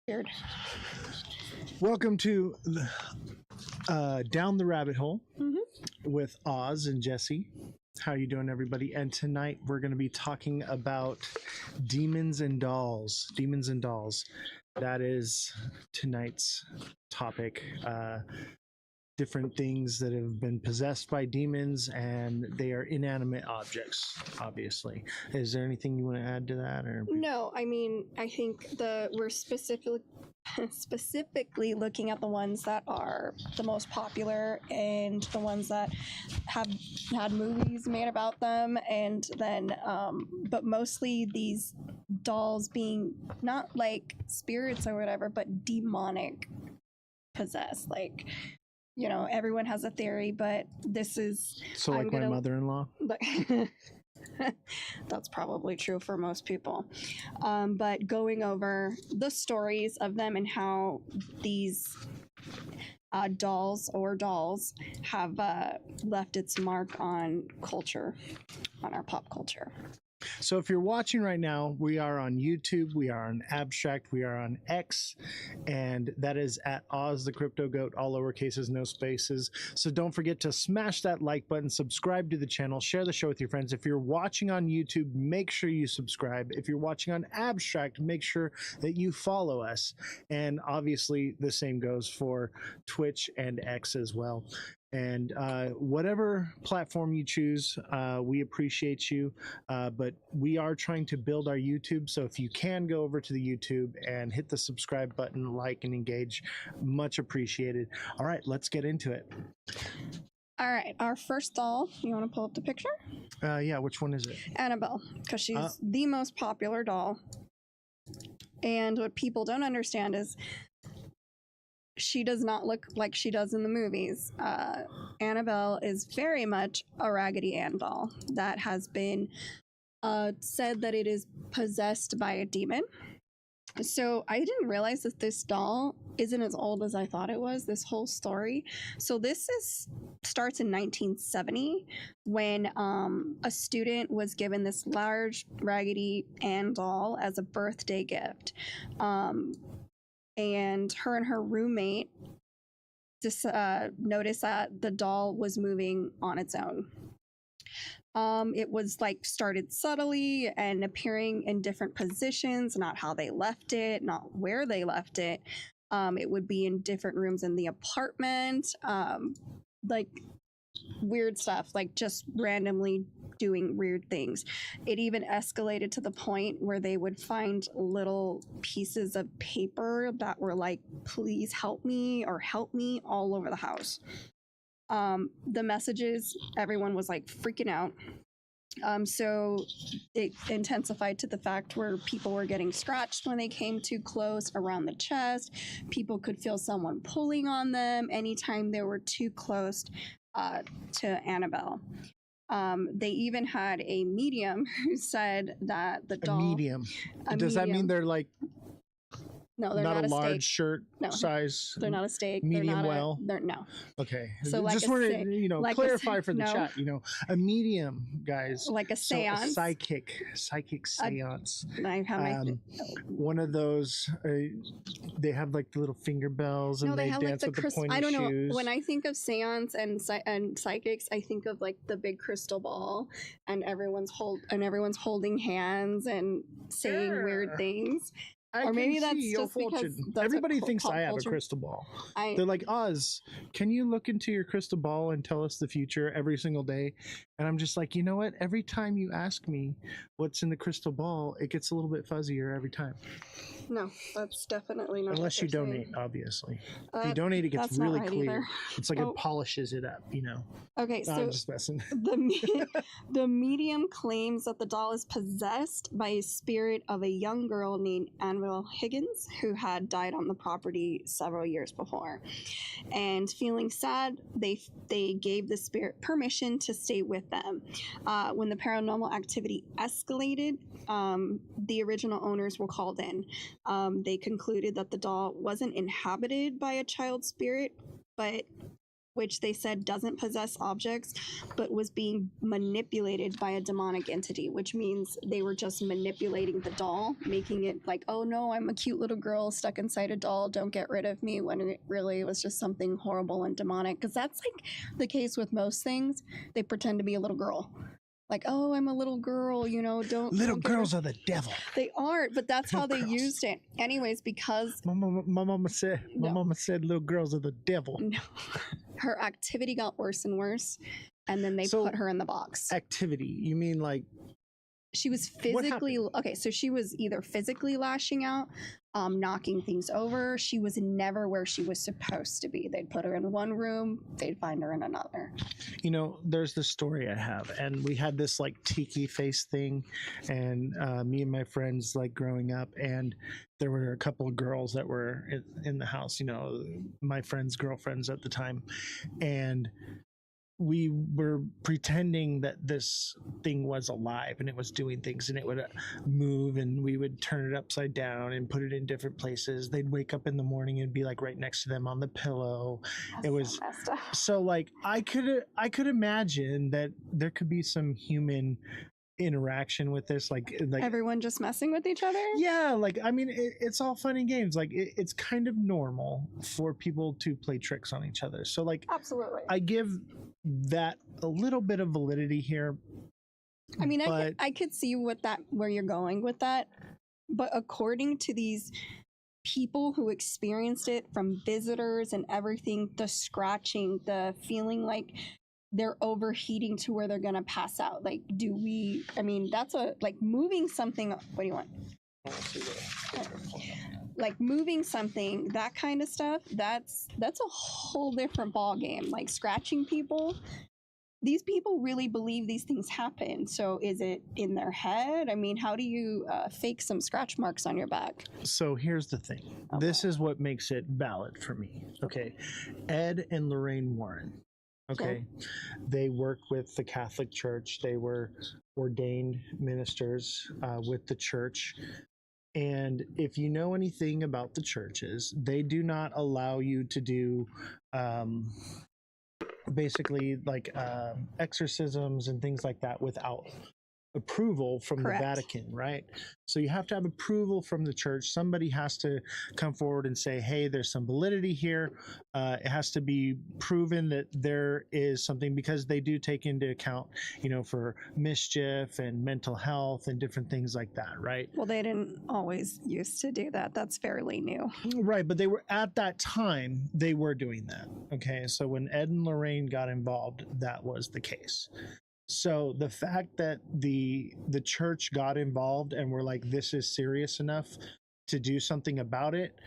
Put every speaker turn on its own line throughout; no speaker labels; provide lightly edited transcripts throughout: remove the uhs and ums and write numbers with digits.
Weird.
Welcome to Down the Rabbit Hole
Mhm.
with Oz and Jesse. How you doing, everybody? And tonight we're going to be talking about demons and dolls. Demons and dolls. That is tonight's topic. Different things that have been possessed by demons, and they are inanimate objects. Obviously, is there anything you want to add to that? Or
No, I mean, I think we're specifically looking at the ones that are the most popular and the ones that have had movies made about them, and then, but mostly these dolls being not like spirits or whatever, but demonic possessed. Like, you know, everyone has a theory, but this is
so, like my mother-in-law.
That's probably true for most people. But going over the stories of them and how these dolls have left its mark on culture, on our pop culture.
So if you're watching right now, we are on YouTube, we are on Abstract, we are on X, and that is at Ozthecryptogoat, all lowercases, no spaces. So don't forget to smash that like button, subscribe to the channel, share the show with your friends. If you're watching on YouTube, make sure you subscribe. If you're watching on Abstract, make sure that you follow us. And obviously the same goes for Twitch and X as well. And whatever platform you choose, we appreciate you. But we are trying to build our YouTube. So if you can go over to the YouTube and hit the subscribe button, like and engage, much appreciated. All right, let's get into it.
All right, our first doll, you want to pull up the picture?
Yeah, which one is it?
Annabelle, because she's the most popular doll. And what people don't understand is she does not look like she does in the movies. Annabelle is very much a Raggedy Ann doll that has been said that it is possessed by a demon. So I didn't realize that this doll isn't as old as I thought it was, this whole story. So this starts in 1970 when a student was given this large Raggedy Ann doll as a birthday gift. And her and her roommate just noticed that the doll was moving on its own. It was like started subtly and appearing in different positions, not how they left it, not where they left it. It would be in different rooms in the apartment, like weird stuff, like just randomly doing weird things. It even escalated to the point where they would find little pieces of paper that were like, please help me or help me, all over the house. The messages, everyone was like freaking out. So it intensified to the fact where people were getting scratched when they came too close around the chest. People could feel someone pulling on them anytime they were too close to Annabelle. They even had a medium who said that the doll...
Medium. Does that mean they're like...
No, they're not
a large
steak.
shirt size.
They're not a steak.
Medium well.
No.
Okay.
So
just want to
like
clarify for the chat. A medium, guys.
Like a seance.
So a psychic seance.
I have my
one of those. They have like the little finger bells and they dance with the pointy
I don't
shoes.
know. When I think of seance and psychics, I think of like the big crystal ball and everyone's holding hands and saying weird things. Or maybe that's just because
everybody thinks I have a crystal ball. They're like, Oz, can you look into your crystal ball and tell us the future every single day? And I'm just like, you know what? Every time you ask me what's in the crystal ball, it gets a little bit fuzzier every time.
No, that's definitely not.
Unless you donate, obviously. If you donate, it gets really clear.
Either.
It's like it polishes it up,
Okay, so
I'm just messing.
The medium claims that the doll is possessed by a spirit of a young girl named Annabelle Higgins, who had died on the property several years before. And feeling sad, they gave the spirit permission to stay with them. When the paranormal activity escalated, the original owners were called in. They concluded that the doll wasn't inhabited by a child spirit, but which they said doesn't possess objects, but was being manipulated by a demonic entity, which means they were just manipulating the doll, making it like, oh no, I'm a cute little girl stuck inside a doll, don't get rid of me, when it really was just something horrible and demonic. Because that's like the case with most things. They pretend to be a little girl. Like, oh, I'm a little girl, you know,
Little
don't
girls are the devil.
They aren't, but that's how
Little
they
girls.
used it. Anyways, because
My mama said little girls are the devil.
no, her activity got worse and worse, and then they
So,
put her in the box.
Activity, you mean like
She was physically okay. So she was either physically lashing out, knocking things over. She was never where she was supposed to be. They'd put her in one room, they'd find her in another.
you know, there's the story I have, and we had this like tiki face thing, and me and my friends like growing up, and there were a couple of girls that were in the house, you know, my friends' girlfriends at the time, and we were pretending that this thing was alive and it was doing things, and it would move, and we would turn it upside down and put it in different places. They'd wake up in the morning and be like right next to them on the pillow.
That's
It was
so messed up.
so like I could imagine that there could be some human interaction with this, like
Everyone just messing with each other.
yeah, like I mean it's all fun and games, like it's kind of normal for people to play tricks on each other, so like
Absolutely.
I give that a little bit of validity here.
I mean,
but
I could see where you're going with that, but according to these people who experienced it, from visitors and everything, the scratching, the feeling like they're overheating to where they're gonna pass out. Like, I mean, that's like moving something. What do you want? Like moving something, that kind of stuff, that's a whole different ball game. Like scratching people, these people really believe these things happen. So is it in their head? I mean, how do you fake some scratch marks on your back?
So here's the thing.
Okay.
This is what makes it valid for me. Okay. Ed and Lorraine Warren. Okay. They work with the Catholic Church. They were ordained ministers with the church. And if you know anything about the churches, they do not allow you to do basically like exorcisms and things like that without approval from
Correct.
the Vatican, right? So you have to have approval from the church. Somebody has to come forward and say, hey, there's some validity here. It has to be proven that there is something, because they do take into account, you know, for mischief and mental health and different things like that, right?
Well, they didn't always used to do that. That's fairly new.
Right, but they were, at that time, they were doing that. Okay, so when Ed and Lorraine got involved, that was the case. So the fact that the church got involved and were like, this is serious enough to do something about it,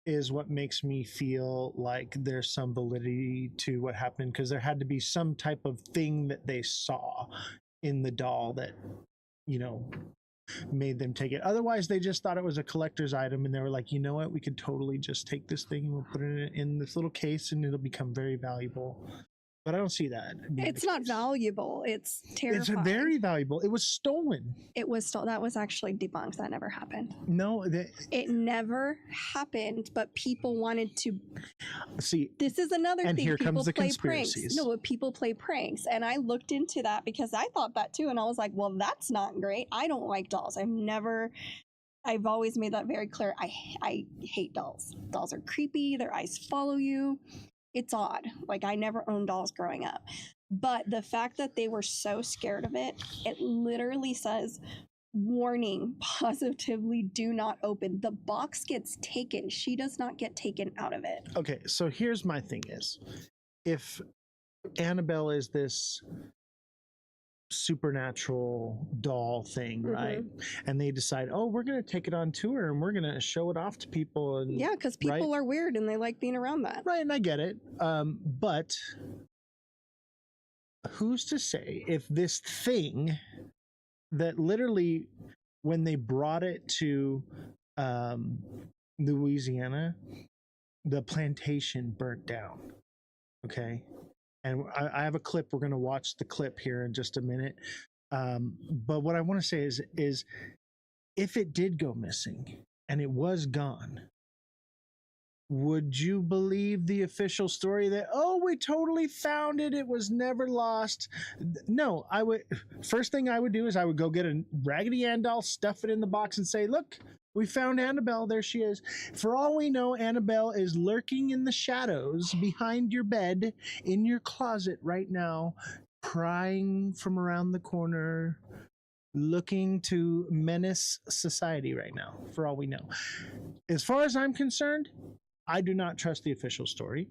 is what makes me feel like there's some validity to what happened, because there had to be some type of thing that they saw in the doll that, you know, made them take it. Otherwise, they just thought it was a collector's item, and they were like, you know what, we could totally just take this thing and we'll put it in this little case and it'll become very valuable. But I don't see that.
It's not valuable. It's terrifying.
It's very valuable. It was stolen.
It was that was actually debunked. That never happened.
No,
It never happened, but people wanted to
see.
This is another
and
thing.
here
People
comes the
play
conspiracies.
pranks. No, but people play pranks. And I looked into that because I thought that too. And I was like, well, that's not great. I don't like dolls. I've always made that very clear. I hate dolls. Dolls are creepy. Their eyes follow you. It's odd. Like, I never owned dolls growing up. But the fact that they were so scared of it, it literally says, warning, positively do not open. The box gets taken. She does not get taken out of it.
Okay, so here's my thing is, if Annabelle is this supernatural doll thing, right? And they decide, oh, we're going to take it on tour and we're going to show it off to people. And
yeah, because people are weird and they like being around that.
Right, and I get it. But who's to say if this thing that literally, when they brought it to Louisiana, the plantation burnt down. Okay. And I have a clip. We're going to watch the clip here in just a minute. But what I want to say is if it did go missing and it was gone, would you believe the official story that, oh, we totally found it, it was never lost? No, I would. First thing I would do is I would go get a Raggedy Ann doll, stuff it in the box, and say, look, we found Annabelle. There she is. For all we know, Annabelle is lurking in the shadows behind your bed, in your closet right now, prying from around the corner, looking to menace society right now, for all we know. As far as I'm concerned, I do not trust the official story.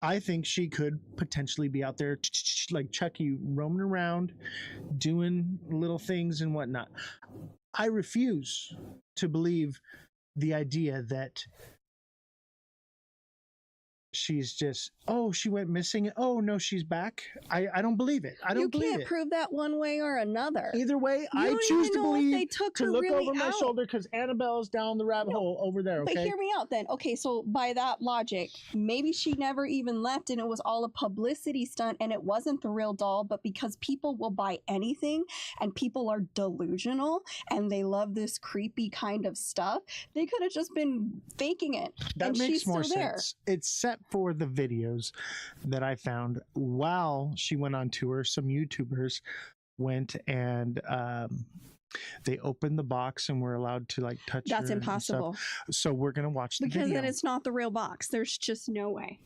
I think she could potentially be out there like Chucky, roaming around, doing little things and whatnot. I refuse to believe the idea that she's just, oh, she went missing. Oh, no, she's back. I don't believe it. I don't believe it.
You can't prove that one way or another.
Either way, I choose to believe to look over my shoulder because Annabelle's down the rabbit hole over there, okay?
But hear me out then. Okay, so by that logic, maybe she never even left and it was all a publicity stunt and it wasn't the real doll, but because people will buy anything and people are delusional and they love this creepy kind of stuff, they could have just been faking it.
That
and
makes
she's
more
still there.
sense. Except for the videos that I found while she went on tour. Some YouTubers went and they opened the box and were allowed to like touch her.
That's impossible.
So we're gonna watch the
because
video.
then it's not the real box. There's just no way.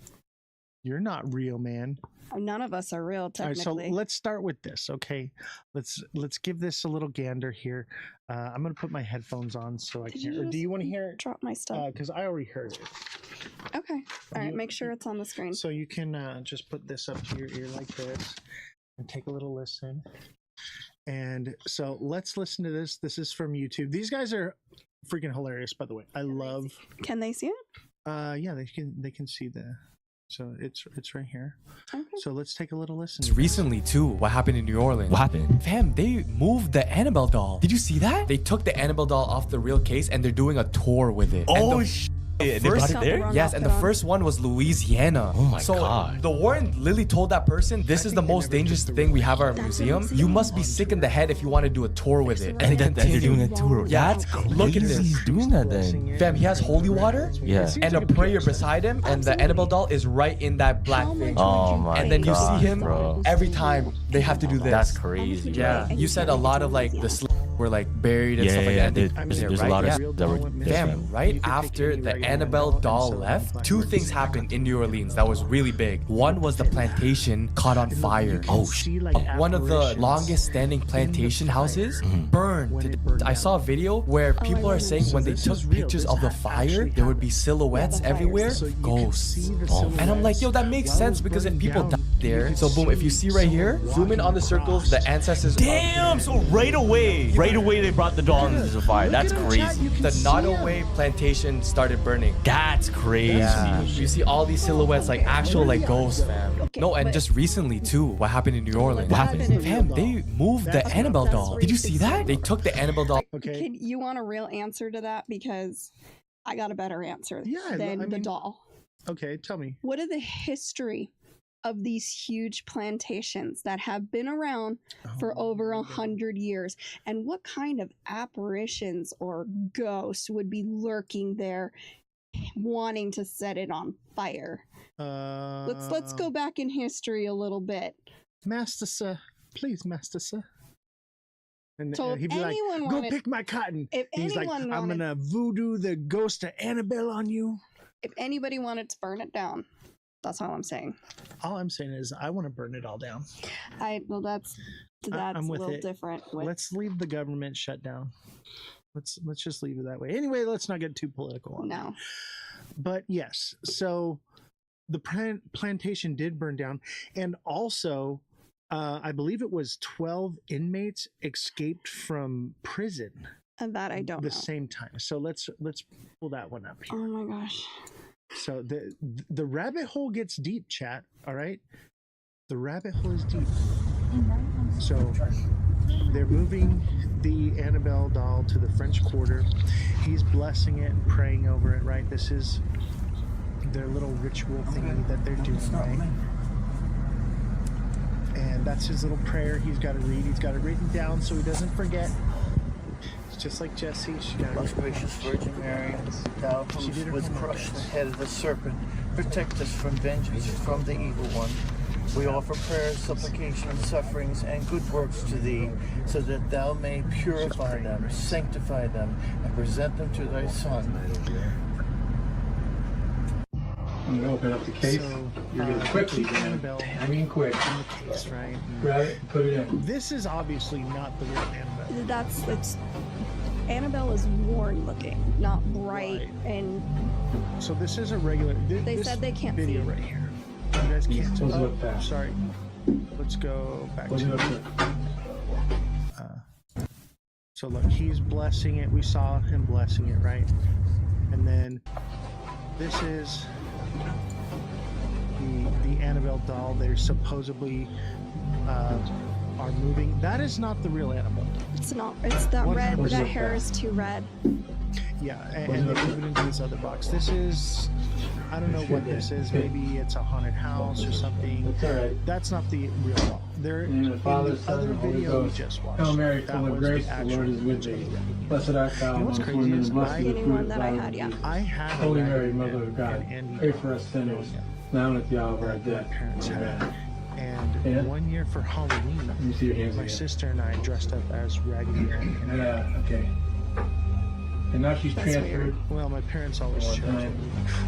You're not real, man.
None of us are real, technically.
All right, so let's start with this, okay? Let's give this a little gander here. I'm gonna put my headphones on so I can. Or do you want to hear it?
Drop my stuff.
Because I already heard it.
Okay. All right. Make sure it's on the screen.
So you can just put this up to your ear like this and take a little listen. And so let's listen to this. This is from YouTube. These guys are freaking hilarious, by the way.
Can they see it?
Yeah, they can see the. So it's right here.
Okay.
So let's take a little listen.
Recently too, what happened in New Orleans?
What happened?
Fam, they moved the Annabelle doll. Did you see that? They took the Annabelle doll off the real case and they're doing a tour with it.
Oh,
they
brought it there?
Yes, and the first one was Louisiana.
Oh my God.
The warrant literally told that person, this is the most dangerous thing we have at our museum. You must be sick in the head if you want to do a tour with it.
And then they're doing a tour.
Yeah,
That's
look at this.
He's doing that then.
Fam, he has holy water
Yeah.
and a prayer beside him, and the Annabelle doll is right in that black thing.
Oh my
And then you
God,
see him
bro.
every time they have to do this.
That's crazy.
Yeah, you said a lot of like the were like buried and stuff like that.
There's
a lot of that were
Fam, right after the Annabelle doll left, two things happened in New Orleans that was really big. One was the plantation caught on fire.
Oh shit.
One of the longest standing plantation houses burned to death. I saw a video where people are saying when they took pictures of the fire, there would be silhouettes everywhere, ghosts. And I'm like, yo, that makes sense because if people died there, so boom, if you see right here, zoom in on the circles, the ancestors.
Damn, so right away they brought the doll into the fire. That's crazy.
The Nottoway plantation started burning.
That's crazy.
Yeah. You see all these silhouettes like actual like ghosts, fam. No, and just recently too, what happened in New Orleans?
What happened?
Fam, they moved the Annabelle doll. Did you see that? They took the Annabelle doll.
Okay.
You want a real answer to that? Because I got a better answer
Yeah,
than
I
the
mean-
doll.
Okay, tell me.
What are the history of these huge plantations that have been around for over 100 years, and what kind of apparitions or ghosts would be lurking there wanting to set it on fire? Let's go back in history a little bit.
Master sir, please, master sir. And
So if
he'd be like,
anyone
go
wanted-
pick my cotton.
if
He's like,
anyone
I'm
wanted-
gonna voodoo the ghost of Annabelle on you.
If anybody wanted to burn it down, that's all I'm saying.
All I'm saying is I want to burn it all down.
Well, that's
I'm
a
with
little
it.
different. With,
Let's leave the government shut down. Let's just leave it that way. Anyway, let's not get too political on that.
no.
But yes, so the plantation did burn down, and also I believe it was 12 inmates escaped from prison
And that I don't
the
know.
same time. So let's pull that one up here.
Oh my gosh.
So the rabbit hole gets deep, chat. All right, the rabbit hole is deep. So they're moving the Annabelle doll to the French Quarter. He's blessing it and praying over it. Right, this is their little ritual thingy that they're doing. Right, and that's his little prayer. He's got to read. He's got it written down so he doesn't forget. just like Jesse. She got
Most gracious Virgin Mary, thou who was crushed the head of the serpent, protect us from vengeance from the evil one. We offer prayers, supplications, sufferings, and good works to thee, so that thou may purify them, sanctify them, and present them to thy Son.
I'm gonna open up the case.
So,
You're gonna quickly,
Annabelle
I mean quick.
in the case, right?
Grab it and put it in.
This is obviously not the real Annabelle.
It's Annabelle is worn looking, not bright,
Right.
and
So this is a regular.
They
this
said they can't
video
see.
right here. You guys can't.
Close it up fast.
Sorry. Let's go back
Close it up
to.
quick.
So look, he's blessing it. We saw him blessing it, right? And then this is the Annabelle doll. They're supposedly are moving. That is not the real Annabelle.
it's not. It's that red.
100%
That hair is too red.
Yeah, and they move it into this other box. This is, I don't know what this is. Maybe it's a haunted house or something.
That's all right.
That's not the real doll. There
In the name of the Father,
in the
Son,
other
and Holy
video we
Ghost.
just watched.
Hail Mary,
that
full of
was
grace, the
actual
Lord is with
original
thee.
video.
Blessed art thou
You know what's
amongst
crazy
women,
is
and blessed
I-
is the
Any
fruit
one
of
that
thy
I
womb,
had, yeah.
Jesus.
I had a
Holy Mary,
raggedy
Mother
man
of God,
and Andy
pray
doll.
for us sinners,
Yeah.
now and at the hour of our
That my
death.
parents had.
Amen.
And
Yeah.
one year for Halloween,
Let me see your hands
my
again.
sister and I dressed up as Raggedy Ann.
Yeah, okay. And now she's
That's
transferred.
Well, my parents always
One
chose
time.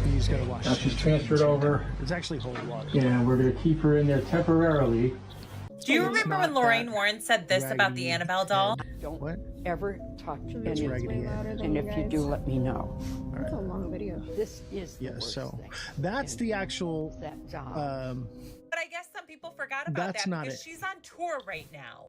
it. You just gotta wash
Now
it.
she's transferred over.
It's actually holy water.
And we're going to keep her in there temporarily.
Do you
It's
remember
not
when Lorraine
that
Warren said this about
raggedy
the Annabelle doll?
head.
Don't
What?
ever touch
It's
any.
Raggedy Ann.
And if you do, let me know.
That's a long video.
This is the
Yeah,
worst
so
thing.
that's
And
the actual
that job.
But I guess some people forgot about
That's
that
not
because
it.
she's on tour right now.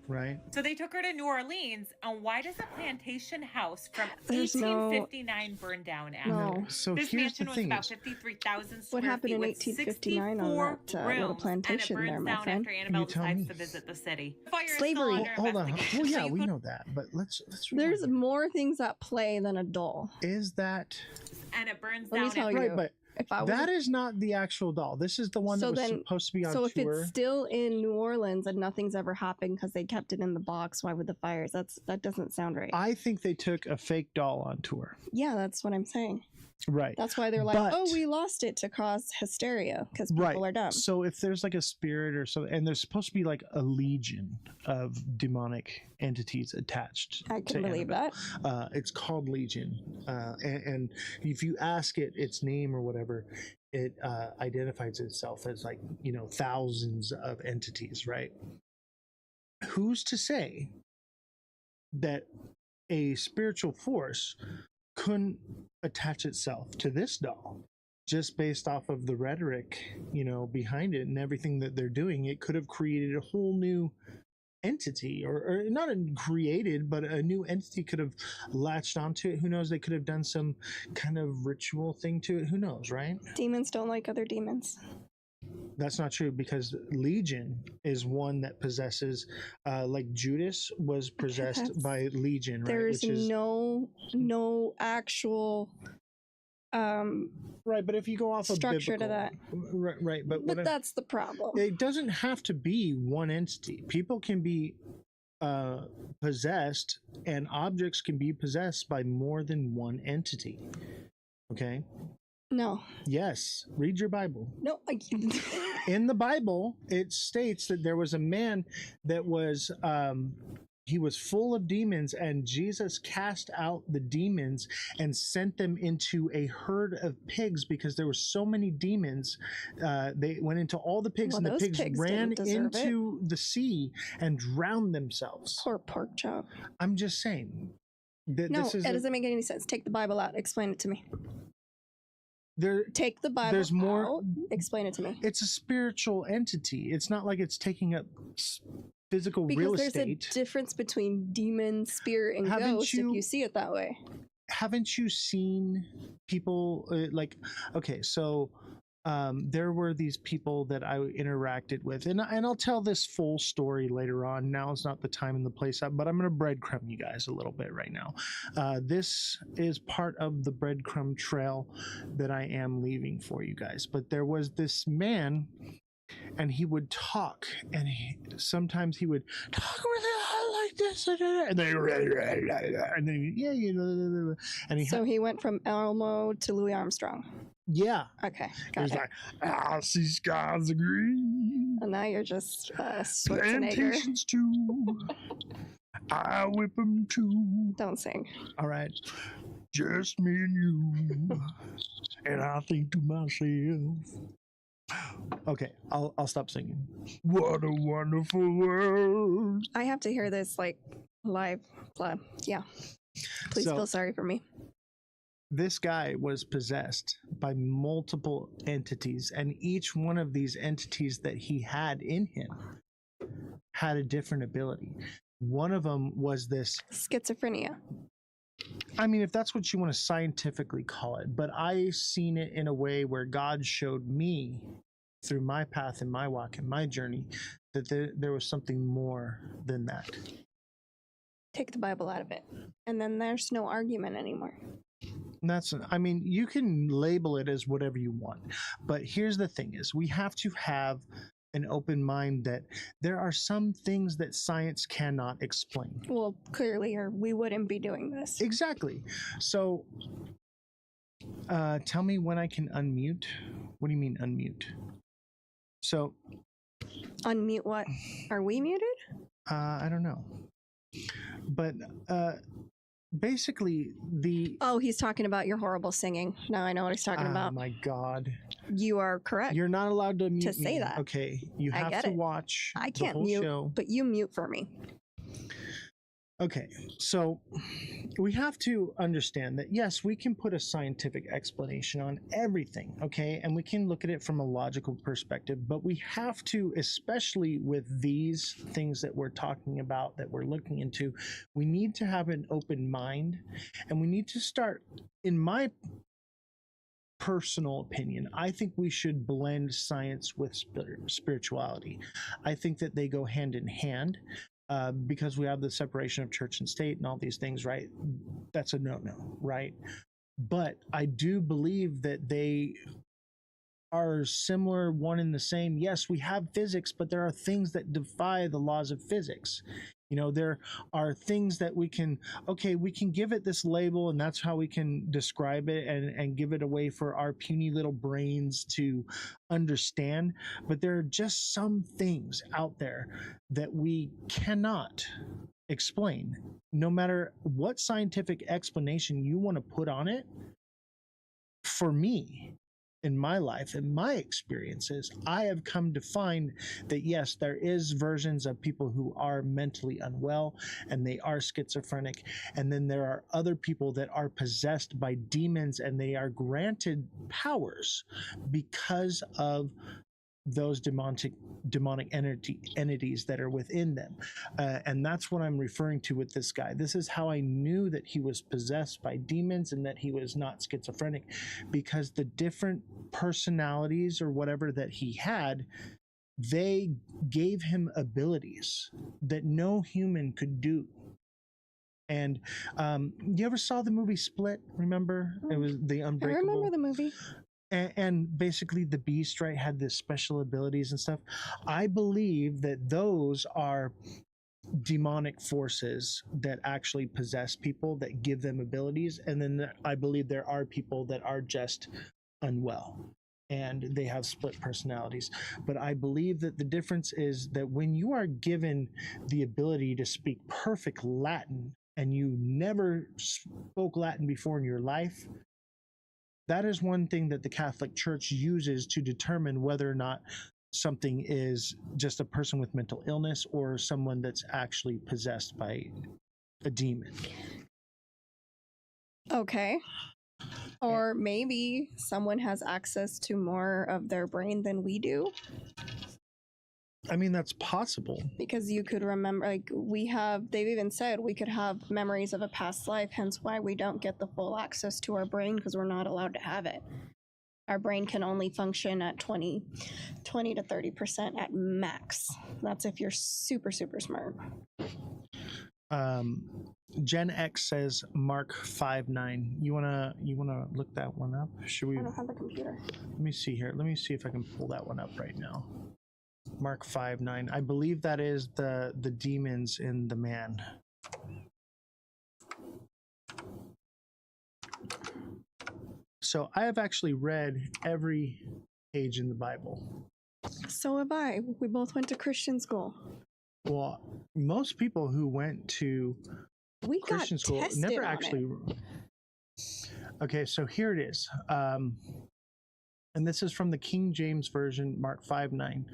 right?
So they took her to New Orleans, and why does a plantation house from
There's no-
1859 burn down after?
No.
So
This
here's
mansion
the
was
thing
about
is,
53,000 square
What happened
feet
in
with
1859 on
64
that little
rooms,
plantation
and it
there,
burns
my
down
friend?
after Annabelle
You tell
decides
me.
to visit the city. The fire is
Slavery.
still under
hold on.
investigation,
Well,
so
yeah,
you
we
could-
know that, but let's
There's
rewind.
more things at play than a doll.
Is that
and it burns
Let me
down
tell
after
you.
right? But
If I was
that is not the actual doll. This is the one
So
that was
then-
supposed to be on
so if
tour.
it's still in New Orleans and nothing's ever happened because they kept it in the box, why would the fires? That doesn't sound right.
I think they took a fake doll on tour.
Yeah, that's what I'm saying.
Right.
That's why they're like,
But-
oh, we lost it to cause hysteria because people
Right.
are dumb.
So if there's like a spirit or something, and there's supposed to be like a legion of demonic entities attached.
I
to
can believe
Annabelle.
that.
It's called Legion, and if you ask it its name or whatever, it identifies itself as like thousands of entities, right? Who's to say that a spiritual force couldn't attach itself to this doll just based off of the rhetoric behind it and everything that they're doing? It could have created a whole new entity, or not created, but a new entity could have latched onto it. Who knows? They could have done some kind of ritual thing to it. Who knows, right?
Demons don't like other demons.
That's not true, because Legion is one that possesses, like Judas was possessed
That's-
by Legion, right?
There's
Which is
no actual
right. But if you go off of
structure to
biblical, right. But
but that's the problem.
it doesn't have to be one entity. People can be possessed, and objects can be possessed by more than one entity. Okay.
No.
Yes. Read your Bible.
No.
In the Bible, it states that there was a man that was he was full of demons, and Jesus cast out the demons and sent them into a herd of pigs because there were so many demons. They went into all the pigs,
Well,
and the
those
pigs
pigs
ran
didn't deserve it.
into the sea and drowned themselves.
Poor pork chop.
I'm just saying that
No,
this is
that doesn't make any sense. Take the Bible out. Explain it to me.
there.
Take the Bible
There's more-
out. Explain it to me.
It's a spiritual entity. It's not like it's taking up physical real
Because there's
estate.
a difference between demon, spirit, and
Haven't
ghost
you-
if you see it that way.
Haven't you seen people okay, so there were these people that I interacted with, and I'll tell this full story later on. Now is not the time and the place, but I'm going to breadcrumb you guys a little bit right now. This is part of the breadcrumb trail that I am leaving for you guys. But there was this man and he would talk, and sometimes he would talk really loud like this, and then yeah, and
he went from Elmo to Louis Armstrong.
yeah,
Okay,
he
got
was
it.
like, I see skies are green,
And now you're just Schwarzenegger.
plantations too, I whip them too.
Don't sing.
All right, just me and you, and I think to myself. Okay, I'll stop singing. What a wonderful world.
I have to hear this like live. Yeah. Please
So-
feel sorry for me.
This guy was possessed by multiple entities, and each one of these entities that he had in him had a different ability. One of them was this,
Schizophrenia.
I mean, if that's what you want to scientifically call it, but I seen it in a way where God showed me through my path and my walk and my journey that there was something more than that.
Take the Bible out of it. And then there's no argument anymore.
And that's, I mean, you can label it as whatever you want, but here's the thing is we have to have an open mind that there are some things that science cannot explain.
Well, clearly, or we wouldn't be doing this.
Exactly. So tell me when I can unmute. What do you mean unmute? So
Unmute what? Are we muted?
I don't know. But basically the
Oh, he's talking about your horrible singing. Now I know what he's talking
oh
about.
my God.
You are correct.
You're not allowed to mute
say
me.
that.
Okay. You
I
have
get
to
it.
watch
I
the
can't
whole
mute,
show.
but you mute for me.
Okay, so we have to understand that yes, we can put a scientific explanation on everything, okay, and we can look at it from a logical perspective, but we have to, especially with these things that we're talking about, that we're looking into, we need to have an open mind, and we need to start, in my personal opinion, I think we should blend science with spirituality. I think that they go hand in hand. Because we have the separation of church and state and all these things, right? That's a no-no, right? But I do believe that they are similar, one and the same. Yes, we have physics, but there are things that defy the laws of physics. You know, there are things that we can give it this label, and that's how we can describe it and give it a way for our puny little brains to understand. But there are just some things out there that we cannot explain. No matter what scientific explanation you want to put on it, for me, in my life, in my experiences, I have come to find that yes, there is versions of people who are mentally unwell and they are schizophrenic. And then there are other people that are possessed by demons and they are granted powers because of those demonic entities that are within them. And that's what I'm referring to with this guy. This is how I knew that he was possessed by demons and that he was not schizophrenic, because the different personalities or whatever that he had, they gave him abilities that no human could do. And you ever saw the movie Split? Remember? It was The Unbreakable.
I remember the movie.
And basically the beast, right, had this special abilities and stuff. I believe that those are demonic forces that actually possess people, that give them abilities. And then I believe there are people that are just unwell and they have split personalities. But I believe that the difference is that when you are given the ability to speak perfect Latin and you never spoke Latin before in your life, that is one thing that the Catholic Church uses to determine whether or not something is just a person with mental illness or someone that's actually possessed by a demon.
Okay. Or maybe someone has access to more of their brain than we do.
I mean, that's possible.
Because you could remember, like, they've even said we could have memories of a past life, hence why we don't get the full access to our brain, because we're not allowed to have it. Our brain can only function at 20 to 30% at max. That's if you're super, super smart.
Gen X says Mark 5'9". You wanna look that one up? Should we?
I don't have a computer.
Let me see here. Let me see if I can pull that one up right now. Mark 5:9. I believe that is the demons in the man. So I have actually read every page in the Bible.
So have I. We both went to Christian school.
Well, most people who went to
We
Christian
got
school
tested
never
on
actually.
it.
Okay, so here it is. And this is from the King James Version, Mark 5:9.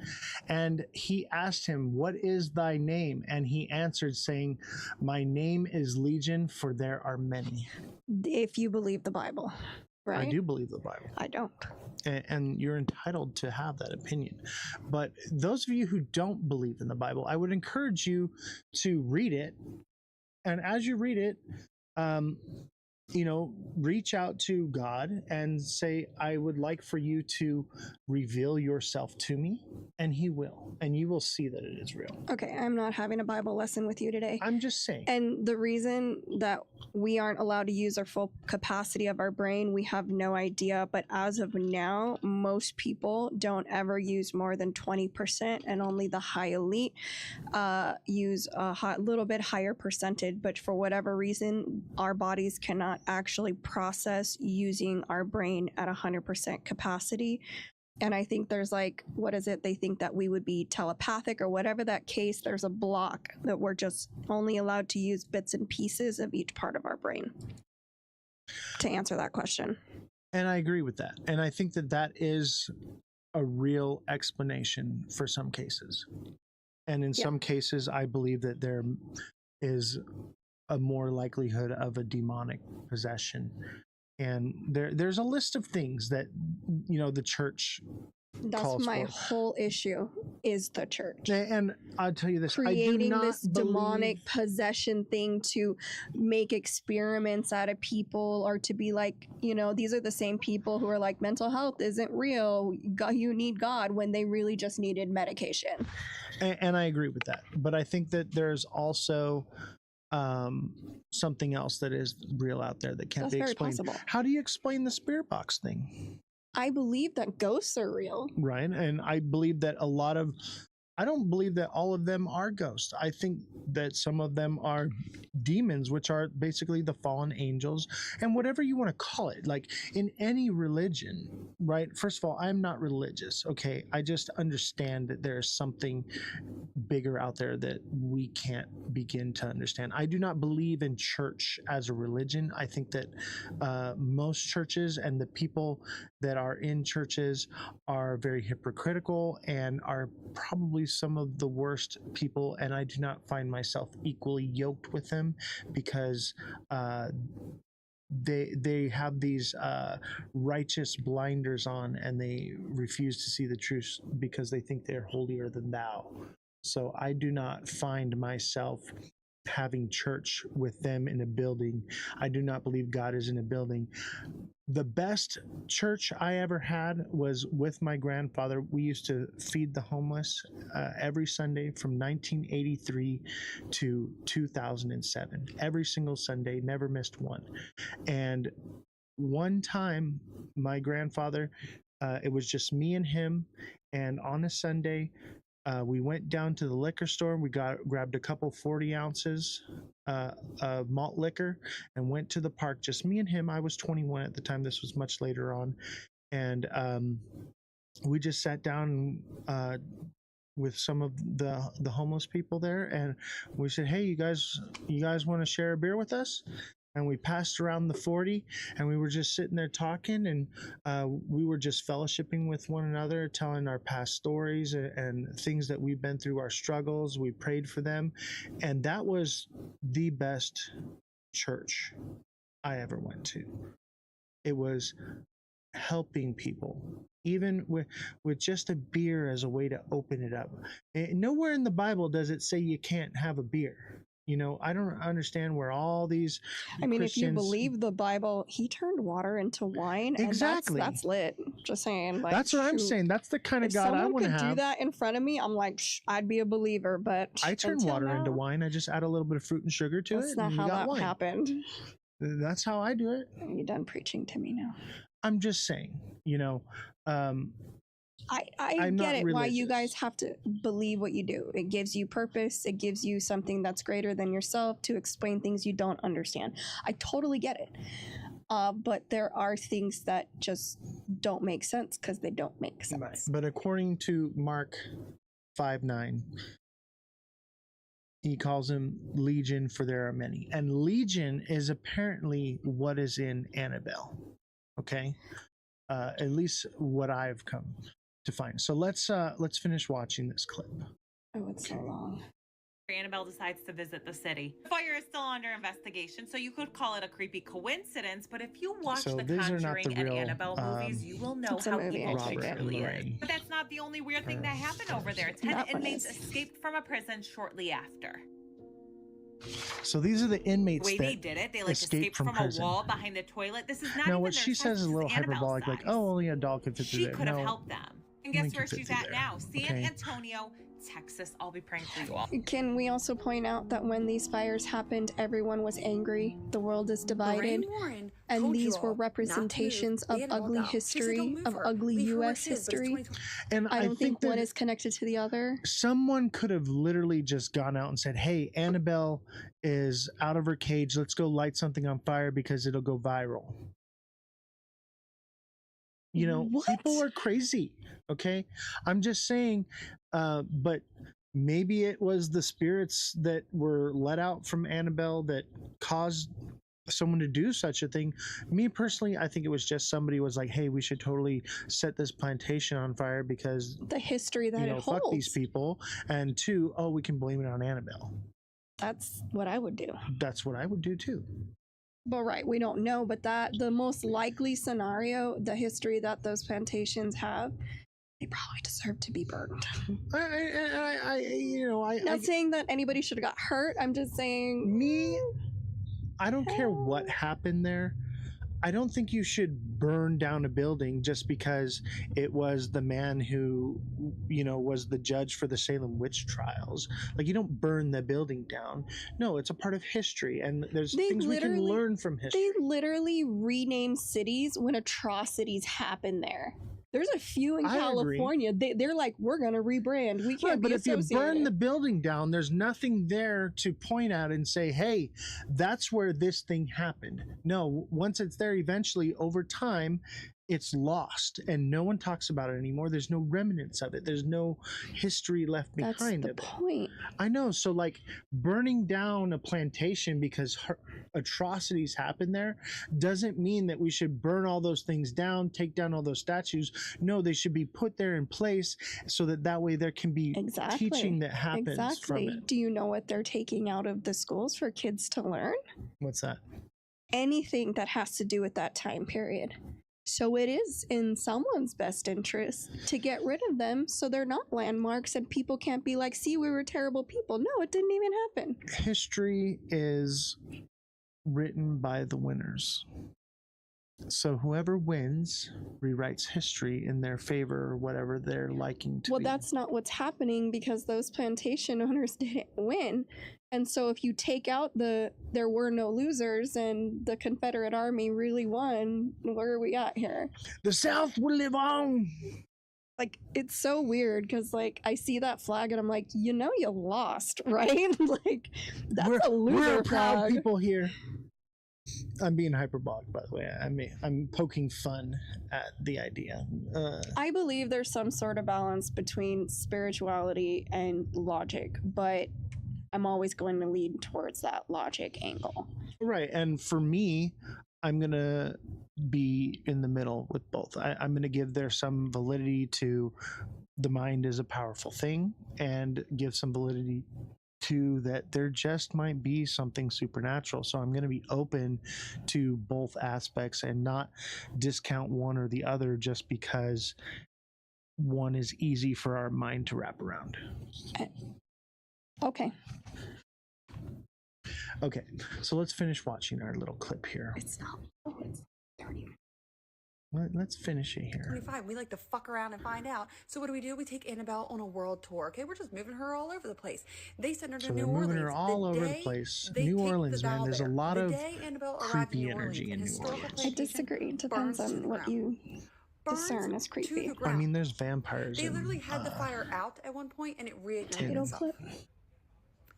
And he asked him, "What is thy name?" And he answered, saying, "My name is Legion, for there are many."
If you believe the Bible, right?
I do believe the Bible.
I don't.
And you're entitled to have that opinion. But those of you who don't believe in the Bible, I would encourage you to read it. And as you read it, reach out to God and say, "I would like for you to reveal yourself to me," and he will, and you will see that it is real.
Okay, I'm not having a Bible lesson with you today.
I'm just saying.
And the reason that we aren't allowed to use our full capacity of our brain, we have no idea. But as of now, most people don't ever use more than 20%, and only the high elite use a little bit higher percentage. But for whatever reason, our bodies cannot actually process using our brain at 100% capacity. And I think there's they think that we would be telepathic or whatever that case. There's a block that we're just only allowed to use bits and pieces of each part of our brain to answer that question.
And I agree with that. And I think that that is a real explanation for some cases. And in some cases, I believe that there is a more likelihood of a demonic possession. And there's a list of things that, the church calls
That's my
for.
whole issue is the church.
And I'll tell you this,
Creating
I do not
this demonic possession thing to make experiments out of people, or to be like, these are the same people who are like, mental health isn't real, you need God, when they really just needed medication.
And I agree with that. But I think that there's also something else that is real out there that can't be explained.
Possible.
How do you explain the spirit box thing?
I believe that ghosts are real.
Right. And I believe that I don't believe that all of them are ghosts. I think that some of them are demons, which are basically the fallen angels, and whatever you want to call it. Like in any religion, right? First of all, I'm not religious. Okay. I just understand that there's something bigger out there that we can't begin to understand. I do not believe in church as a religion. I think that most churches and the people that are in churches are very hypocritical and are probably some of the worst people, and I do not find myself equally yoked with them because they have these righteous blinders on, and they refuse to see the truth because they think they're holier than thou. So I do not find myself having church with them in a building. I do not believe God is in a building. The best church I ever had was with my grandfather. We used to feed the homeless every Sunday from 1983 to 2007. Every single Sunday, never missed one. And one time, my grandfather, it was just me and him, and on a Sunday, we went down to the liquor store. We grabbed a couple 40 ounces of malt liquor and went to the park. Just me and him. I was 21 at the time. This was much later on. And we just sat down with some of the homeless people there. And we said, "Hey, you guys want to share a beer with us?" And we passed around the 40, and we were just sitting there talking, and we were just fellowshipping with one another, telling our past stories and things that we've been through, our struggles. We prayed for them, and that was the best church I ever went to. It was helping people, even with just a beer as a way to open it up. And nowhere in the Bible does it say you can't have a beer. I don't understand where all these Christians...
if you believe the Bible, he turned water into wine.
Exactly.
And that's lit. Just saying.
That's what I'm saying. That's the kind of God I want to have.
If someone could do that in front of me, I'm like, I'd be a believer. But
I turn water into wine. I just add a little bit of fruit and sugar to it.
That's not how that happened.
That's how I do it.
You're done preaching to me now.
I'm just saying,
I get it why you guys have to believe what you do. It gives you purpose. It gives you something that's greater than yourself to explain things you don't understand. I totally get it. But there are things that just don't make sense because they don't make sense.
Right. But according to Mark 5:9, he calls him Legion, for there are many. And Legion is apparently what is in Annabelle. Okay? At least what I've come to find. So let's finish watching this clip.
Oh, it's so long.
Annabelle decides to visit the city. The fire is still under investigation, so you could call it a creepy coincidence, but if you watch
So
the
these are not
Conjuring
the
and
real,
Annabelle movies, you will know
it's a
how
movie,
evil she
Robert and
truly is.
Lorraine.
But that's not the only weird thing that happened over there. 10
That one
inmates
is.
escaped from a prison shortly after.
So these are the
The
inmates
way
that
they did it, they like
escaped
escaped
from
from
prison.
a wall behind the toilet. This is not
Now
even
what
their
she
size,
says is a
this
little
Annabelle's
hyperbolic, like,
size.
oh, only a dog could fit through
She
there.
could have
No,
helped them. And
we
guess
can
where
fit
she's
through
at
there.
now? San
Okay.
Antonio, Texas. I'll be praying for you all.
Can we also point out that when these fires happened, everyone was angry. The world is divided. And these were representations of ugly history, of ugly U.S. history.
And
I don't think
that
one is connected to the other.
someone could have literally just gone out and said, hey, Annabelle is out of her cage. Let's go light something on fire because it'll go viral. You know,
What?
people are crazy. Okay. I'm just saying, but maybe it was the spirits that were let out from Annabelle that caused someone to do such a thing. Me personally, I think it was just somebody was like, hey, we should totally set this plantation on fire because
The history that
you know,
it holds.
fuck these people. And two, oh, we can blame it on Annabelle.
That's what I would do.
That's what I would do too.
But right, we don't know. But that the most likely scenario, the history that those plantations have, they probably deserve to be burned. Not saying that anybody should have got hurt. I'm just saying
I don't care what happened there. I don't think you should burn down a building just because it was the man who, you know, was the judge for the Salem witch trials. Like, you don't burn the building down. No, it's a part of history, and there's things we can learn from history.
They literally rename cities when atrocities happen there. There's a few in California. They're like, we're going to rebrand. We can't be
but if you
associated.
burn the building down, there's nothing there to point at and say, hey, that's where this thing happened. No, once it's there, eventually, over time, it's lost and no one talks about it anymore. There's no remnants of it. There's no history left behind
That's the
of
point.
it. I know. So like burning down a plantation because atrocities happen there doesn't mean that we should burn all those things down, take down all those statues. No, they should be put there in place so that way there can be teaching that happens from it.
Do you know what they're taking out of the schools for kids to learn?
What's that?
Anything that has to do with that time period. So it is in someone's best interest to get rid of them so they're not landmarks and people can't be like, see, we were terrible people. No, it didn't even happen.
History is written by the winners. So whoever wins rewrites history in their favor or whatever they're liking to be.
Well, that's not what's happening because those plantation owners didn't win. And so if you take out there were no losers and the Confederate Army really won, where are we at here?
The South will live on.
Like, it's so weird because, like, I see that flag and I'm like, you know, you lost, right? Like, that's a loser
we're proud
flag.
people here. I'm being hyperbolic, by the way. I'm poking fun at the idea.
I believe there's some sort of balance between spirituality and logic, but I'm always going to lean towards that logic angle.
Right. And for me, I'm going to be in the middle with both. I'm going to give there some validity to the mind is a powerful thing and give some validity to that there just might be something supernatural. So I'm going to be open to both aspects and not discount one or the other just because one is easy for our mind to wrap around.
Okay.
Okay, so let's finish watching our little clip here.
It's not. Oh, it's 30 minutes.
Let's finish it here.
25. We like to fuck around and find out. So what do? We take Annabelle on a world tour. Okay, we're just moving her all over the place. They send her to New Orleans.
Moving her all over the place. New Orleans, man. There's a lot of creepy energy in New Orleans.
I disagree. It depends on what you discern as
to
creepy.
the ground.
I mean, there's vampires.
They literally had the fire out at one point, and it reignited
Little
itself.
clip.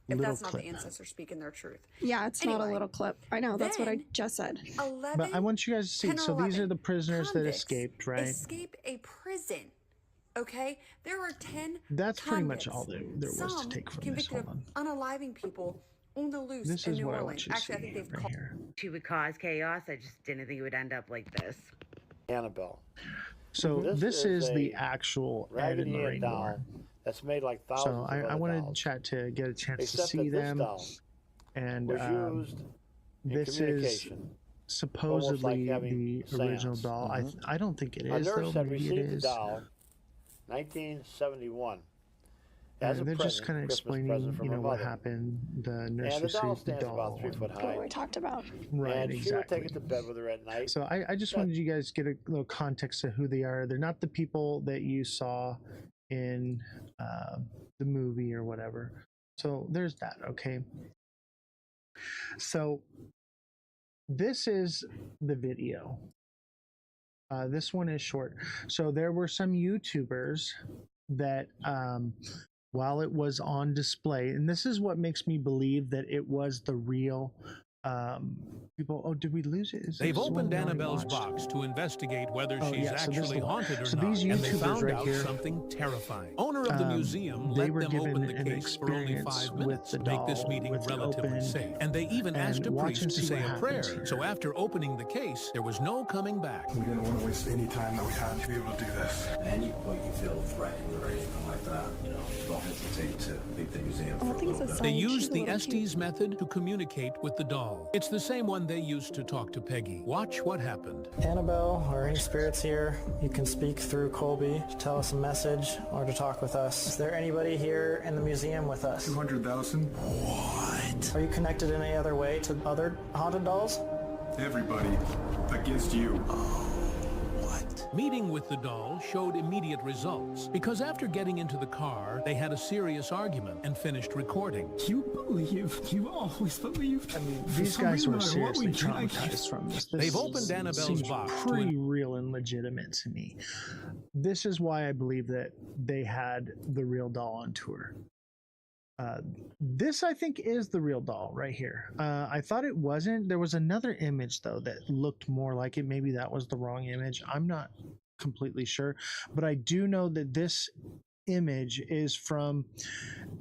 If
Little
that's not
clip.
the ancestors speaking their truth.
Yeah, it's not a
Anyway,
little clip. I know, that's what I
then
just said.
11,
But I want you guys to see.
10 or
So these are
11
the prisoners that
convicts
escaped, right?
Escape a prison. Okay, there are 10.
That's pretty much all
convicts.
there was to
Some
take from this.
convicted
Hold
of
on.
unaliving people on the loose
This
in
is
New
what I
Orleans.
want you to
Actually, I
see
think they've
right
called.
here.
She would cause chaos. I just didn't think it would end up like this.
Annabelle.
So this is the
a
actual Ed and
Raggedy Ann
Lorraine
doll
Moore.
that's made like thousands
So
of
I
other
wanted
dolls.
chat to get a chance to
Except
see
that this
them.
doll
And
was used in
this is
communication.
supposedly
having
the original
seance.
doll. I don't think it
A
is, though.
nurse had
Maybe it
received the
is.
doll 1971 as a
They're just
present,
kind of
Christmas
explaining,
present from
you
her
know, what
mother.
happened. The nurse
And the doll
received the
stands
doll.
about 3 foot
What
high.
we talked about.
Right,
And she would
exactly.
take it to bed with her at night.
So I just wanted you guys to get a little context of who they are. They're not the people that you saw in the movie or whatever. So there's that, okay? So this is the video. This one is short. So there were some YouTubers that while it was on display, and this is what makes me believe that it was the real people. Oh, did we lose it?
They've opened Annabelle's box to investigate whether she's actually haunted or not,
these
and they
YouTubers
found
right
out
here,
something terrifying. Owner of the museum
they
let
were
them
given
open the
an
case for only
experience
5
with
minutes
the
to make this
doll,
meeting
with it
relatively
open,
safe. And they even
and
asked a
watch
priest
and
to
see
say
what
a prayer.
happens.
So after opening the case, there was no coming back.
We didn't want to waste any time that we had to be able to do this.
At any point you feel threatened or anything like that, you know, don't hesitate to leave the museum for a
think
little
it's a
bit.
They
sign. She's
used
a
the
little
Estes method to communicate with the doll. It's the same one they used to talk to Peggy. Watch what happened.
Annabelle, or any spirits here, you can speak through Colby to tell us a message or to talk with us. Is there anybody here in the museum with us?
200,000?
What? Are you connected in any other way to other haunted dolls?
Everybody against you.
Meeting with the doll showed immediate results because after getting into the car, they had a serious argument and finished recording.
You believed. You always believed.
I mean, these guys were seriously traumatized from this.
They've opened Annabelle's
seems
box to
pretty real and legitimate to me. This is why I believe that they had the real doll on tour. This, I think, is the real doll right here. I thought it wasn't. There was another image, though, that looked more like it. Maybe that was the wrong image. I'm not completely sure. But I do know that this image is from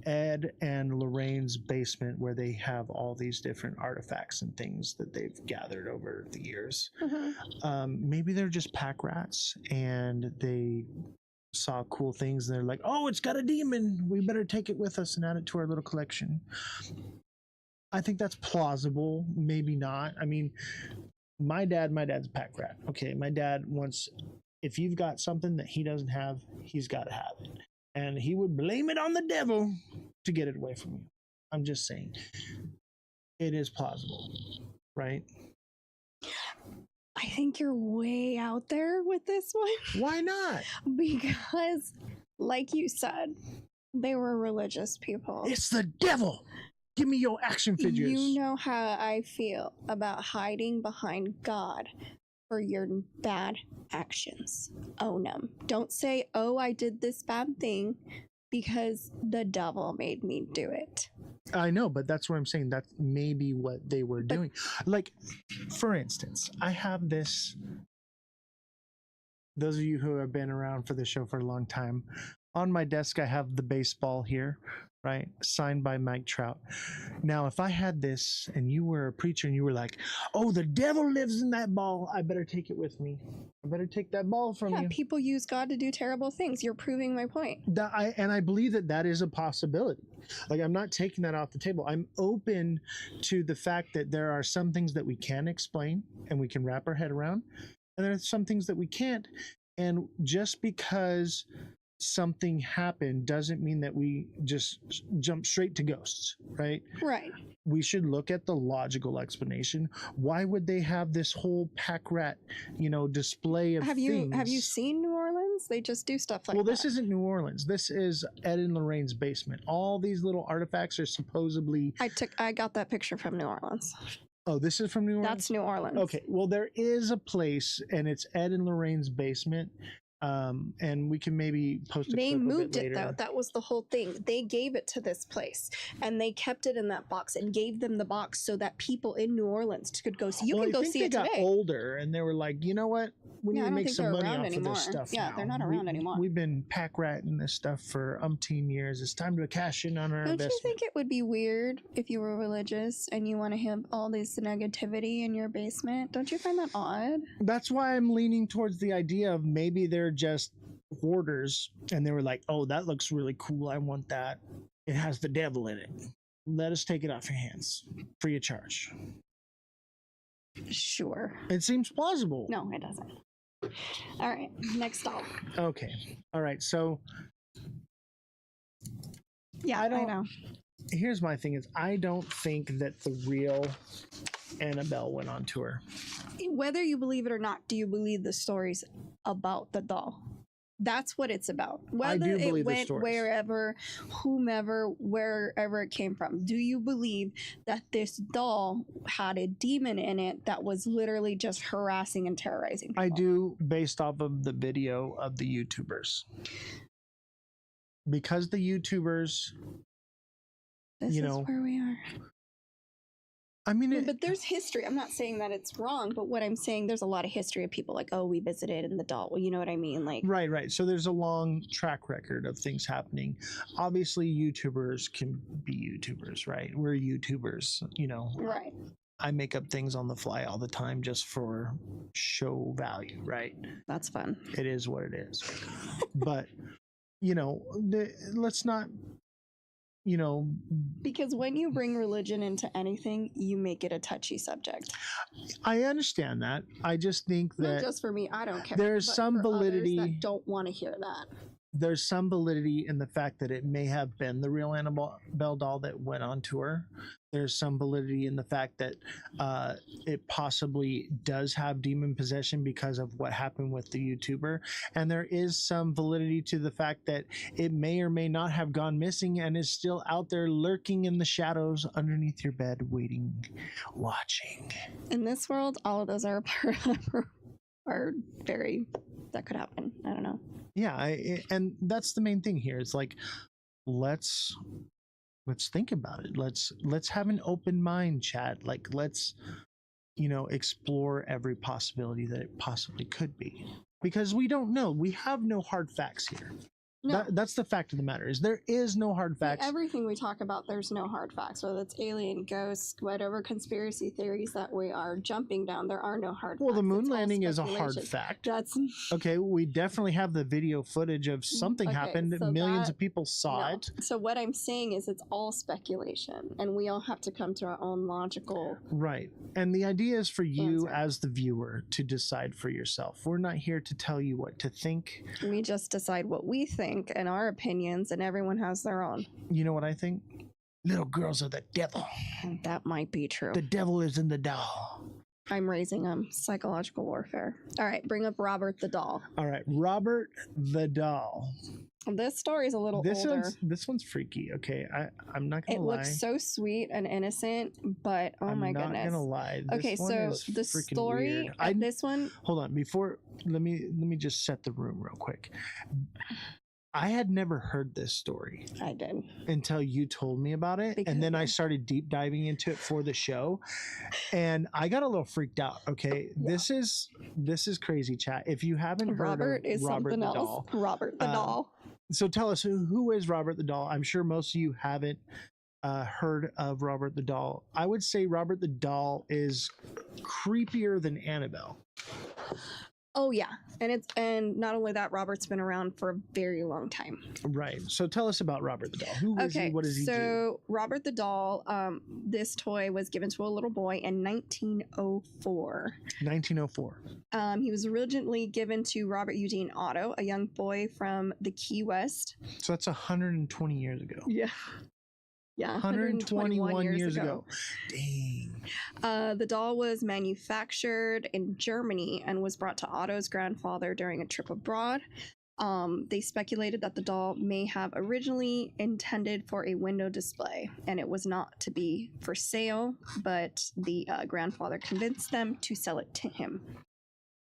Ed and Lorraine's basement, where they have all these different artifacts and things that they've gathered over the years. Maybe they're just pack rats and they saw cool things and they're like, oh, it's got a demon, we better take it with us and add it to our little collection. I think that's plausible. Maybe not. I mean, my dad's a pack rat. Okay, my dad wants, if you've got something that he doesn't have, he's got to have it, and he would blame it on the devil to get it away from you. I'm just saying, it is plausible, right?
I think you're way out there with this one.
Why not?
Because, like you said, they were religious people.
It's the devil. Give me your action figures.
You know how I feel about hiding behind God for your bad actions. Own them. Don't say, oh, I did this bad thing because the devil made me do it.
I know, but that's what I'm saying. That's maybe what they were doing. Like, for instance, I have this. Those of you who have been around for the show for a long time, on my desk I have the baseball here, right? Signed by Mike Trout. Now, if I had this and you were a preacher and you were like, oh, the devil lives in that ball, I better take it with me. I better take that ball from you.
People use God to do terrible things. You're proving my point.
And I believe that that is a possibility. Like, I'm not taking that off the table. I'm open to the fact that there are some things that we can explain and we can wrap our head around, and there are some things that we can't. And just because something happened doesn't mean that we just jump straight to ghosts, right?
Right.
We should look at the logical explanation. Why would they have this whole pack rat, display of things?
Have you seen New Orleans? They just do stuff like that.
Well, this isn't New Orleans. This is Ed and Lorraine's basement. All these little artifacts are supposedly.
I got that picture from New Orleans.
Oh, this is from New Orleans?
That's New Orleans.
Okay, well, there is a place, and it's Ed and Lorraine's basement, and we can maybe post a
They
clip
moved
of it
it
later.
though. That was the whole thing. They gave it to this place, and they kept it in that box and gave them the box so that people in New Orleans could go see. You
Well,
can go
I think
see
they
it
got
today.
older, and they were like, you know what? We need
I
to
don't
make
think
some
they're
money
around
off of
anymore.
this stuff.
Yeah,
now.
they're not around anymore.
We've been pack ratting this stuff for umpteen years. It's time to cash in on our
Don't
investment.
you think it would be weird if you were religious and you want to have all this negativity in your basement? Don't you find that odd?
That's why I'm leaning towards the idea of maybe they're just hoarders, and they were like, "Oh, that looks really cool. I want that. It has the devil in it. Let us take it off your hands, free of charge."
Sure.
It seems plausible.
No, it doesn't. All right, next doll.
Okay. All right. So
Yeah, I know.
here's my thing: is I don't think that the real Annabelle went on tour.
Whether you believe it or not, do you believe the stories about the doll? That's what it's about. Whether
do
it
believe the
went
stories.
wherever, whomever, wherever it came from. Do you believe that this doll had a demon in it that was literally just harassing and terrorizing people?
I do, based off of the video of the YouTubers. Because the YouTubers,
This
you
is
know,
where we are.
I mean,
No, but there's history. I'm not saying that it's wrong, but what I'm saying, there's a lot of history of people like, oh, we visited in the doll. Well, you know what I mean? Like,
right. So there's a long track record of things happening. Obviously, YouTubers can be YouTubers, right? We're YouTubers, you know.
right.
I make up things on the fly all the time just for show value, right?
That's fun.
It is what it is. But, you know, let's not, you know,
Because when you bring religion into anything, you make it a touchy subject.
I understand that. I just think that
Not just for me, I don't care.
there's
but
some
for others
validity.
that don't want to hear that.
There's some validity in the fact that it may have been the real Annabelle doll that went on tour. There's some validity in the fact that it possibly does have demon possession because of what happened with the YouTuber. And there is some validity to the fact that it may or may not have gone missing and is still out there lurking in the shadows underneath your bed, waiting, watching.
In this world, all of those are very, that could happen. I don't know.
Yeah, and that's the main thing here. It's like, let's think about it. Let's have an open mind, chat. Like, let's, you know, explore every possibility that it possibly could be, because we don't know. We have no hard facts here.
No.
That's the fact of the matter, is there is no hard facts.
Everything we talk about, there's no hard facts. Whether it's alien, ghosts, whatever conspiracy theories that we are jumping down, there are no hard facts.
Well, the moon
It's all
landing is a hard
speculation.
fact.
That's
Okay, we definitely have the video footage of something
Okay,
happened.
so
Millions
that-
of people saw
no.
it.
So what I'm saying is it's all speculation, and we all have to come to our own logical.
Right. And the idea is for you
Answer.
as the viewer to decide for yourself. We're not here to tell you what to think.
We just decide what we think and our opinions, and everyone has their own.
You know what I think? Little girls are the devil.
That might be true.
The devil is in the doll.
I'm raising psychological warfare. All right, bring up Robert the doll.
All right, Robert the doll.
This story's a little older.
This one's freaky. Okay, I'm not gonna
It
lie.
looks so sweet and innocent, but oh my goodness.
I'm not gonna lie. This
Okay,
one
so
is
the
freaking
story,
weird.
this one.
Hold on, let me just set the room real quick. I had never heard this story.
I did.
Until you told me about it. And then I started deep diving into it for the show. And I got a little freaked out. Okay. Yeah. This is crazy, chat. If you haven't heard
Robert
of
is
Robert
something
the
else.
Doll.
Robert the Doll.
So tell us, who is Robert the Doll? I'm sure most of you haven't heard of Robert the Doll. I would say Robert the Doll is creepier than Annabelle.
Oh yeah, and not only that, Robert's been around for a very long time.
Right. So tell us about Robert the Doll. Who is he? What does he do?
So Robert the Doll, this toy was given to a little boy in 1904.
1904.
He was originally given to Robert Eugene Otto, a young boy from the Key West.
So that's 120 years ago.
Yeah. Yeah,
121 years ago. Dang.
The doll was manufactured in Germany and was brought to Otto's grandfather during a trip abroad. They speculated that the doll may have originally intended for a window display, and it was not to be for sale, but the grandfather convinced them to sell it to him.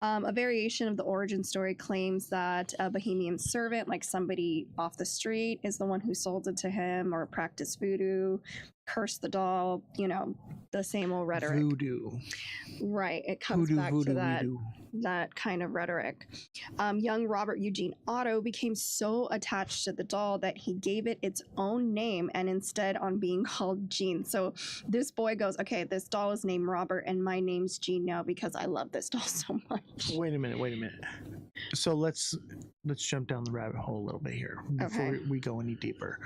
A variation of the origin story claims that a Bohemian servant, like somebody off the street, is the one who sold it to him, or practiced voodoo, cursed the doll, you know, the same old rhetoric.
Voodoo.
Right. It comes
Voodoo,
back
voodoo,
to that.
voodoo.
That kind of rhetoric. Young Robert Eugene Otto became so attached to the doll that he gave it its own name and instead on being called Gene. So this boy goes, okay, this doll is named Robert and my name's Gene now because I love this doll so much.
Wait a minute. So let's jump down the rabbit hole a little bit here before we go any deeper.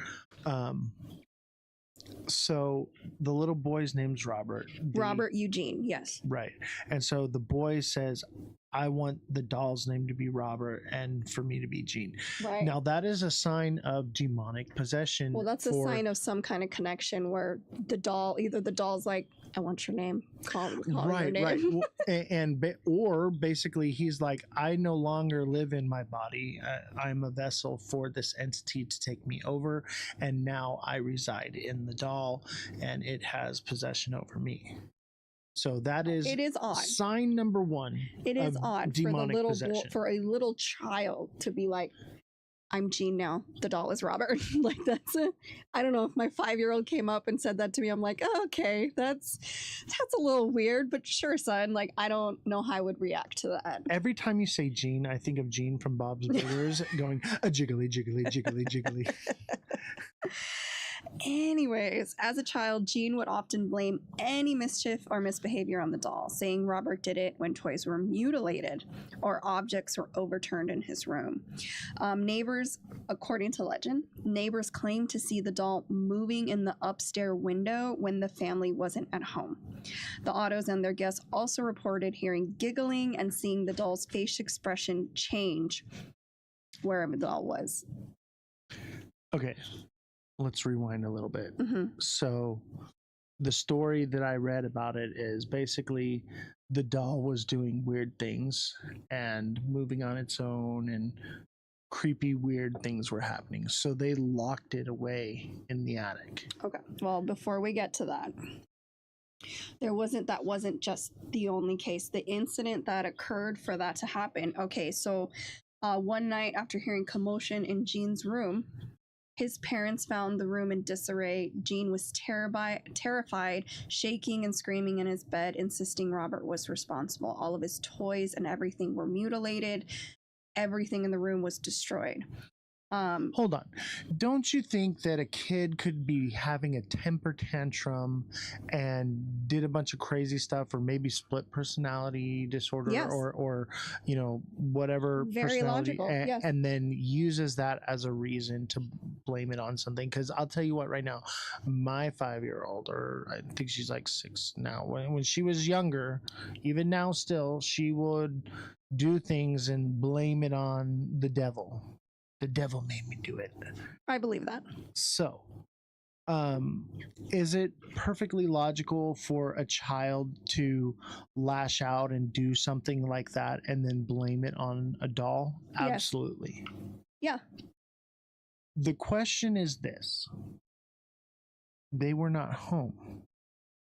So the little boy's name's Robert.
Robert Eugene, yes.
Right. And so the boy says, I want the doll's name to be Robert and for me to be Gene.
Right.
Now that is a sign of demonic possession.
Well, that's a sign of some kind of connection where the doll, either the doll's like, I want your name, call your name.
Right. Or basically he's like, I no longer live in my body. I'm a vessel for this entity to take me over. And now I reside in the doll and it has possession over me. So that is,
it is odd.
Sign number one.
It is odd for the little
possession.
for a little child to be like, I'm Gene now. The doll is Robert. Like I don't know if my 5-year-old came up and said that to me. I'm like, oh, okay, that's a little weird, but sure, son. Like, I don't know how I would react to that.
Every time you say Gene, I think of Gene from Bob's Burgers going a jiggly, jiggly, jiggly, jiggly.
Anyways, as a child, Gene would often blame any mischief or misbehavior on the doll, saying Robert did it when toys were mutilated or objects were overturned in his room. Neighbors, according to legend, neighbors claimed to see the doll moving in the upstairs window when the family wasn't at home. The Ottos and their guests also reported hearing giggling and seeing the doll's face expression change wherever the doll was.
Okay. Let's rewind a little bit.
Mm-hmm.
So the story that I read about it is basically the doll was doing weird things and moving on its own, and creepy, weird things were happening. So they locked it away in the attic.
Okay. Well, before we get to that, that wasn't just the only case. The incident that occurred for that to happen. Okay, so one night after hearing commotion in Gene's room, his parents found the room in disarray. Gene was terrified, shaking and screaming in his bed, insisting Robert was responsible. All of his toys and everything were mutilated. Everything in the room was destroyed.
Hold on. Don't you think that a kid could be having a temper tantrum and did a bunch of crazy stuff, or maybe split personality disorder,
yes,
or you know, whatever,
very logical, yes,
and then uses that as a reason to blame it on something? Because I'll tell you what, right now, my 5-year-old, or I think she's like 6 now, when she was younger, even now still, she would do things and blame it on the devil. The devil made me do it.
I believe that.
So, is it perfectly logical for a child to lash out and do something like that and then blame it on a doll?
Yes.
Absolutely.
Yeah.
The question is this. They were not home,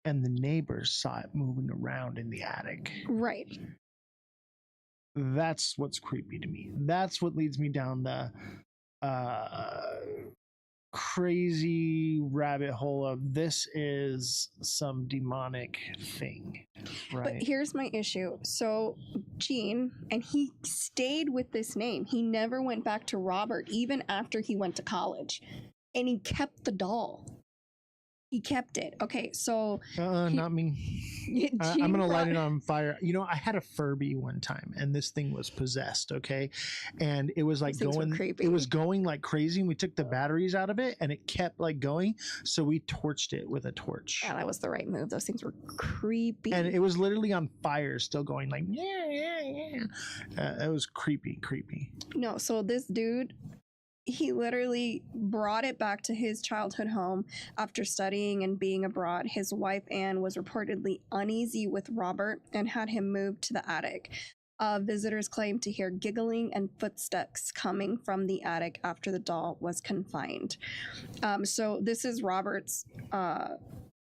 and the neighbors saw it moving around in the attic.
Right.
That's what's creepy to me. That's what leads me down the crazy rabbit hole of this is some demonic thing, right?
But here's my issue. So Gene, and he stayed with this name. He never went back to Robert, even after he went to college. And he kept the doll. He kept it. Okay, so
not me. I'm gonna light it on fire. You know, I had a Furby one time, and this thing was possessed. Okay, and it was like going. It was going like crazy, and we took the batteries out of it, and it kept like going. So we torched it with a torch.
Yeah, that was the right move. Those things were creepy,
and it was literally on fire, still going like yeah. It was creepy.
No, so this dude, he literally brought it back to his childhood home after studying and being abroad. His wife, Anne, was reportedly uneasy with Robert and had him moved to the attic. Visitors claimed to hear giggling and footsteps coming from the attic after the doll was confined. So this is Robert's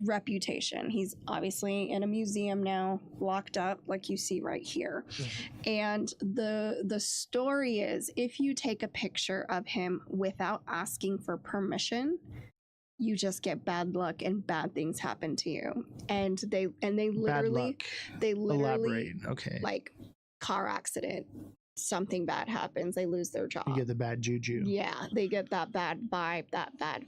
reputation. He's obviously in a museum now, locked up, like you see right here. And the story is, if you take a picture of him without asking for permission, you just get bad luck and bad things happen to you. And they literally
Elaborate. Okay.
like car accident, something bad happens, they lose their job.
You get the bad juju.
Yeah, they get that bad vibe, that bad.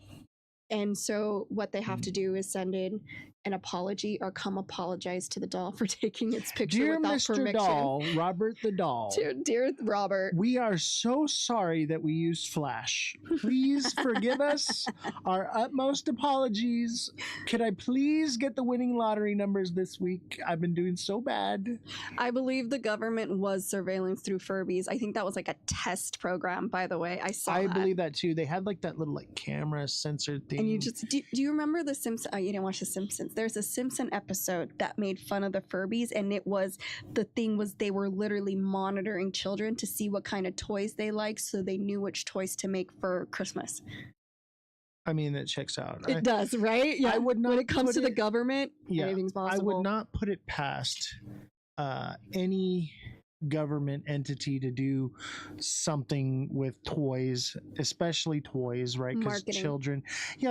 And so what they have to do is send in an apology or come apologize to the doll for taking its picture
Dear
without
Mr.
permission.
Doll, Robert the doll.
Dear Robert,
we are so sorry that we used Flash. Please forgive us. Our utmost apologies. Could I please get the winning lottery numbers this week? I've been doing so bad.
I believe the government was surveillance through Furbies. I think that was like a test program, by the way. I
believe that too. They had like that little like camera sensor thing.
And you just do you remember the Simpsons? You didn't watch the Simpsons. There's a Simpson episode that made fun of the Furbies, and the thing was they were literally monitoring children to see what kind of toys they like, so they knew which toys to make for Christmas.
I mean, that checks out.
It does, right? Yeah.
I would not
when it comes to the government, anything's possible.
I would not put it past any government entity to do something with toys, especially toys, right? Because children,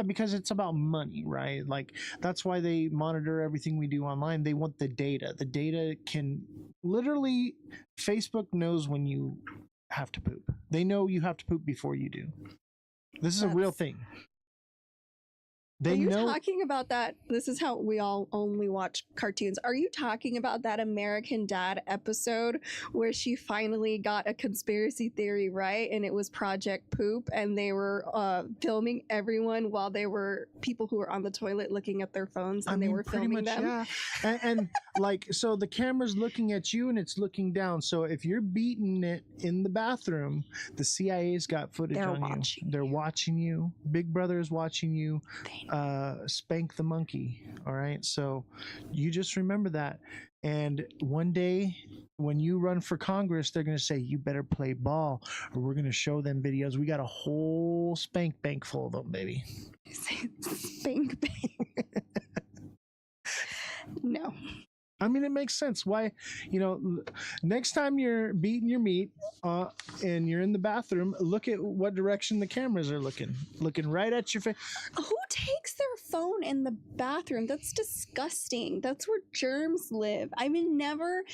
because it's about money, right? Like that's why they monitor everything we do online. They want the data. The data can literally, Facebook knows when you have to poop. They know you have to poop before you do. This is a real thing.
Are you talking about that? This is how we all only watch cartoons. Are you talking about that American Dad episode where she finally got a conspiracy theory right, and it was Project Poop, and they were filming everyone while they were people who were on the toilet looking at their phones, and they were filming them?
Yeah. and like, so the camera's looking at you and it's looking down. So if you're beating it in the bathroom, the CIA's got footage on you. They're watching you. Big Brother is watching you. Spank the monkey. All right. So you just remember that. And one day when you run for Congress, they're going to say, you better play ball, or we're going to show them videos. We got a whole spank bank full of them, baby.
Spank bank. No.
I mean, it makes sense. Why, next time you're beating your meat and you're in the bathroom, look at what direction the cameras are looking right at your face.
Who takes their phone in the bathroom? That's disgusting. That's where germs live. I mean, never,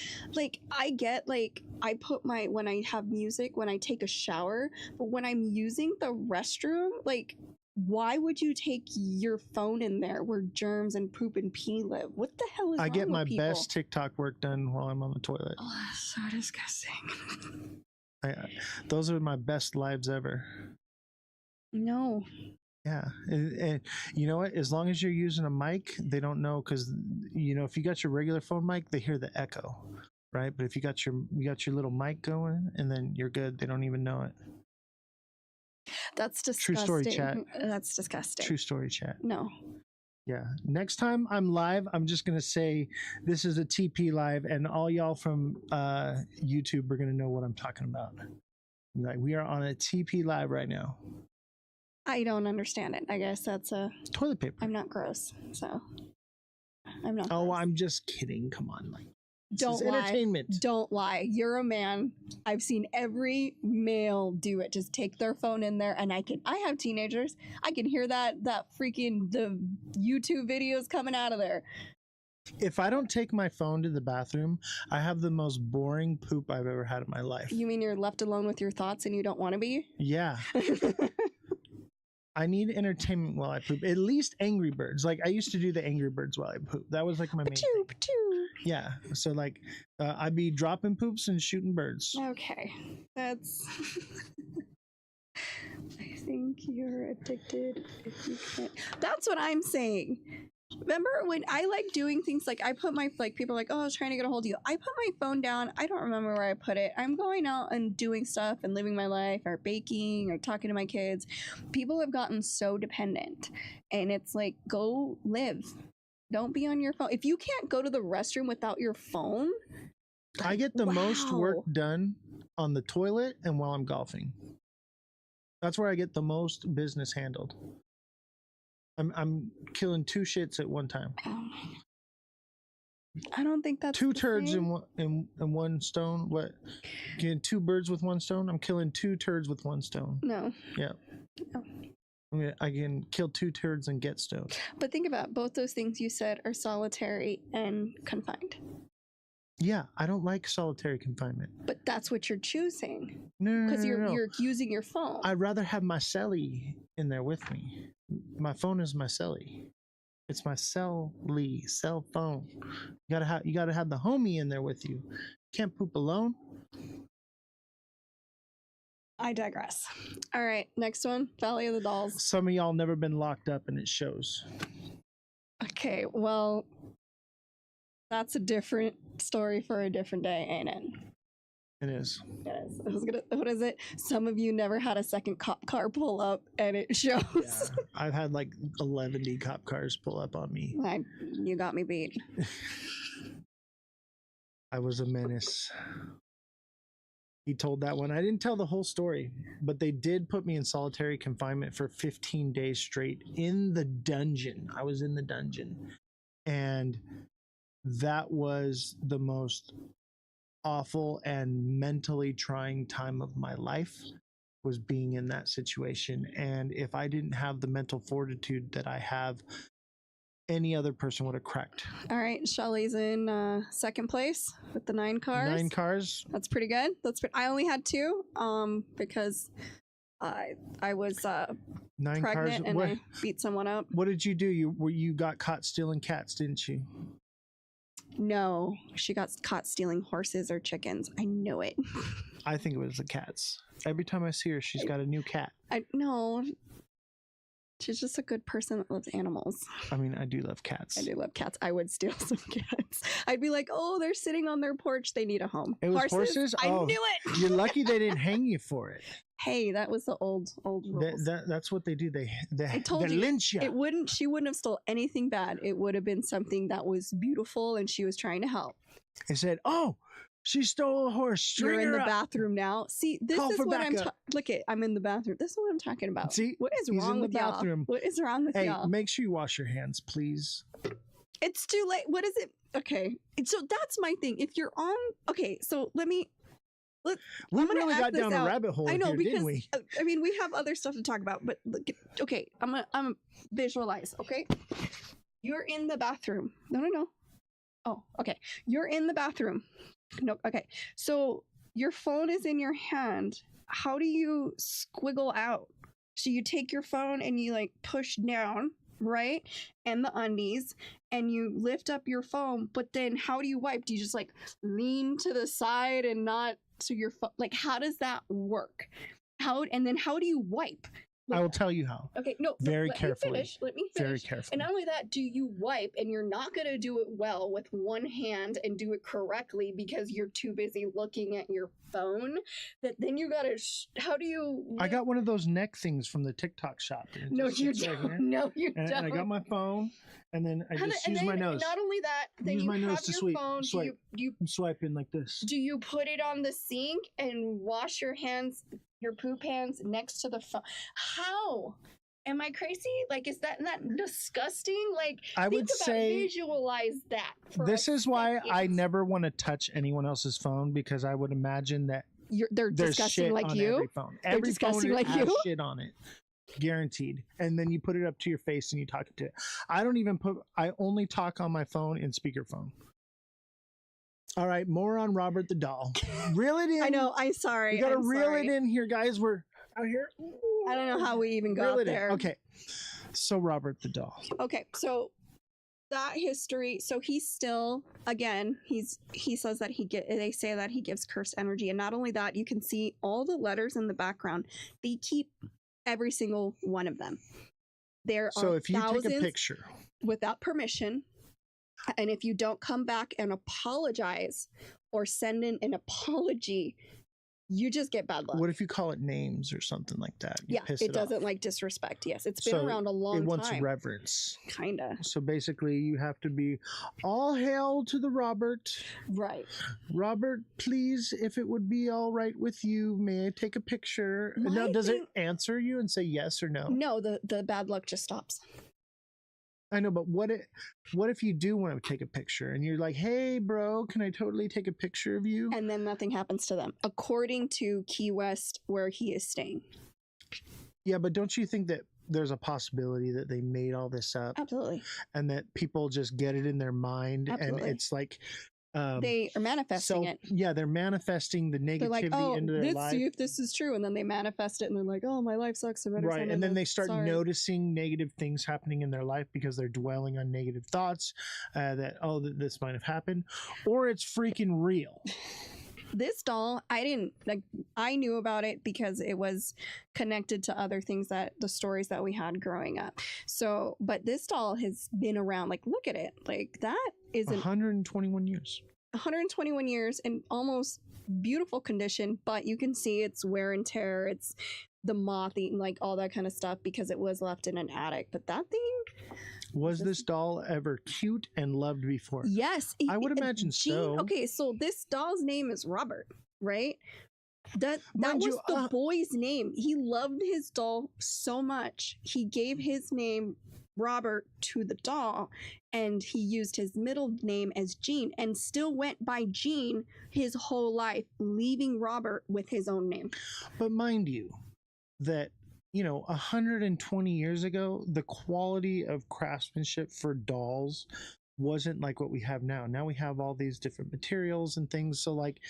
I get, I put when I have music, when I take a shower, but when I'm using the restroom, why would you take your phone in there where germs and poop and pee live? What the hell is wrong with people?
I get my best TikTok work done while I'm on the toilet.
Oh, that's so disgusting.
Those are my best lives ever.
No.
Yeah. And you know what? As long as you're using a mic, they don't know, because, if you got your regular phone mic, they hear the echo, right? But if you got your little mic going, and then you're good, they don't even know it.
That's disgusting.
True story, chat.
That's disgusting.
True story, chat.
No.
Yeah. Next time I'm live, I'm just going to say this is a TP live, and all y'all from YouTube are going to know what I'm talking about. We are on a TP live right now.
I don't understand it. I guess that's
it's toilet paper.
I'm not gross, so I'm not.
Oh,
gross.
I'm just kidding. Come on.
Don't lie. Entertainment. Don't lie. You're a man. I've seen every male do it. Just take their phone in there, and I have teenagers. I can hear the YouTube videos coming out of there.
If I don't take my phone to the bathroom, I have the most boring poop I've ever had in my life.
You mean you're left alone with your thoughts and you don't want to be?
Yeah. I need entertainment while I poop. At least Angry Birds. I used to do the Angry Birds while I poop. That was my main thing. Yeah. So I'd be dropping poops and shooting birds.
Okay. That's I think you're addicted if you can't. That's what I'm saying. Remember when I doing things I put my people are like, oh, I was trying to get a hold of you. I put my phone down. I don't remember where I put it. I'm going out and doing stuff and living my life, or baking, or talking to my kids. People have gotten so dependent, and it's go live. Don't be on your phone. If you can't go to the restroom without your phone,
I get the most work done on the toilet and while I'm golfing. That's where I get the most business handled. I'm killing 2 shits at one time.
I don't think that's
2 turds in one stone. What? Getting 2 birds with 1 stone? I'm killing 2 turds with 1 stone.
No.
Yeah.
No.
I can kill 2 turds and get stoned.
But think about both those things you said are solitary and confined.
Yeah, I don't like solitary confinement.
But that's what you're choosing.
No,
because
no.
you're using your phone.
I'd rather have my celly in there with me. My phone is my celly. It's my cell phone. You gotta have the homie in there with you. Can't poop alone.
I digress. All right, next one, Valley of the Dolls.
Some of y'all never been locked up, and it shows.
Okay, well, that's a different story for a different day, ain't it?
It is.
It is. What is it? Some of you never had a second cop car pull up, and it shows.
Yeah, I've had like 11 cop cars pull up on me.
You got me beat.
I was a menace. He told that one. I didn't tell the whole story, but they did put me in solitary confinement for 15 days straight in the dungeon. I was in the dungeon. And that was the most awful and mentally trying time of my life, was being in that situation. And if I didn't have the mental fortitude that I have, any other person would have cracked.
All right, Shelly's in second place with the 9 cars.
9 cars.
That's pretty good. I only had 2 because I was
9
pregnant
cars.
and I beat someone up.
What did you do? You got caught stealing cats, didn't you?
No, she got caught stealing horses or chickens. I knew it.
I think it was the cats. Every time I see her, she's got a new cat.
No. She's just a good person that loves animals.
I mean, I do love cats.
I do love cats. I would steal some cats. I'd be like, oh, they're sitting on their porch. They need a home.
It was horses?
I knew it.
You're lucky they didn't hang you for it.
Hey, that was the old rules.
That's what they do. They
lynch you. She wouldn't have stole anything bad. It would have been something that was beautiful and she was trying to help.
They said, oh, she stole a horse.
You're in the bathroom now. See, this
Call
is
for
what I'm
backup.
Look it, I'm in the bathroom. This is what I'm talking about.
See,
what is
he's
wrong
in the
with
bathroom.
y'all? What is wrong with y'all?
Hey, make sure you wash your hands, please.
It's too late. What is it? Okay. So that's my thing. If you're on, okay, so we really got down a rabbit hole. I know, because didn't we? I mean, we have other stuff to talk about, but look, okay, I'm gonna visualize. Okay, you're in the bathroom. No. Oh, okay. You're in the bathroom. No, okay. So your phone is in your hand. How do you squiggle out? So you take your phone and you like push down, right? And the undies, and you lift up your phone, but then how do you wipe? Do you just like lean to the side and not to your phone? Like, how does that work? And then how do you wipe?
I will tell you how.
Okay, no,
very
let
carefully.
Let me finish.
Very carefully.
And not only that, do you wipe, and you're not going to do it well with one hand and do it correctly because you're too busy looking at your phone. That then you got to. How do you?
I got one of those neck things from the TikTok shop.
No, you don't. No, you don't.
And I got my phone, and then I just use my nose.
Not only that, then you have your phone.
Swipe. I'm swiping like this.
Do you put it on the sink and wash your hands? Your poop hands next to the phone. How? Am I crazy? Like, is that not disgusting? Like,
I would say
visualize that.
This is why I never want to touch anyone else's phone, because I would imagine that
they're disgusting like you.
Every phone.
They're disgusting like you.
Shit on it, guaranteed. And then you put it up to your face and you talk to it. I only talk on my phone in speakerphone. All right, more on Robert the doll. Reel it in.
I know. I'm sorry.
You gotta reel it in here, guys. We're out here.
I don't know how we even got there.
Okay, so Robert the doll.
Okay, so that history. So he's still, again, he says that they say that he gives cursed energy, and not only that, you can see all the letters in the background. They keep every single one of them.
So if you take a picture
without permission. And if you don't come back and apologize or send in an apology, you just get bad luck.
What if you call it names or something like that? You
Yeah,
piss
it doesn't
off.
like disrespect. Yes, it's been around a long
It
time.
wants reverence.
Kinda.
So basically, you have to be all hail to the Robert.
Right.
Robert, please, if it would be all right with you, may I take a picture?
My
Now, does
thing-
it answer you and say yes or no?
No, the bad luck just stops.
I know, but what if you do want to take a picture and you're like, hey, bro, can I totally take a picture of you?
And then nothing happens to them, according to Key West, where he is staying.
Yeah, but don't you think that there's a possibility that they made all this up?
Absolutely.
And that people just get it in their mind.
Absolutely.
And it's like...
they are manifesting it.
Yeah, they're manifesting the negativity
They're like, oh,
into their
let's
life.
see if this is true. And then they manifest it and they're like, oh, my life sucks.
Right. And then they start noticing negative things happening in their life because they're dwelling on negative thoughts that, oh, this might have happened. Or it's freaking real.
This doll, I knew about it because it was connected to other things the stories that we had growing up. So, but this doll has been around, like, look at it. Like, that is
121 years.
121 years in almost beautiful condition, but you can see it's wear and tear. It's the moth eating, like all that kind of stuff because it was left in an attic. But that thing...
Was this doll ever cute and loved before?
Yes.
I would imagine so.
Okay, so this doll's name is Robert, right? That
Mind
was
you,
the boy's name. He loved his doll so much. He gave his name Robert to the doll, and he used his middle name as Gene and still went by Gene his whole life, leaving Robert with his own name.
But mind you, that 120 years ago, the quality of craftsmanship for dolls wasn't like what we have now. Now we have all these different materials and things. So like,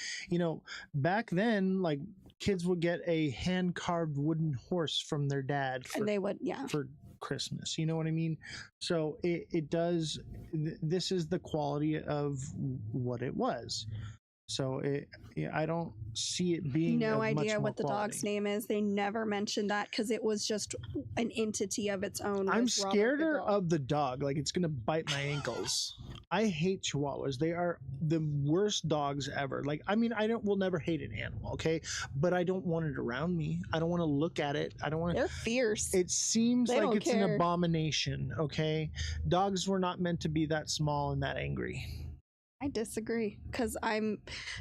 back then, like kids would get a hand carved wooden horse from their dad.
And they would,
for Christmas. You know what I mean? So it does, this is the quality of what it was. So I don't see it being
no
of
idea
much
what the
more quality.
dog's name is. They never mentioned that because it was just an entity of its own.
I'm scared of the dog. Like it's gonna bite my ankles. I hate Chihuahuas. They are the worst dogs ever. Like we'll never hate an animal, okay? But I don't want it around me. I don't want to look at it. I don't want.
They're fierce.
It seems
They
like
don't
it's
care.
an abomination. Okay, dogs were not meant to be that small and that angry.
I disagree because I'm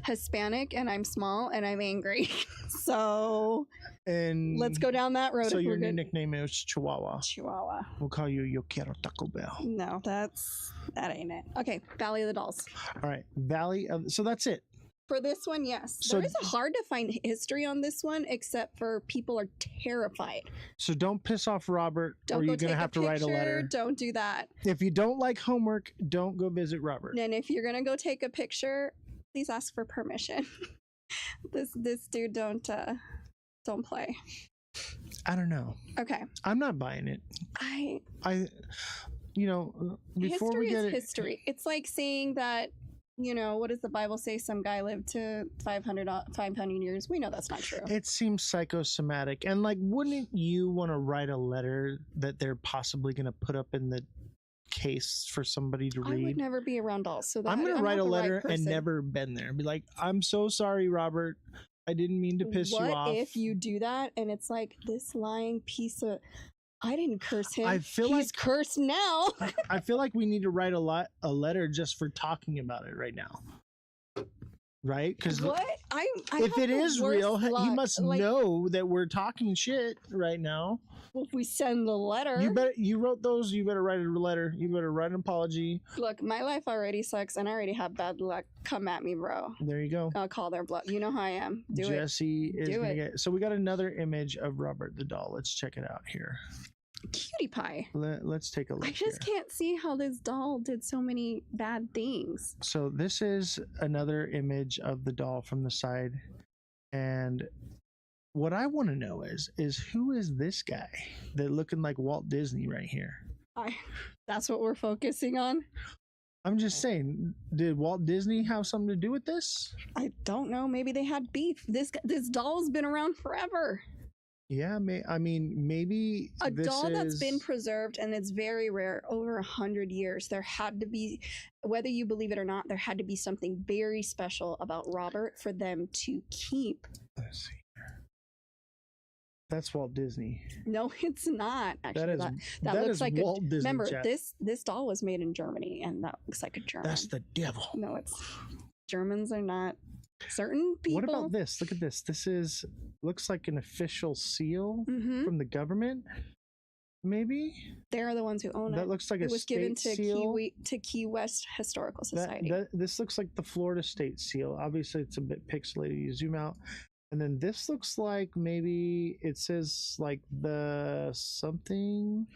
Hispanic and I'm small and I'm angry. So
And
let's go down that road.
So
if
your
we're
new
good.
nickname is Chihuahua.
Chihuahua.
We'll call you Yo Quiero Taco Bell.
No, that ain't it. Okay, Valley of the Dolls.
All right, Valley of. So that's it.
For this one, yes.
So-
There is hard to find history on this one, except for people are terrified.
So don't piss off Robert,
Don't
or
go
you're
take
gonna have to write a
picture.
letter.
Don't do that.
If you don't like homework, don't go visit Robert.
And if you're gonna go take a picture, please ask for permission. This dude don't play.
I don't know.
Okay.
I'm not buying it. Before
History
we get
is
it,
history. It's like saying that, what does the Bible say? Some guy lived to 500 years. We know that's not true.
it seems psychosomatic. And like, wouldn't you want to write a letter that they're possibly going to put up in the case for somebody to
I would
read?
never be around dolls. So
I'm going to
not
write a
the right
letter and
person.
never been there. Be like, I'm so sorry, Robert. I didn't mean to piss you off.
What if you do that and it's like this lying piece of... I didn't curse him.
I feel
He's
like
cursed now.
I feel like we need to write a letter just for talking about it right now. Right? Because
What? I
if
have
it
the
is
worst
real, he
luck.
must know that we're talking shit right now.
Well, if we send the letter.
You wrote those, you better write a letter. You better write an apology.
Look, my life already sucks and I already have bad luck. Come at me, bro.
There you go.
I'll call their bluff. You know how I am. Do
Jesse
it.
is
Do
gonna
it.
get. So we got another image of Robert the doll. Let's check it out here.
Cutie pie.
Let's take a look.
I just can't see how this doll did so many bad things.
So this is another image of the doll from the side, and what I want to know is who is this guy that looking like Walt Disney right here?
That's what we're focusing on.
I'm just saying, did Walt Disney have something to do with this?
I don't know. Maybe they had beef. This doll's been around forever.
Yeah, maybe
A doll that's been preserved, and it's very rare, over 100 years. There had to be, whether you believe it or not, there had to be something very special about Robert for them to keep
Let's see here. That's Walt Disney.
No, it's not. Actually,
That
looks
is
like
Walt Disney.
Remember,
chat.
this doll was made in Germany, and that looks like a German.
That's the devil.
No, it's Germans are not certain people.
What about this? Look at this. This looks like an official seal from the government. Maybe
they're the ones who own it.
That looks like
it was given to
seal.
Key West Historical Society.
This looks like the Florida State seal. Obviously, it's a bit pixelated. You zoom out, and then this looks like maybe it says like the something.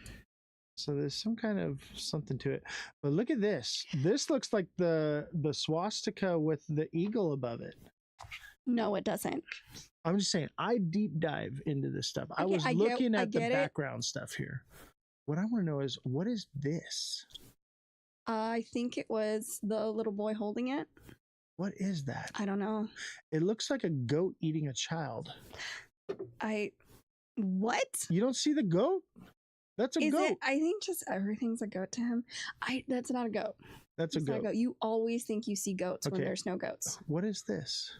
So there's some kind of something to it. But look at this. This looks like the swastika with the eagle above it.
No, it doesn't.
I'm just saying, I deep dive into this stuff. I was looking at the background stuff here. What I want to know is, what is this?
I think it was the little boy holding it.
What is that?
I don't know.
It looks like a goat eating a child.
What?
You don't see the goat? That's a goat.
I think just everything's a goat to him. That's not a goat.
That's a goat.
You always think you see goats when there's no goats.
What is this?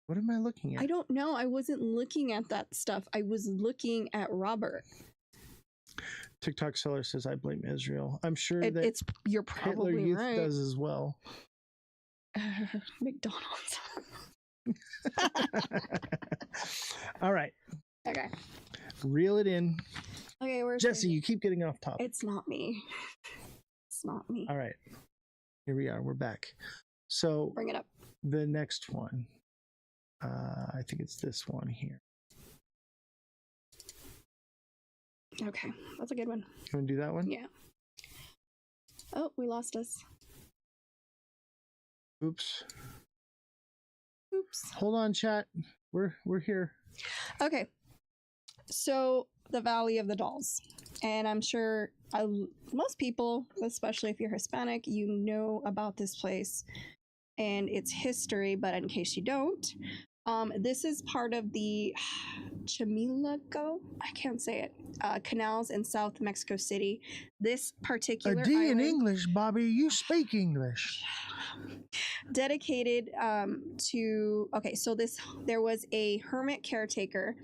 What am I looking at?
I don't know. I wasn't looking at that stuff. I was looking at Robert.
TikTok seller says, I blame Israel. I'm sure that
you're probably
Hitler Youth
right.
does as well.
McDonald's.
All right.
Okay.
Reel it in.
Okay, where's
Jesse? You keep getting off topic.
It's not me. It's not me.
All right. Here we are. We're back. So
bring it up.
The next one. I think it's this one here.
Okay, that's a good one.
You want to do that one?
Yeah. Oh, we lost us.
Oops.
Oops.
Hold on, chat. We're here.
Okay. So the Valley of the Dolls, and I'm sure most people, especially if you're Hispanic, you know about this place and its history. But in case you don't, this is part of the Chamilago, I can't say it, canals in South Mexico City. This particular
A D
island,
in English, Bobby. You speak English.
dedicated to, okay, so there was a hermit caretaker,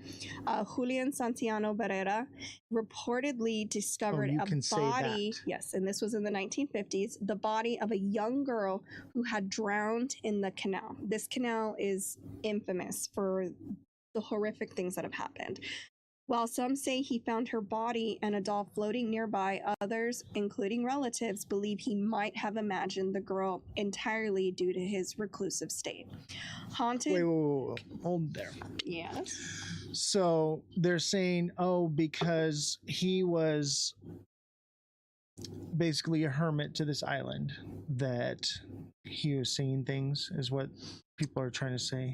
Julian Santiano Barrera, reportedly discovered a body. Yes, and this was in the 1950s, the body of a young girl who had drowned in the canal. This canal is infamous for the horrific things that have happened. While some say he found her body and a doll floating nearby, others, including relatives, believe he might have imagined the girl entirely due to his reclusive state. Haunted.
Wait. Hold there.
Yes.
So they're saying, because he was basically a hermit to this island, that he was seeing things, is what people are trying to say.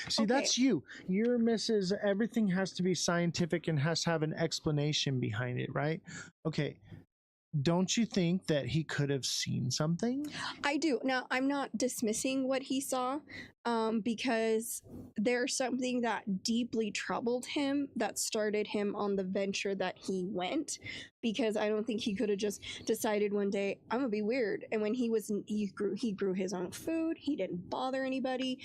See, that's you. Your Mrs. Everything has to be scientific and has to have an explanation behind it, right? Okay. Don't you think that he could have seen something?
I do. Now, I'm not dismissing what he saw, because there's something that deeply troubled him that started him on the venture that he went, because I don't think he could have just decided one day, I'm gonna be weird. And when he grew his own food. He didn't bother anybody.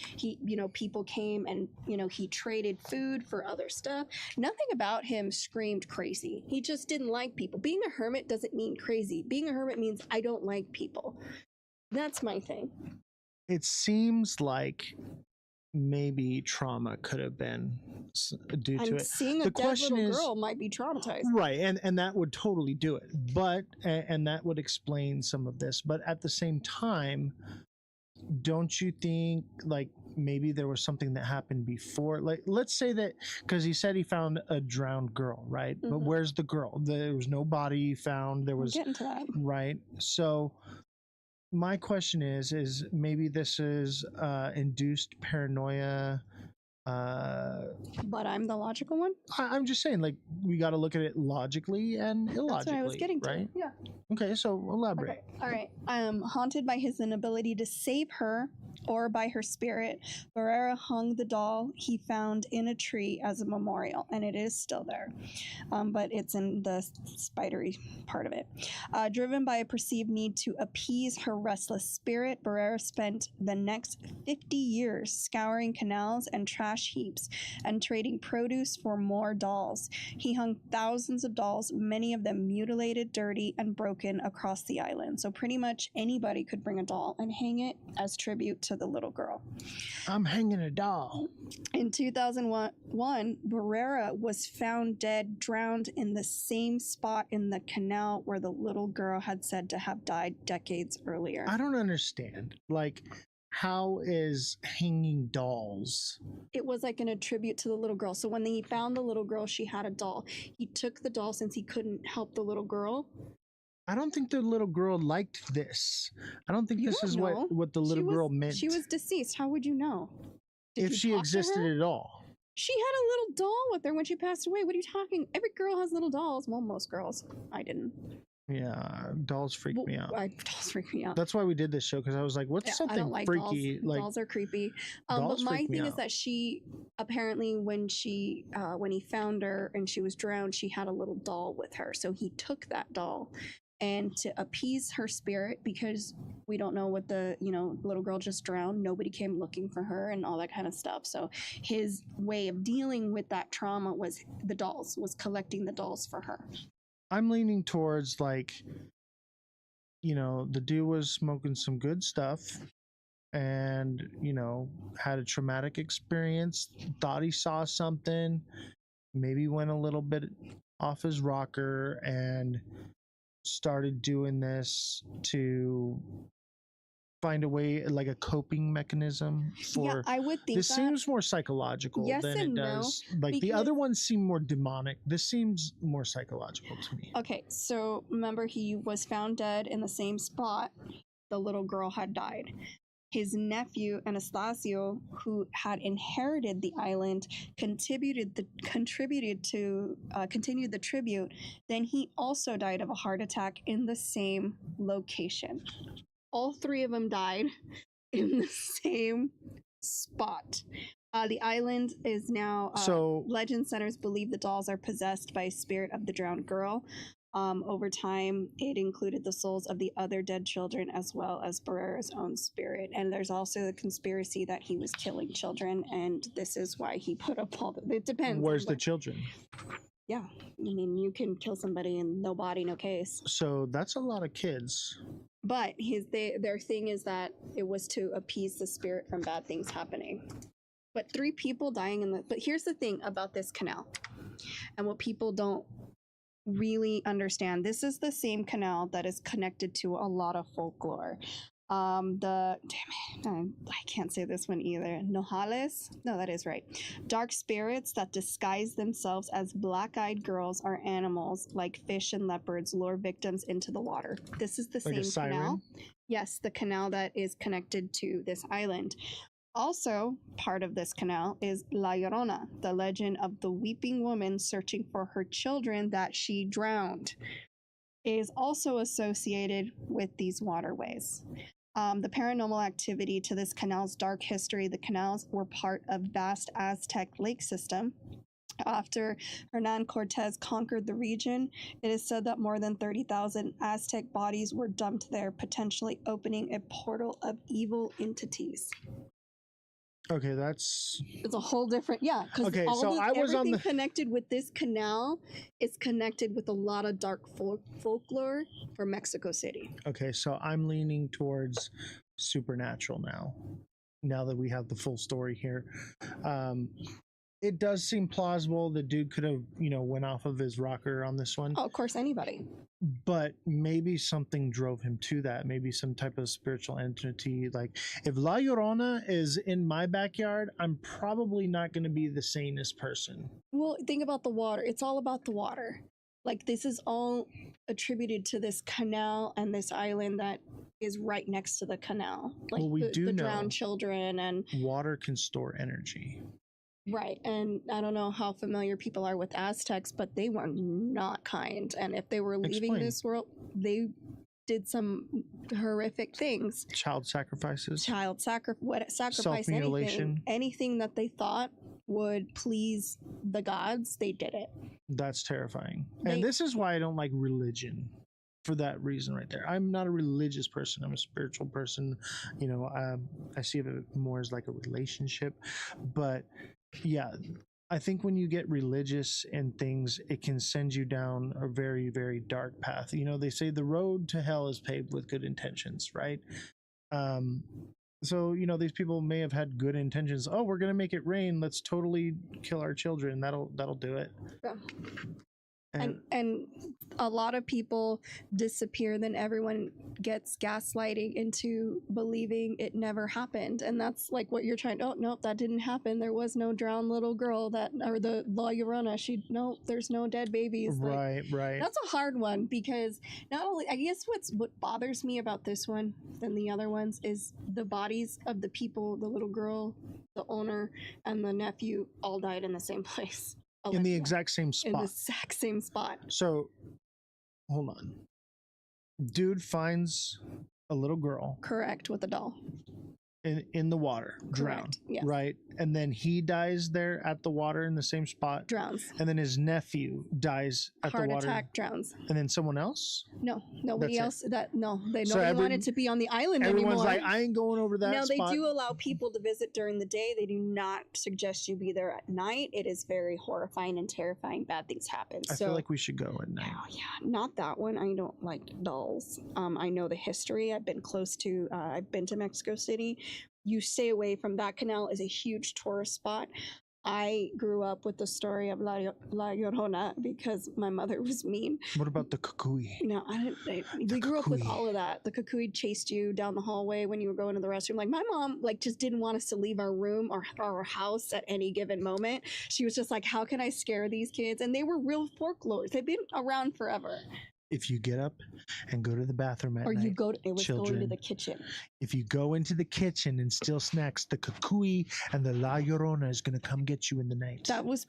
People came and, he traded food for other stuff. Nothing about him screamed crazy. He just didn't like people. Being a hermit doesn't mean crazy. Being a hermit means I don't like people. That's my thing.
It seems like maybe trauma could have been due to it.
Seeing a dead little girl might be traumatized.
Right, and that would totally do it. But and that would explain some of this. But at the same time, don't you think like maybe there was something that happened before? Like, let's say that, because he said he found a drowned girl, right? But where's the girl? There was no body found. There was
getting to that.
Right. So my question is maybe this is induced paranoia.
But I'm the logical one?
I'm just saying, like, we got to look at it logically and illogically. That's what I was getting to. Right?
Yeah.
Okay, so elaborate.
Okay. All right. Haunted by his inability to save her or by her spirit, Barrera hung the doll he found in a tree as a memorial, and it is still there, but it's in the spidery part of it. Driven by a perceived need to appease her restless spirit, Barrera spent the next 50 years scouring canals and trash heaps and trading produce for more dolls. He hung thousands of dolls, many of them mutilated, dirty, and broken across the island. So pretty much anybody could bring a doll and hang it as tribute to the little girl.
I'm hanging a doll.
In 2001, Barrera was found dead, drowned in the same spot in the canal where the little girl had said to have died decades earlier.
I don't understand. Like, how is hanging dolls?
It was like a tribute to the little girl. So when he found the little girl, she had a doll. He took the doll since he couldn't help the little girl.
I don't think the little girl liked this. I don't think this is what the little girl meant.
She was deceased. How would you know?
If she existed at all.
She had a little doll with her when she passed away. What are you talking? Every girl has little dolls. Well, most girls. I didn't.
Yeah, dolls freak me out.
Dolls freak me out.
That's why we did this show, because I was like, what's something
I don't like
freaky?
Dolls.
Like,
dolls are creepy.
dolls
But my
freak me
thing is
out.
that she apparently when he found her and she was drowned, she had a little doll with her. So he took that doll and to appease her spirit, because we don't know what the little girl just drowned, nobody came looking for her and all that kind of stuff. So his way of dealing with that trauma was collecting the dolls for her.
I'm leaning towards, like, the dude was smoking some good stuff and had a traumatic experience, thought he saw something, maybe went a little bit off his rocker and started doing this to find a way, like a coping mechanism for.
Yeah, I would think
this seems more psychological
Yes
than it
and no,
does. Like the other ones seem more demonic. This seems more psychological to me.
Okay, so remember he was found dead in the same spot the little girl had died. His nephew Anastasio, who had inherited the island, continued the tribute. Then he also died of a heart attack in the same location. All three of them died in the same spot. The island is now. Legend centers believe the dolls are possessed by a spirit of the drowned girl. Over time, it included the souls of the other dead children as well as Barrera's own spirit. And there's also the conspiracy that he was killing children, and this is why he put up all the. It depends.
Where's the children?
Yeah, I mean, you can kill somebody and no body, no case.
So that's a lot of kids.
But their thing is that it was to appease the spirit from bad things happening. But 3 people dying but here's the thing about this canal, and what people don't really understand. This is the same canal that is connected to a lot of folklore. I can't say this one either. Nojales? No, that is right. Dark spirits that disguise themselves as black-eyed girls or animals like fish and leopards lure victims into the water. This is the
Like a
same
siren?
canal. Yes, the canal that is connected to this island. Also, part of this canal is La Llorona, the legend of the weeping woman searching for her children that she drowned. It is also associated with these waterways. The paranormal activity to this canal's dark history, the canals were part of vast Aztec lake system. After Hernan Cortez conquered the region, it is said that more than 30,000 Aztec bodies were dumped there, potentially opening a portal of evil entities.
Okay, it's
a whole different, because
okay, so I was on
everything
the
connected with this canal is connected with a lot of dark folklore for Mexico City.
Okay, so I'm leaning towards supernatural now that we have the full story here. It does seem plausible the dude could have, went off of his rocker on this one.
Oh, of course, anybody.
But maybe something drove him to that. Maybe some type of spiritual entity. Like, if La Llorona is in my backyard, I'm probably not going to be the sanest person.
Well, think about the water. It's all about the water. Like, this is all attributed to this canal and this island that is right next to the canal. Like,
well, we do
the
know
drowned children and
water can store energy.
Right, and I don't know how familiar people are with Aztecs, but they were not kind. And if they were leaving this world, they did some horrific things.
Child sacrifices.
Sacrifice
Self-mutilation.
anything that they thought would please the gods, they did it.
That's terrifying. And this is why I don't like religion. For that reason right there. I'm not a religious person. I'm a spiritual person. You know, I see it more as like a relationship. But yeah, I think when you get religious and things, it can send you down a very, very dark path. You know, they say the road to hell is paved with good intentions, right? So, you know, these people may have had good intentions. Oh, we're going to make it rain. Let's totally kill our children. That'll do it.
Yeah. And a lot of people disappear, then everyone gets gaslighting into believing it never happened. And that's like what you're trying to, oh, nope, that didn't happen. There was no drowned little girl or the La Llorona. No, there's no dead babies.
Right, right.
That's a hard one because not only, I guess what bothers me about this one than the other ones is the bodies of the people, the little girl, the owner, and the nephew all died in the same place.
In the exact same spot.
In the exact same spot.
So, hold on. Dude finds a little girl.
Correct, with a doll.
In the water, drowned,
yes.
Right? And then he dies there at the water in the same spot.
Drowns.
And then his nephew dies at the water.
Heart attack, drowns.
And then someone else?
No, nobody else. Nobody
So
wanted to be on the island anymore.
Everyone's like, I ain't going over that spot.
No, they do allow people to visit during the day. They do not suggest you be there at night. It is very horrifying and terrifying. Bad things happen.
I feel like we should go at night.
Oh, yeah, not that one. I don't like dolls. I know the history. I've been to Mexico City. You stay away from that. Canal is a huge tourist spot. I grew up with the story of La Llorona because my mother was mean.
What about the cucuy?
No, we grew up with all of that. The cucuy chased you down the hallway when you were going to the restroom. Like my mom, just didn't want us to leave our room or our house at any given moment. She was just like, "How can I scare these kids?" And they were real folklores. They've been around forever.
If you get up and go to the bathroom at night,
going to the kitchen.
If you go into the kitchen and steal snacks, the cucuy and the La Llorona is going to come get you in the night.
That was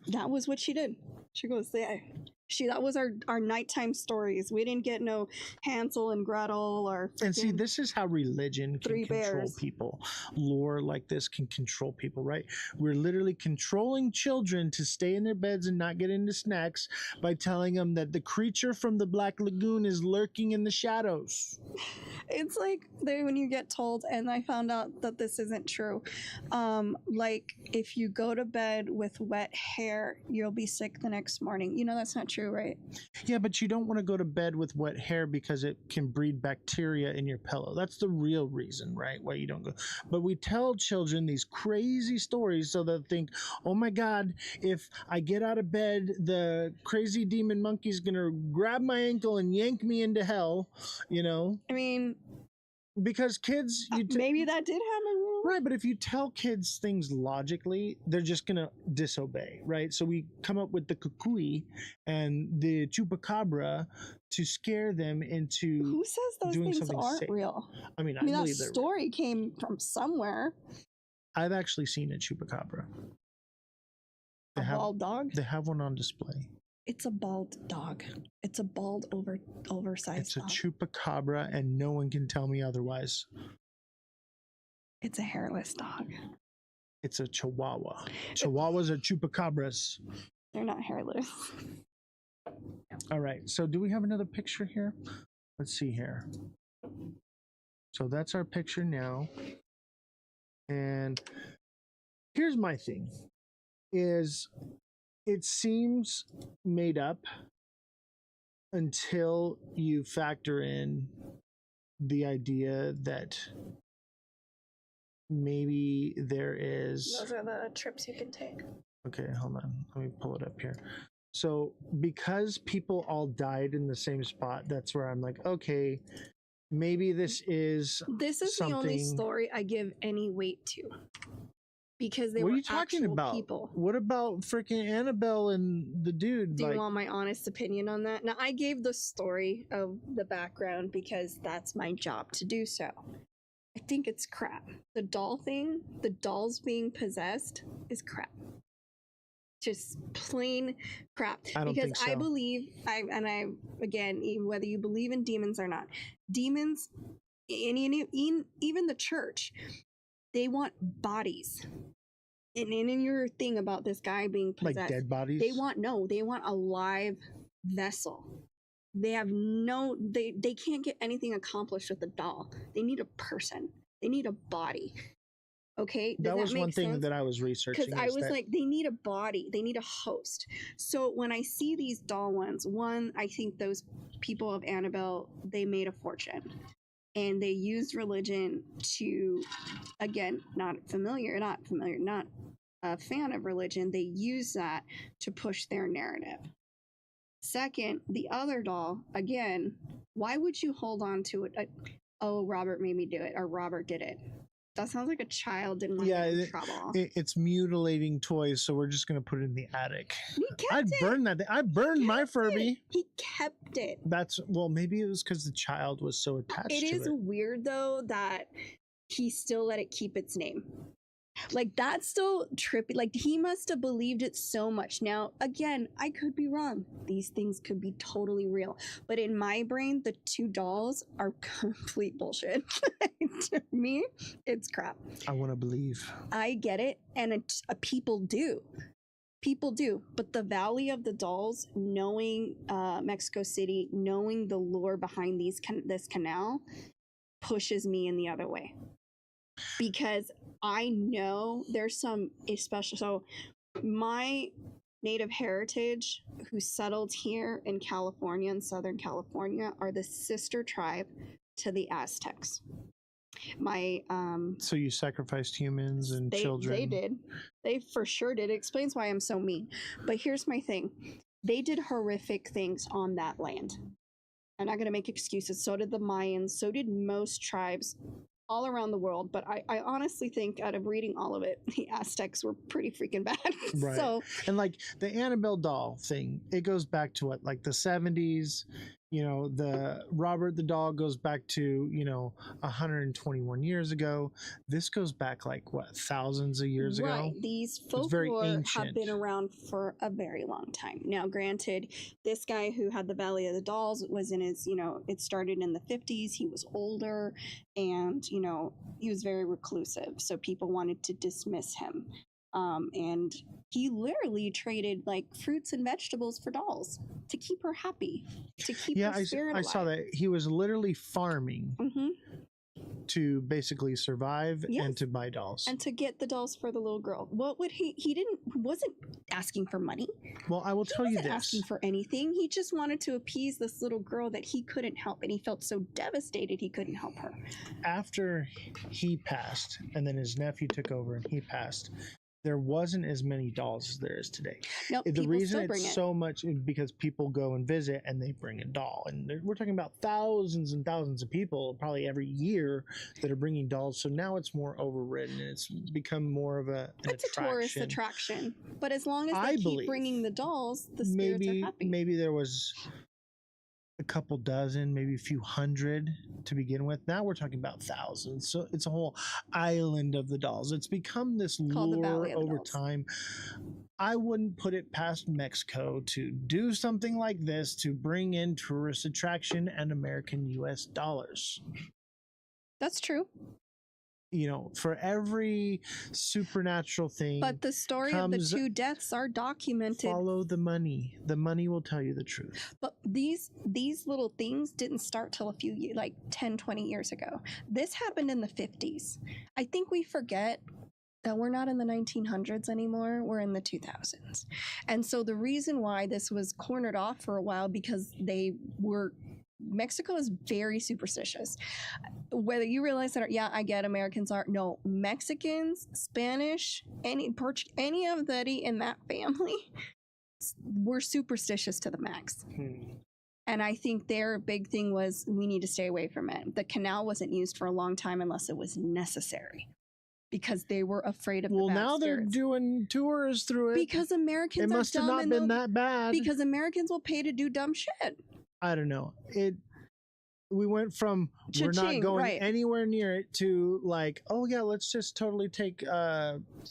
what she did. She goes, yeah. That was our nighttime stories. We didn't get no Hansel and Gretel or.
And see, this is how religion can control
bears.
People. Lore like this can control people, right? We're literally controlling children to stay in their beds and not get into snacks by telling them that the creature from the Black Lagoon is lurking in the shadows.
It's like when you get told, and I found out that this isn't true. If you go to bed with wet hair, you'll be sick the next morning. You know that's not true, right?
Yeah, but you don't want to go to bed with wet hair because it can breed bacteria in your pillow. That's the real reason, right? Why you don't go. But we tell children these crazy stories so they'll think, oh my God, if I get out of bed, the crazy demon monkey's going to grab my ankle and yank me into hell, you know?
I mean,
because kids,
maybe that did happen.
Right, but if you tell kids things logically, they're just going to disobey, right? So we come up with the cucuy and the chupacabra to scare them into
Who says those
doing
things
something
aren't
safe.
real?
I mean,
that story came from somewhere.
I've actually seen a chupacabra.
Bald dog?
They have one on display.
It's a bald dog. It's a bald, oversized dog.
It's a chupacabra, and no one can tell me otherwise.
It's a hairless dog.
It's a chihuahua. Chihuahuas are chupacabras.
They're not hairless.
All right. So do we have another picture here? Let's see here. So that's our picture now. And here's my thing is it seems made up until you factor in the idea that maybe there is.
Those are the trips you can take.
Okay, hold on. Let me pull it up here. So because people all died in the same spot, that's where I'm like, okay, maybe this is something.
The only story I give any weight to. Because they
what
were
are you talking
actual
about?
People.
What about freaking Annabelle and the dude?
Do you want my honest opinion on that? Now, I gave the story of the background because that's my job to do so. I think it's crap. The doll thing, the dolls being possessed, is crap. Just plain crap.
I don't
because
think so.
I believe, again, whether you believe in demons or not, demons, even the church, they want bodies. And in your thing about this guy being possessed,
like dead bodies,
they want a live vessel. They have they can't get anything accomplished with a doll. They need a person. They need a body. Okay,
that was one thing that I was researching.
Because I was like, they need a body, they need a host. So when I see these doll ones, one, I think those people of Annabelle, they made a fortune, and they used religion to, again, not a fan of religion. They use that to push their narrative. Second, the other doll, again, why would you hold on to it? Oh, Robert made me do it, or Robert did it. That sounds like a child didn't want to get in trouble.
It's mutilating toys, so we're just gonna put it in the attic.
I'd
burn that thing. I burned my Furby.
He kept it.
Maybe it was because the child was so attached to it.
It is weird though that he still let it keep its name. Like, that's still trippy. Like, he must have believed it so much. Now, again, I could be wrong. These things could be totally real. But in my brain, the two dolls are complete bullshit. To me, it's crap.
I want to believe.
I get it. And people do. People do. But the Valley of the Dolls, knowing Mexico City, knowing the lore behind this canal, pushes me in the other way. Because I know there's some especially, so my native heritage who settled here in California, in Southern California, are the sister tribe to the Aztecs.
So you sacrificed humans and children.
They did. They for sure did. It explains why I'm so mean. But here's my thing. They did horrific things on that land. I'm not going to make excuses. So did the Mayans. So did most tribes all around the world, but I honestly think, out of reading all of it, the Aztecs were pretty freaking bad.
Right.
So,
and like the Annabelle doll thing, it goes back to what, like the 70s. You know, the Robert the doll goes back to 121 years ago. This goes back like what, thousands of years ago.
Right. These folklore have been around for a very long time. Now, granted, this guy who had the Valley of the Dolls was in his, it started in the 50s. He was older, and he was very reclusive, so people wanted to dismiss him. And he literally traded like fruits and vegetables for dolls to keep her happy, to keep her spirit alive.
I saw that he was literally farming to basically survive and to buy dolls
and to get the dolls for the little girl. What would he wasn't asking for money.
Well, I will tell you this.
He wasn't asking for anything. He just wanted to appease this little girl that he couldn't help, and he felt so devastated he couldn't help her.
After he passed, and then his nephew took over and he passed, there wasn't as many dolls as there is today.
Nope,
the reason it's so much is because people go and visit and they bring a doll. And we're talking about thousands and thousands of people probably every year that are bringing dolls. So now it's more overridden, and it's become more of an attraction.
A tourist attraction. But as long as they keep bringing the dolls, the spirits are happy.
Maybe there was a couple dozen, maybe a few hundred to begin with. Now we're talking about thousands. So it's a whole island of the dolls. It's become this lure over time. I wouldn't put it past Mexico to do something like this to bring in tourist attraction and American US dollars.
That's true.
For every supernatural thing.
But the story of the two deaths are documented.
Follow the money. The money will tell you the truth.
But these little things didn't start till a few years, like 10, 20 years ago. This happened in the 50s. I think we forget that we're not in the 1900s anymore. We're in the 2000s. And so the reason why this was cornered off for a while, because Mexico is very superstitious. Whether you realize that, I get Americans are. No, Mexicans, Spanish, any of that in that family, were superstitious to the max. And I think their big thing was, we need to stay away from it. The canal wasn't used for a long time unless it was necessary, because they were afraid of the bad
now
spirits.
They're doing tours through it.
Because Americans
it must have not been that bad.
Because Americans will pay to do dumb shit.
I don't know. we went from we're not
Cha-ching,
going
right.
anywhere near it to like, oh yeah, let's just totally take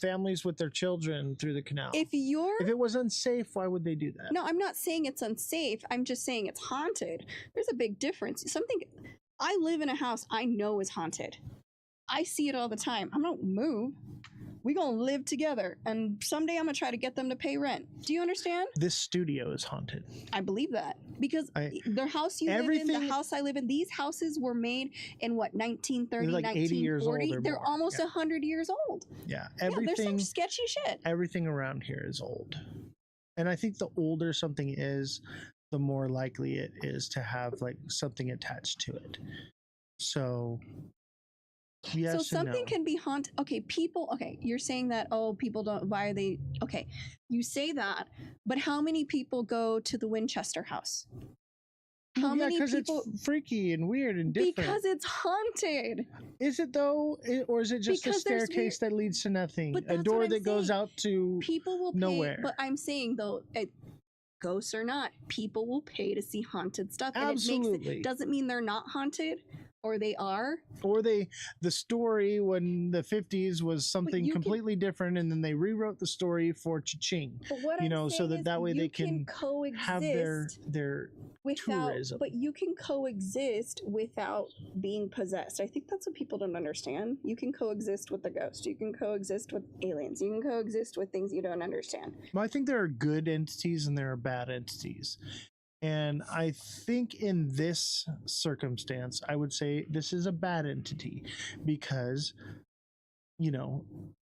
families with their children through the canal.
If
it was unsafe, why would they do that?
No, I'm not saying it's unsafe. I'm just saying it's haunted. There's a big difference. Something I live in a house I know is haunted. I see it all the time. I don't move. We gonna live together, and someday I'm gonna try to get them to pay rent. Do you understand?
This studio is haunted.
I believe that because the house you live in, the house I live in, these houses were made in what 1930,
like 80 years old
1940.
or
They're
more.
almost 100 years old.
Yeah,
There's
everything.
some sketchy shit.
Everything around here is old, and I think the older something is, the more likely it is to have like something attached to it. So. Yes,
so something
no.
can be haunted. Okay, people. Okay, you're saying that. Oh, people don't. Why are they? Okay, you say that, but how many people go to the Winchester house? How many people?
It's freaky and weird and different.
Because it's haunted.
Is it though, or is it just a staircase that leads to nothing? A door that goes out to
people will
nowhere.
Pay, but I'm saying though, ghosts or not, people will pay to see haunted stuff.
Absolutely.
And it doesn't mean they're not haunted. Or they are,
or the story when the 50s was something completely different, and then they rewrote the story for cha-ching. So that way they can have their tourism.
But you can coexist without being possessed. I think that's what people don't understand. You can coexist with the ghost. You can coexist with aliens. You can coexist with things you don't understand.
Well, I think there are good entities and there are bad entities. And I think in this circumstance, I would say this is a bad entity because,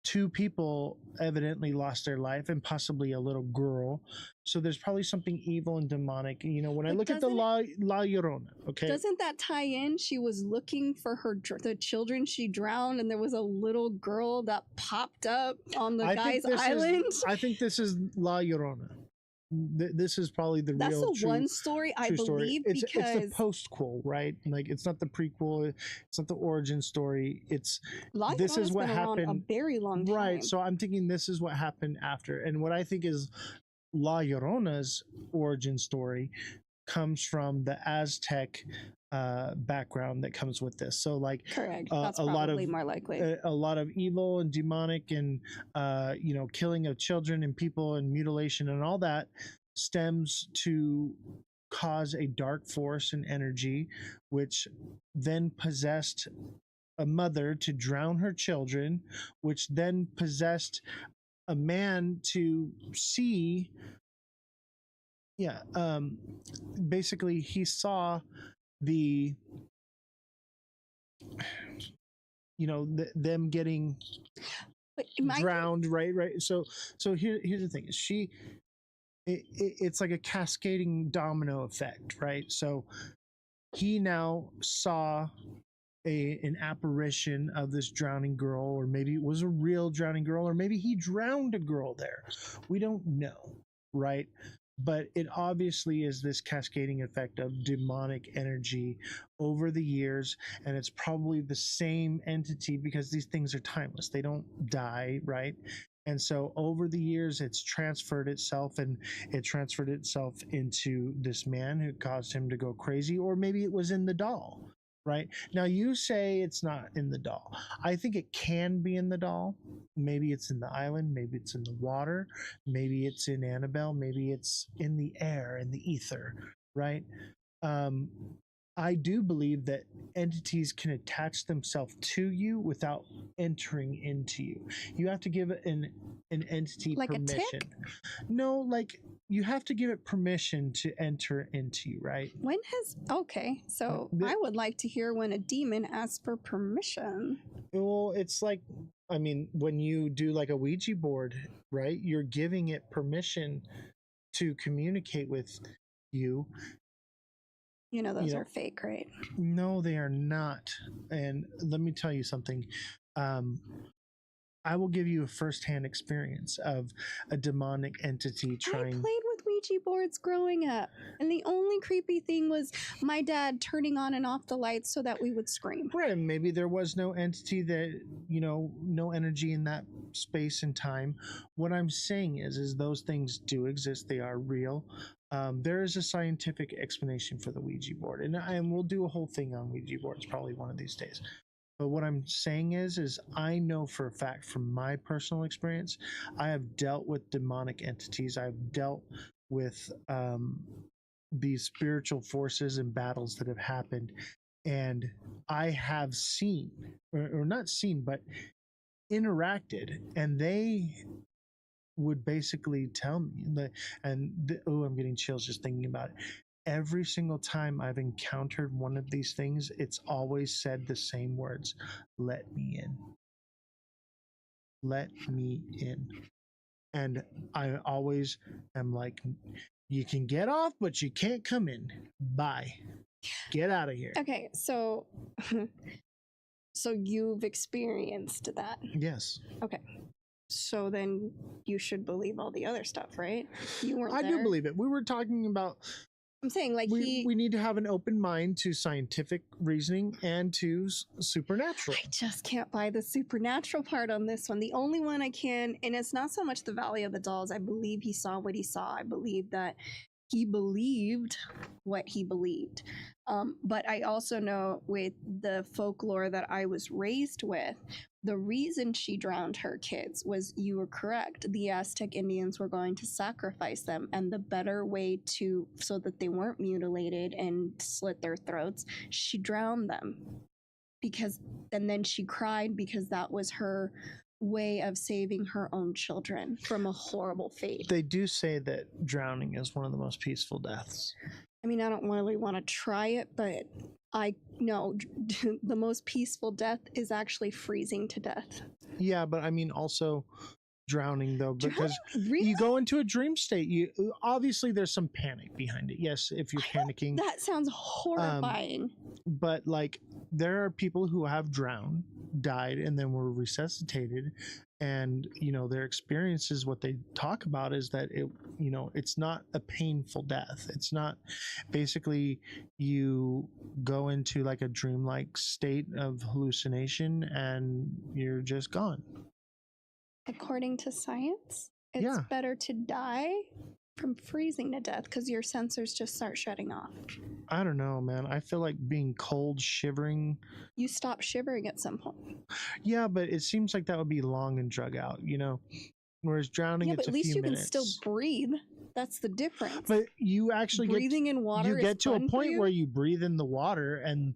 two people evidently lost their life and possibly a little girl. So there's probably something evil and demonic. When I look at the La Llorona, okay.
Doesn't that tie in? She was looking for the children she drowned, and there was a little girl that popped up on the guy's island.
I think this is La Llorona. This is probably the
That's
real
the one story I believe
it's
because
the postquel, right? Like it's not the prequel, it's not the origin story. This is what happened
a very long time.
Right. So I'm thinking this is what happened after, and what I think is La Llorona's origin story comes from the Aztec background that comes with this. So like
correct. That's probably more likely.
A lot of evil and demonic and killing of children and people and mutilation and all that stems to cause a dark force and energy, which then possessed a mother to drown her children, which then possessed a man to see. Yeah, basically he saw them getting drowned, right? So here's the thing: it's like a cascading domino effect, right? So he now saw an apparition of this drowning girl, or maybe it was a real drowning girl, or maybe he drowned a girl there. We don't know, right? But it obviously is this cascading effect of demonic energy over the years, and it's probably the same entity because these things are timeless. They don't die, right? And so over the years, it's transferred itself, and it transferred itself into this man who caused him to go crazy, or maybe it was in the doll. Right now, you say it's not in the doll. I think it can be in the doll. Maybe it's in the island. Maybe it's in the water. Maybe it's in Annabelle. Maybe it's in the air, in the ether. Right. I do believe that entities can attach themselves to you without entering into you. You have to give an entity
like
permission.
A tick?
No, like you have to give it permission to enter into you, right?
So I would like to hear when a demon asks for permission.
Well, it's like, when you do like a Ouija board, right? You're giving it permission to communicate with you.
Those are fake, right?
No, they are not. And let me tell you something. I will give you a firsthand experience of a demonic entity trying.
I played with Ouija Ouija boards growing up. And the only creepy thing was my dad turning on and off the lights so that we would scream.
Right. Maybe there was no entity that, no energy in that space and time. What I'm saying is those things do exist. They are real. There is a scientific explanation for the Ouija board, and we'll do a whole thing on Ouija boards probably one of these days. But what I'm saying is I know for a fact from my personal experience, I have dealt with demonic entities. I've dealt with these spiritual forces and battles that have happened, and I have seen, or not seen, but interacted, and they would basically tell me that, I'm getting chills just thinking about it. Every single time I've encountered one of these things, it's always said the same words: "Let me in. Let me in." And I always am like, "You can get off, but you can't come in. Bye. Get out of here."
Okay, so you've experienced that.
Yes.
Okay. So then you should believe all the other stuff, right? You weren't
I
there.
do believe it. We were talking about,
I'm saying, like,
we need to have an open mind to scientific reasoning and to supernatural.
I just can't buy the supernatural part on this one. The only one I can, and it's not so much the Valley of the Dolls. I believe he saw what he saw. I believe that he believed what he believed. But I also know with the folklore that I was raised with, the reason she drowned her kids was, you were correct, the Aztec Indians were going to sacrifice them, and the better way so that they weren't mutilated and slit their throats, she drowned them. And then she cried because that was her way of saving her own children from a horrible fate.
They do say that drowning is one of the most peaceful deaths.
I mean, I don't really want to try it, but I know the most peaceful death is actually freezing to death.
Yeah, but I mean also drowning though, because
really?
you go into a dream state. You obviously there's some panic behind it. Yes, if you're panicking.
That sounds horrifying.
But like there are people who have drowned, died, and then were resuscitated, and their experiences, what they talk about is that it's not a painful death. It's not, basically you go into like a dreamlike state of hallucination and you're just gone.
According to science, it's better to die from freezing to death because your sensors just start shutting off.
I don't know, man. I feel like being cold, shivering.
You stop shivering at some point.
Yeah, but it seems like that would be long and drug out, whereas drowning, it's a few minutes.
But at least you can still breathe. That's the difference.
But you actually
breathing in water.
You get to a point where you breathe in the water and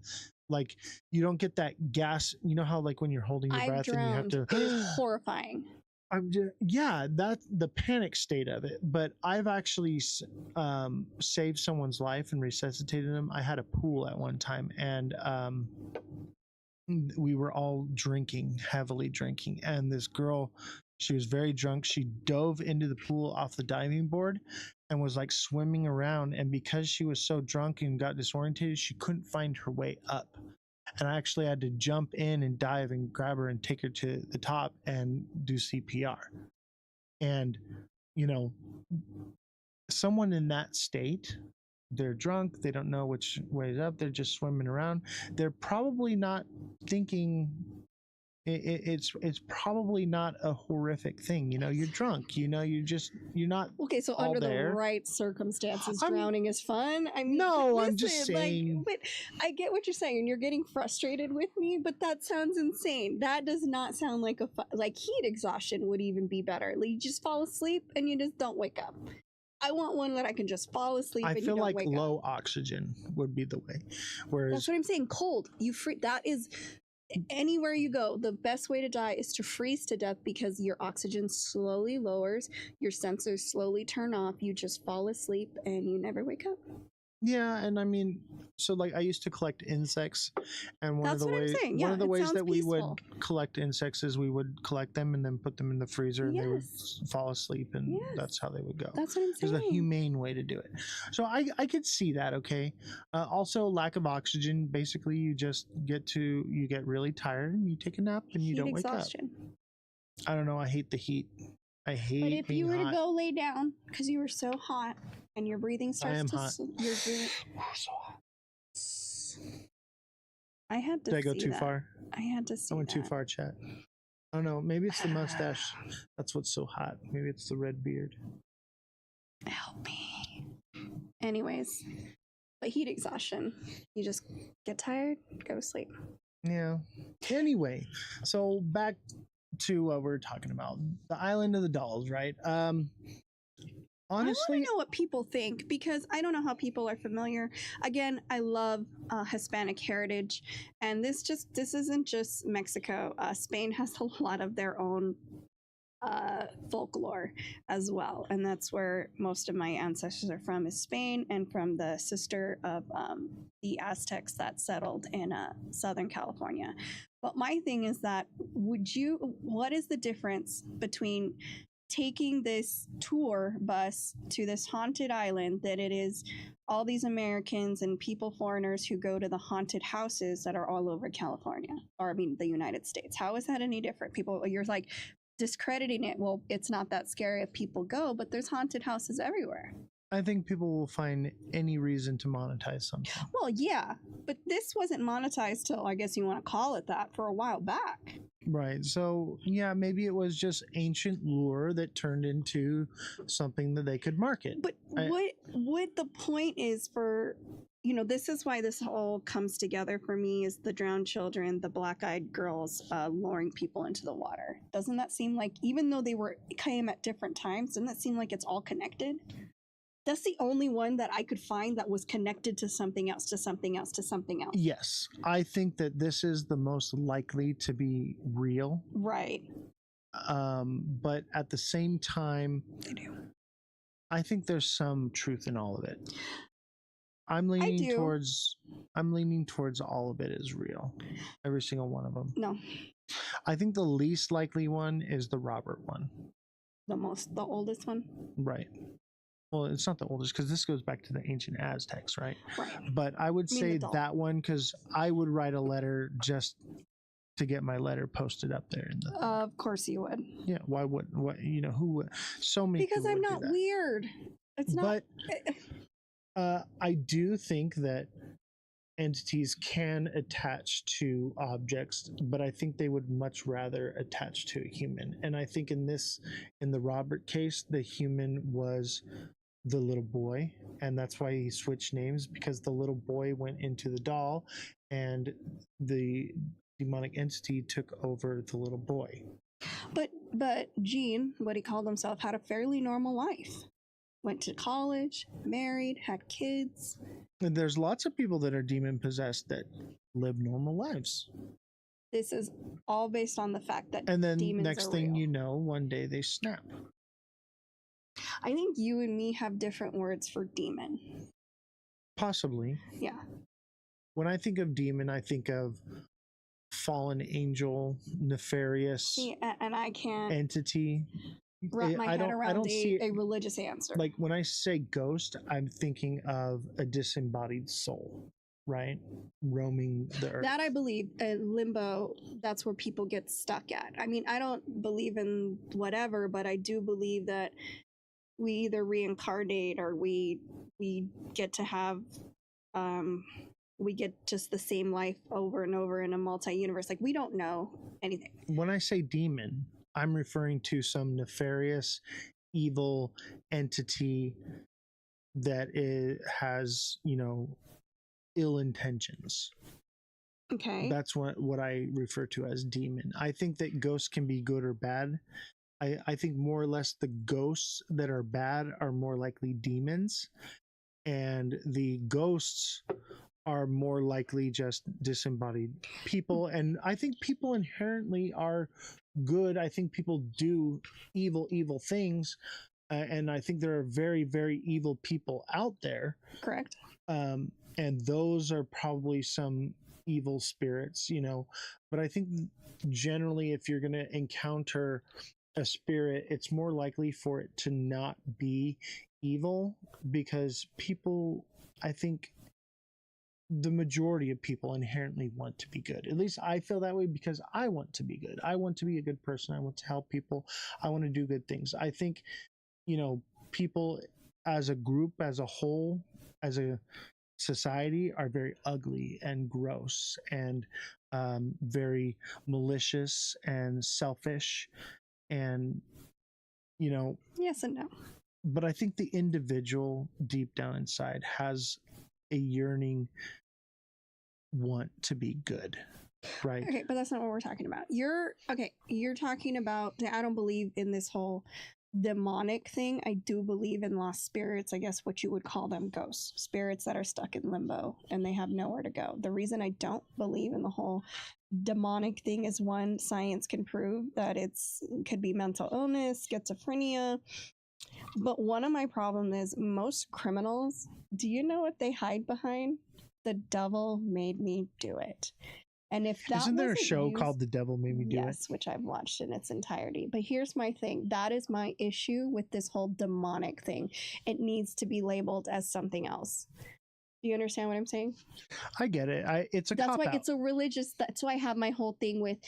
like you don't get that gas. You know how like when you're holding your breath and you have to.
It is horrifying.
That's the panic state of it. But I've actually saved someone's life and resuscitated them. I had a pool at one time, and we were all heavily drinking, and this girl, she was very drunk. She dove into the pool off the diving board and was like swimming around, and because she was so drunk and got disoriented, she couldn't find her way up. And I actually had to jump in and dive and grab her and take her to the top and do CPR. And, someone in that state, they're drunk, they don't know which way is up, they're just swimming around. They're probably not thinking it's probably not a horrific thing. You're drunk, you're not
okay. So under the right circumstances, drowning is fun. I mean,
no, listen, I'm just saying.
But I get what you're saying, and you're getting frustrated with me. But that sounds insane. That does not sound like like heat exhaustion would even be better. Like, you just fall asleep and you just don't wake up. I want one that I can just fall asleep.
I
and
feel
you don't
like
wake
low
up.
oxygen would be the way. Whereas
that's what I'm saying. Cold. That is. Anywhere you go, the best way to die is to freeze to death because your oxygen slowly lowers, your sensors slowly turn off, you just fall asleep and you never wake up.
Yeah, and I mean, so like I used to collect insects, and one of the ways that we would collect insects is we would collect them and then put them in the freezer, and they would fall asleep, and that's how they would go.
That's what I'm saying.
There's a humane way to do it. So I could see that. Okay. Also, lack of oxygen. Basically, you get really tired and you take a nap and you don't wake up. I don't know. I hate the heat. I hate
But if
being
you were
hot.
to go lay down because you were so hot and your breathing starts
am
to
hot.
so hot. I had to
Did I go
see
too
that.
far?
I had to see
I went
that.
too far, chat. I don't know. Maybe it's the mustache. That's what's so hot. Maybe it's the red beard.
Help me. Anyways, but heat exhaustion. You just get tired, go to sleep.
Yeah. Anyway, so back to what we're talking about. The Island of the Dolls, right? Honestly,
I want to know what people think because I don't know how people are familiar. Again, I love Hispanic heritage, and this isn't just Mexico. Spain has a lot of their own folklore as well, and that's where most of my ancestors are from, is Spain, and from the sister of the Aztecs that settled in Southern California. But my thing is that what is the difference between taking this tour bus to this haunted island that it is all these Americans and foreigners who go to the haunted houses that are all over California, or I mean the United States? How is that any different? You're like discrediting it. Well, it's not that scary if people go, but there's haunted houses everywhere.
I think people will find any reason to monetize something.
Well, yeah, but this wasn't monetized till, I guess you want to call it that, for a while back.
Right. So, yeah, maybe it was just ancient lure that turned into something that they could market.
But what the point is for, this is why this all comes together for me, is the drowned children, the black-eyed girls luring people into the water. Doesn't that seem like, even though came at different times, doesn't that seem like it's all connected? That's the only one that I could find that was connected to something else, to something else, to something else.
Yes, I think that this is the most likely to be real.
Right.
But at the same time, I think there's some truth in all of it. I'm leaning towards all of it is real. Every single one of them.
No.
I think the least likely one is the Robert one.
The oldest one?
Right. Well, it's not the oldest because this goes back to the ancient Aztecs, right? Right. But I would say that one because I would write a letter just to get my letter posted up there.
Of course you would.
Yeah. Why would? Who would? So many.
Because I'm not weird. It's not.
But I do think that entities can attach to objects, but I think they would much rather attach to a human. And I think in the Robert case, the human was the little boy, and that's why he switched names, because the little boy went into the doll and the demonic entity took over the little boy.
But Gene, what he called himself, had a fairly normal life. Went to college, married, had kids.
And there's lots of people that are demon possessed that live normal lives.
This is all based on the fact that
and then
demons
next
are
thing
real.
you know, one day they snap.
I think you and me have different words for demon.
Possibly.
Yeah.
When I think of demon, I think of fallen angel, nefarious
and I can't
entity.
Wrap my head around a religious answer.
Like when I say ghost, I'm thinking of a disembodied soul, right? Roaming the earth.
That I believe. Limbo, that's where people get stuck at. I mean, I don't believe in whatever, but I do believe that we either reincarnate or we get to have we get just the same life over and over in a multi-universe. Like, we don't know anything.
When I say demon, I'm referring to some nefarious, evil entity that has, ill intentions.
Okay.
That's what I refer to as demon. I think that ghosts can be good or bad. I think more or less the ghosts that are bad are more likely demons, and the ghosts are more likely just disembodied people. And I think people inherently are good. I think people do evil things, and I think there are very, very evil people out there.
Correct.
And those are probably some evil spirits, but I think generally if you're going to encounter a spirit, it's more likely for it to not be evil, because people, I think, the majority of people inherently want to be good. At least I feel that way because I want to be good. I want to be a good person. I want to help people. I want to do good things. I think, people as a group, as a whole, as a society are very ugly and gross and very malicious and selfish and
yes and no.
But I think the individual deep down inside has a yearning want to be good, right?
Okay, but that's not what we're talking about. You're talking about, I don't believe in this whole demonic thing. I do believe in lost spirits, I guess what you would call them, ghosts, spirits that are stuck in limbo and they have nowhere to go. The reason I don't believe in the whole demonic thing is, one, science can prove that it could be mental illness, schizophrenia. But one of my problems is most criminals, do you know what they hide behind? The devil made me do it. And if that
isn't there a show called The Devil Made Me Do It?
Yes, which I've watched in its entirety. But here's my thing. That is my issue with this whole demonic thing. It needs to be labeled as something else. Do you understand what I'm saying?
I get it. It's a
That's why
cop-out.
it's a religious. That's why I have my whole thing with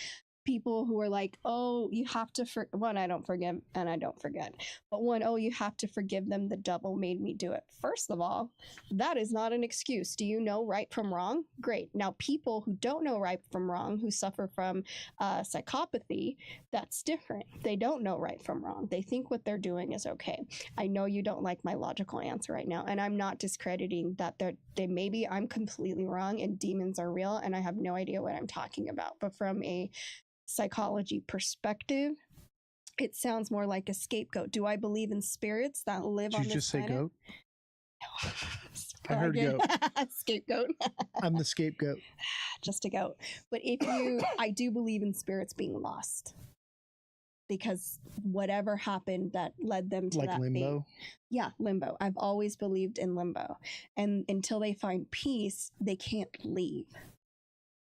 people who are like, oh, you have to one, I don't forgive and I don't forget, but one, oh, you have to forgive them, the devil made me do it. First of all, that is not an excuse. Do you know right from wrong? Great. Now people who don't know right from wrong, who suffer from psychopathy, that's different. They don't know right from wrong. They think what they're doing is okay. I know you don't like my logical answer right now, and I'm not discrediting that maybe I'm completely wrong and demons are real and I have no idea what I'm talking about, but from a psychology perspective, it sounds more like a scapegoat. Do I believe in spirits that live on this planet? Did you just say goat?
I heard goat.
Scapegoat.
I'm the scapegoat.
Just a goat. But I do believe in spirits being lost, because whatever happened that led them to that
limbo.
Fate. Yeah, limbo. I've always believed in limbo, and until they find peace, they can't leave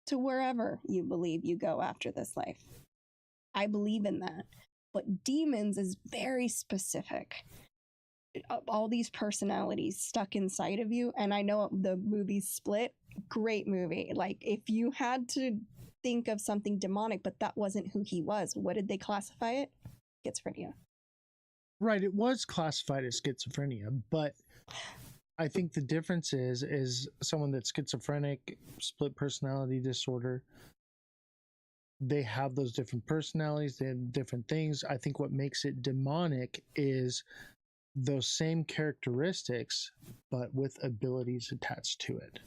to wherever you believe you go after this life. I believe in that. But demons is very specific. All these personalities stuck inside of you. And I know the movie Split, great movie. Like, if you had to think of something demonic, but that wasn't who he was, what did they classify it? Schizophrenia.
Right, it was classified as schizophrenia, but I think the difference is someone that's schizophrenic, split personality disorder, they have those different personalities, they have different things. I think what makes it demonic is those same characteristics, but with abilities attached to it.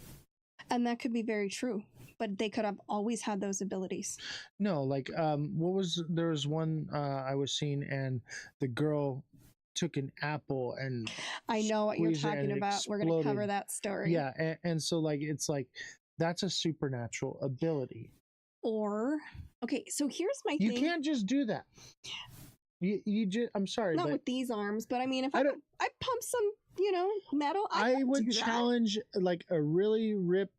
And that could be very true, but they could have always had those abilities.
No, like, there was one I was seeing, and the girl took an apple and
I know what you're talking about. We're going to cover that story.
Yeah, and so like it's like that's a supernatural ability.
Or okay, so here's my thing.
You can't just do that. You just, I'm sorry,
not
but
with these arms, but I mean, if I pump some, metal,
I would challenge like a really ripped.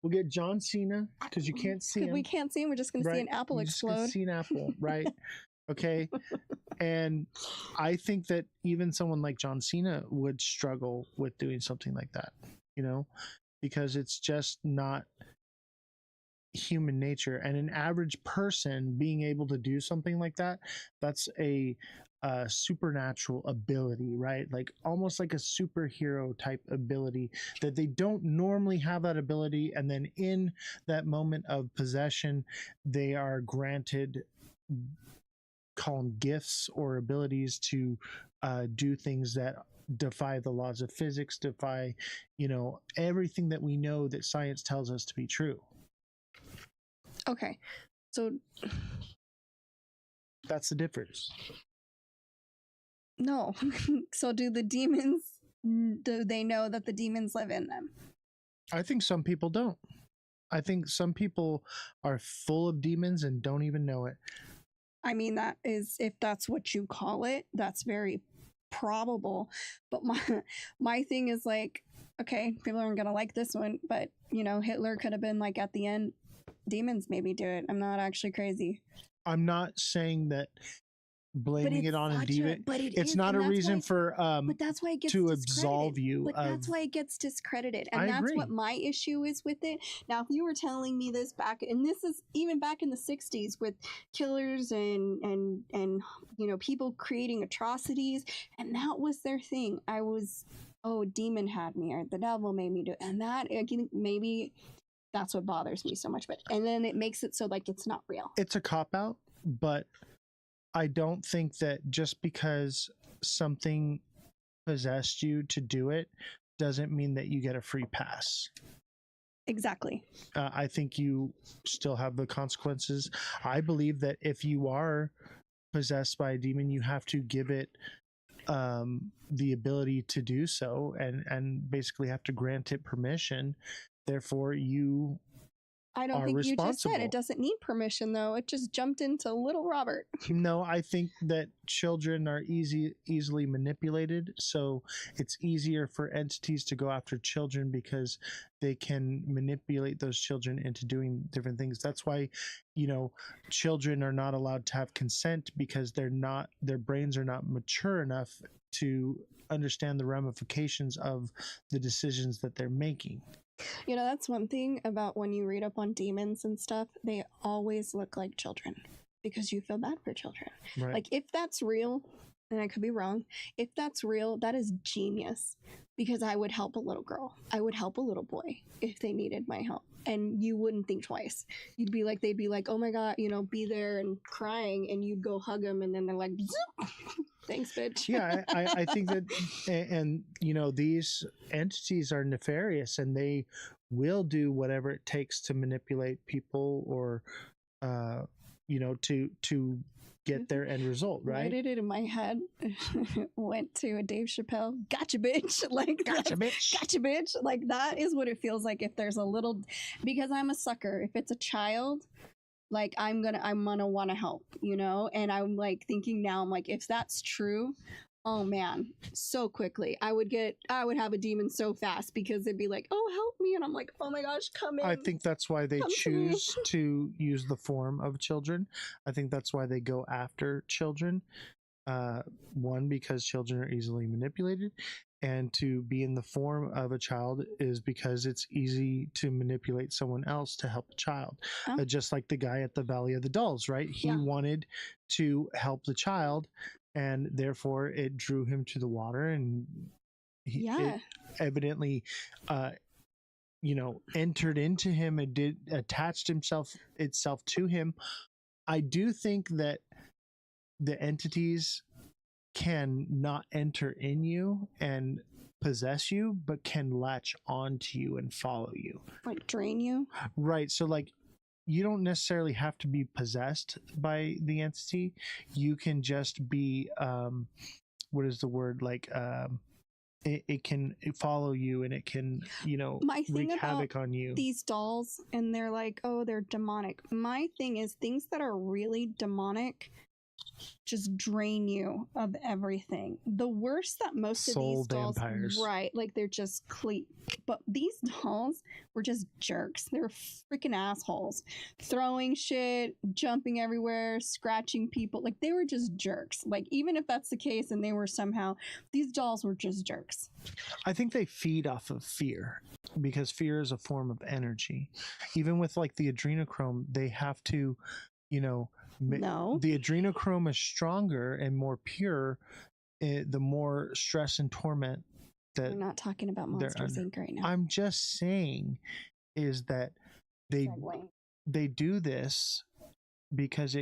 We'll get John Cena, because you can't see him.
We can't see him. We're just going to see an apple explode.
Just see an apple, right? Okay. And I think that even someone like John Cena would struggle with doing something like that, because it's just not human nature. And an average person being able to do something like that, that's a supernatural ability, right? Like almost like a superhero type ability that they don't normally have that ability. And then in that moment of possession, they are granted, call them gifts or abilities to do things that defy the laws of physics, defy, everything that we know that science tells us to be true.
Okay. So
that's the difference.
No. So do the demons, do they know that the demons live in them?
I think some people don't. I think some people are full of demons and don't even know it.
I mean, that is, if that's what you call it, that's very probable. But my thing is like, okay, people aren't going to like this one, but Hitler could have been like at the end, demons maybe do it. I'm not actually crazy.
I'm not saying that blaming it on a demon.
But
it's not a reason for
but that's why it gets
to absolve you.
But that's why it gets discredited, and
I
that's
agree.
what my issue is with it. Now, if you were telling me this back, and this is even back in the '60s with killers and people creating atrocities, and that was their thing. I was, oh, demon had me, or the devil made me do it, and that maybe that's what bothers me so much. But and then it makes it so like it's not real.
It's a cop out, but I don't think that just because something possessed you to do it doesn't mean that you get a free pass.
Exactly.
I think you still have the consequences. I believe that if you are possessed by a demon, you have to give it the ability to do so, and basically have to grant it permission. Therefore, you
I don't think you just said it doesn't need permission, though. It just jumped into little Robert.
No, I think that children are easily manipulated, so it's easier for entities to go after children because they can manipulate those children into doing different things. That's why, children are not allowed to have consent, because their brains are not mature enough to understand the ramifications of the decisions that they're making.
That's one thing about when you read up on demons and stuff, they always look like children because you feel bad for children.
Right.
Like, if that's real, and I could be wrong, if that's real, that is genius, because I would help a little girl. I would help a little boy if they needed my help. And you wouldn't think twice. They'd be like, oh my God, be there and crying, and you'd go hug them, and then they're like, thanks, bitch.
Yeah, I think that, and these entities are nefarious, and they will do whatever it takes to manipulate people, or to get their end result, right?
Why did it in my head went to a Dave Chappelle, gotcha, bitch. Like,
gotcha, bitch.
Gotcha, bitch. Like, that is what it feels like if there's a little, because I'm a sucker. If it's a child, like, I'm gonna want to help, and I'm like thinking now, I'm like, if that's true, oh man, so quickly I would have a demon so fast, because it'd be like, oh, help me, and I'm like, oh my gosh, come in.
I think that's why they choose to use the form of children. I think that's why they go after children. One, because children are easily manipulated, and to be in the form of a child is because it's easy to manipulate someone else to help a child. Just like the guy at the Valley of the Dolls, right? He wanted to help the child, and therefore it drew him to the water, and it evidently entered into him and attached itself to him. I do think that the entities can not enter in you and possess you, but can latch onto you and follow you,
like drain you. Right.
So like, you don't necessarily have to be possessed by the entity. You can just be what is the word, like it can follow you, and it can wreak havoc on you.
These dolls, and they're like, oh, they're demonic. My thing is, things that are really demonic just drain you of everything. The worst that most
Soul
of these dolls,
vampires.
Right, like they're just but these dolls were just jerks. They're freaking assholes, throwing shit, jumping everywhere, scratching people. Like, they were just jerks. Like, even if that's the case, and they were somehow, these dolls were just jerks.
I think they feed off of fear, because fear is a form of energy. Even with like the adrenochrome, they have to, the adrenochrome is stronger and more pure the more stress and torment that.
We're not talking about Monsters Inc. right now.
I'm just saying is that they do this because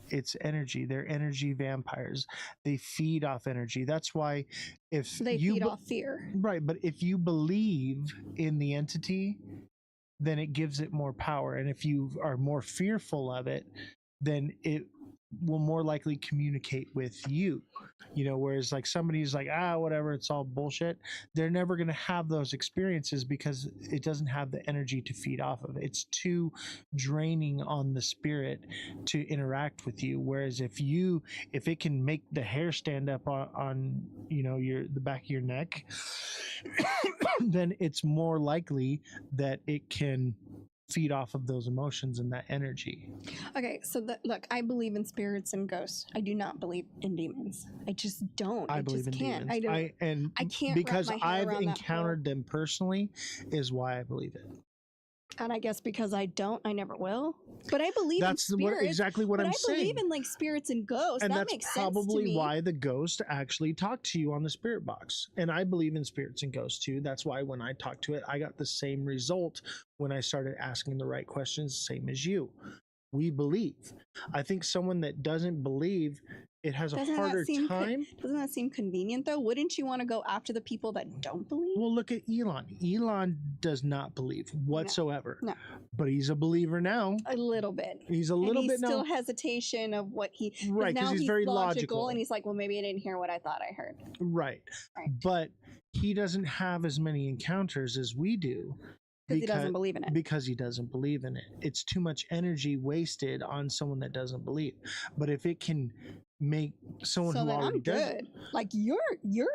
it's energy. They're energy vampires. They feed off energy. That's why if
they feed off fear.
Right, but if you believe in the entity, then it gives it more power. And if you are more fearful of it, then it will more likely communicate with you. Whereas like somebody's like, whatever, it's all bullshit. They're never going to have those experiences because it doesn't have the energy to feed off of. It's too draining on the spirit to interact with you. Whereas if it can make the hair stand up on the back of your neck, then it's more likely that it can feed off of those emotions and that energy.
Okay, so look, I believe in spirits and ghosts. I do not believe in demons. I just don't.
I believe in
can't.
demons.
I can't
because
wrap my head
I've
around that
encountered them personally is why I believe it.
And I guess because I don't, I never will. But I believe
That's
in spirits.
exactly what I'm saying.
I believe in like spirits and ghosts.
And
that
that's
makes sense to
probably
me.
why the ghost actually talked to you on the spirit box. And I believe in spirits and ghosts too. That's why when I talked to it, I got the same result when I started asking the right questions, same as you. We believe. I think someone that doesn't believe, it has a harder time.
Doesn't that seem convenient though? Wouldn't you want to go after the people that don't believe?
Well, look at Elon. Elon does not believe whatsoever.
No.
But he's a believer now.
A little bit.
He's a little bit now.
Still hesitation of what he.
Right, because he's very logical.
And he's like, well, maybe I didn't hear what I thought I heard.
Right. But he doesn't have as many encounters as we do.
Because he doesn't believe in it.
Because he doesn't believe in it. It's too much energy wasted on someone that doesn't believe. But if it can make someone who already does,
good. Like you're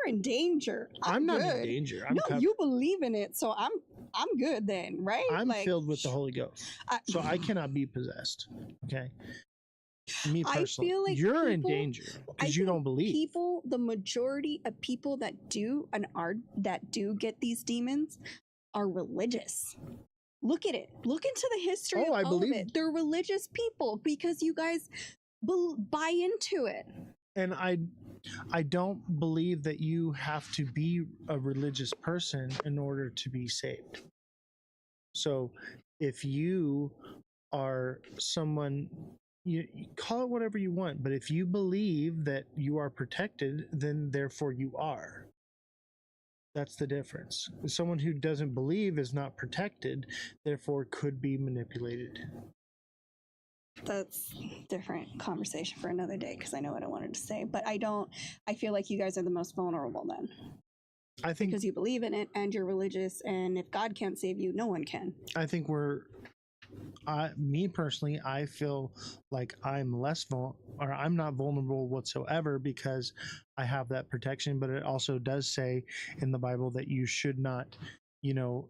in danger.
I'm not in danger. I'm
no, you believe in it, so I'm good then, right?
I'm filled with the Holy Ghost, so I cannot be possessed. Okay. Me personally, I feel like you're in danger because you don't believe.
People, the majority of people that do get these demons are religious. Look at it. Look into the history of all of it. They're religious people because you guys buy into it.
And I don't believe that you have to be a religious person in order to be saved. So if you are someone, you call it whatever you want, but if you believe that you are protected, then therefore you are. That's the difference. Someone who doesn't believe is not protected, therefore could be manipulated.
That's a different conversation for another day because I know what I wanted to say, but I feel like you guys are the most vulnerable then.
I think
because you believe in it and you're religious, and if God can't save you, no one can.
I think me personally, I feel like I'm I'm not vulnerable whatsoever because I have that protection, but it also does say in the Bible that you should not,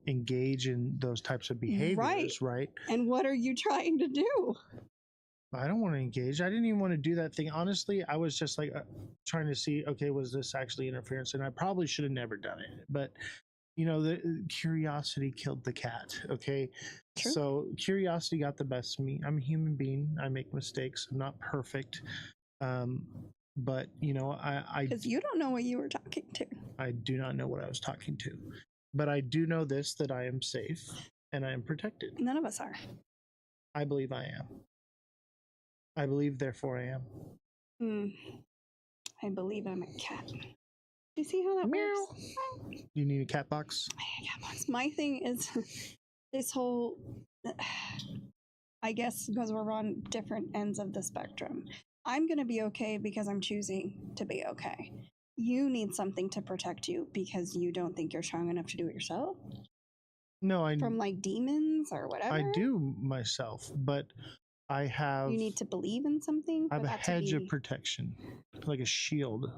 engage in those types of behaviors, right?
And what are you trying to do?
I don't want to engage. I didn't even want to do that thing. Honestly, I was just like trying to see, okay, was this actually interference? And I probably should have never done it. But, the curiosity killed the cat, okay?
True.
So curiosity got the best of me. I'm a human being. I make mistakes. I'm not perfect. But, I...
Because you don't know what you were talking to.
I do not know what I was talking to. But I do know this, that I am safe and I am protected.
None of us are.
I believe I am. I believe, therefore I am.
I believe I'm a cat. Do you see how that works?
You need a cat box?
Cat box. My thing is this whole, I guess because we're on different ends of the spectrum. I'm going to be okay because I'm choosing to be okay. You need something to protect you because you don't think you're strong enough to do it yourself?
No,
From like demons or whatever?
I do myself, but I have...
You need to believe in something?
I have a hedge of protection, like a shield.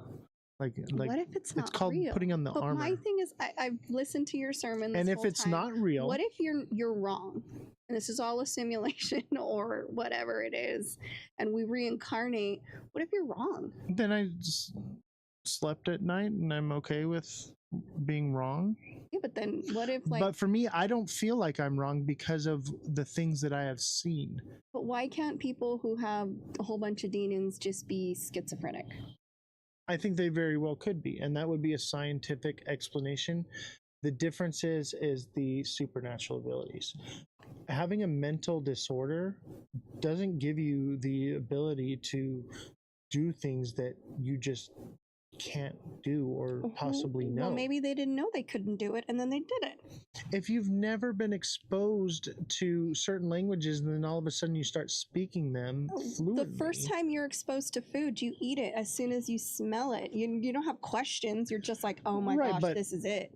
Like
what if it's not
it's called
real?
putting on the armor.
My thing is, I've listened to your sermon this
and if
whole
it's
time.
not real...
What if you're wrong? And this is all a simulation or whatever it is, and we reincarnate. What if you're wrong?
Then I slept at night and I'm okay with being wrong.
Yeah, but then what if
But for me, I don't feel like I'm wrong because of the things that I have seen.
But why can't people who have a whole bunch of demons just be schizophrenic?
I think they very well could be, and that would be a scientific explanation. The difference is the supernatural abilities. Having a mental disorder doesn't give you the ability to do things that you just can't do or possibly know.
Well, maybe they didn't know they couldn't do it and then they did it.
If you've never been exposed to certain languages and then all of a sudden you start speaking them fluently.
The first time you're exposed to food, you eat it as soon as you smell it. You don't have questions. You're just like, oh my gosh, this is it.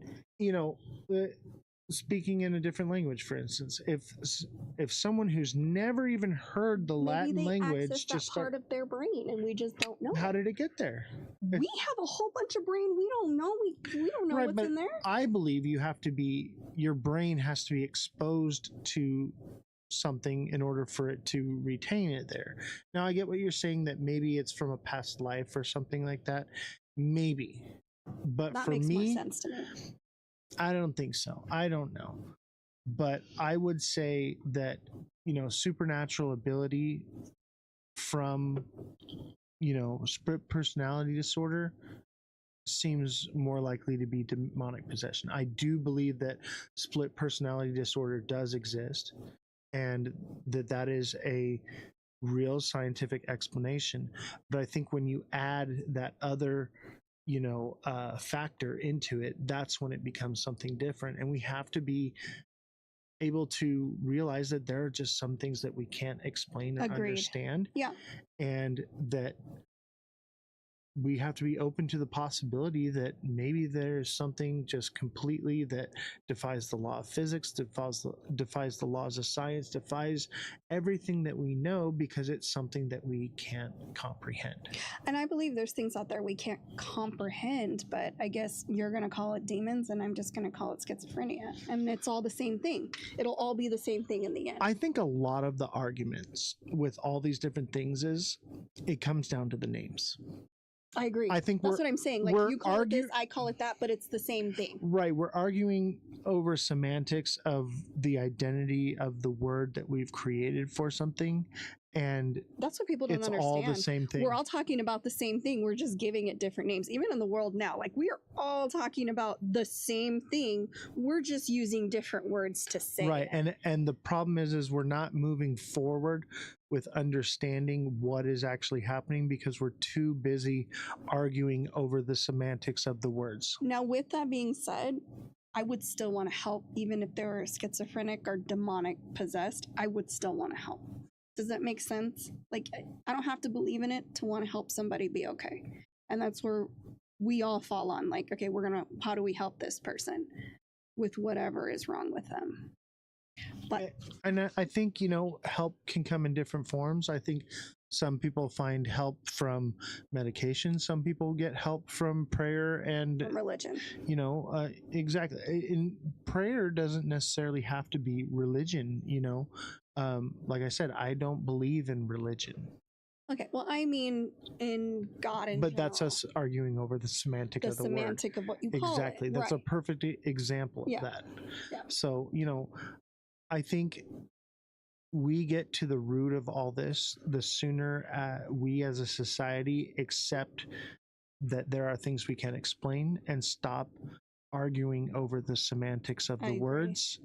speaking in a different language, for instance, if someone who's never even heard the Latin language
access
just
that part of their brain and we just don't know.
How did it get there?
We have a whole bunch of brain we don't know. We don't know what's
but
in there.
I believe your brain has to be exposed to something in order for it to retain it there. Now I get what you're saying, that maybe it's from a past life or something like that. Maybe. But
that
for
makes
me,
more sense to me.
I don't think so. I don't know. But I would say that, supernatural ability from, split personality disorder seems more likely to be demonic possession. I do believe that split personality disorder does exist, and that is a real scientific explanation. But I think when you add that other factor into it, that's when it becomes something different. And we have to be able to realize that there are just some things that we can't explain or understand.
Yeah.
And that we have to be open to the possibility that maybe there's something just completely that defies the law of physics, defies the laws of science, defies everything that we know, because it's something that we can't comprehend.
And I believe there's things out there we can't comprehend, but I guess you're going to call it demons and I'm just going to call it schizophrenia. And it's all the same thing. It'll all be the same thing in the end.
I think a lot of the arguments with all these different things is it comes down to the names.
I agree.
I think
that's what I'm saying. Like, you call it this, I call it that, but it's the same thing.
Right. We're arguing over semantics of the identity of the word that we've created for something. And
that's what people don't understand.
It's all the same thing.
We're all talking about the same thing. We're just giving it different names. Even in the world now, like, we are all talking about the same thing. We're just using different words to say
right.
it.
And the problem is we're not moving forward with understanding what is actually happening because we're too busy arguing over the semantics of the words.
Now, with that being said, I would still want to help, even if they were schizophrenic or demonic possessed. I would still want to help. Does that make sense? Like, I don't have to believe in it to want to help somebody be okay. And that's where we all fall on, like, okay, how do we help this person with whatever is wrong with them? But
I think, help can come in different forms. I think some people find help from medication. Some people get help from prayer and
religion.
Exactly. And prayer doesn't necessarily have to be religion, like I said, I don't believe in religion.
Okay, well, I mean in God in
But
general.
that's us arguing over the semantic of the word.
The semantic of what you call
exactly.
it.
That's
right.
a perfect example of that.
Yeah.
So, I think we get to the root of all this, the sooner we as a society accept that there are things we can't explain and stop arguing over the semantics of the words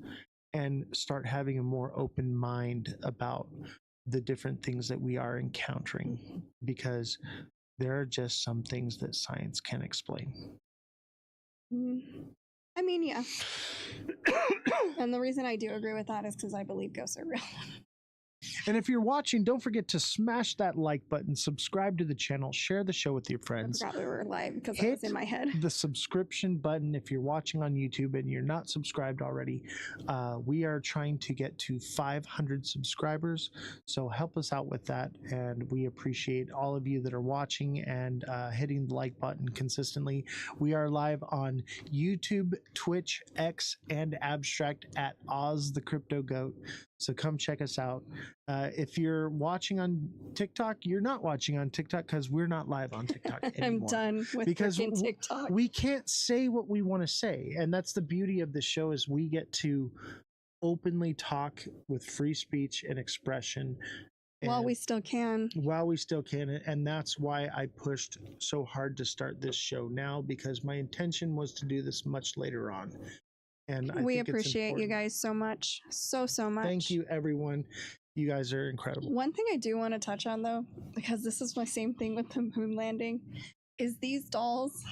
and start having a more open mind about the different things that we are encountering, because there are just some things that science can't explain.
I mean, yeah. And the reason I do agree with that is because I believe ghosts are real.
And if you're watching, don't forget to smash that like button, subscribe to the channel, share the show with your friends.
I forgot we were live because it was in my head.
The subscription button if you're watching on YouTube and you're not subscribed already. We are trying to get to 500 subscribers, so help us out with that. And we appreciate all of you that are watching and hitting the like button consistently. We are live on YouTube, Twitch, X, and Abstract at Ozthecryptogoat. So come check us out. If you're watching on TikTok, you're not watching on TikTok because we're not live on TikTok anymore.
I'm done with
because
TikTok.
We can't say what we want to say. And that's the beauty of the show, is we get to openly talk with free speech and expression.
While we still can.
While we still can. And that's why I pushed so hard to start this show now, because my intention was to do this much later on. And
we appreciate you guys so much. So much.
Thank you, everyone. You guys are incredible.
One thing I do want to touch on, though, because this is my same thing with the moon landing, is these dolls,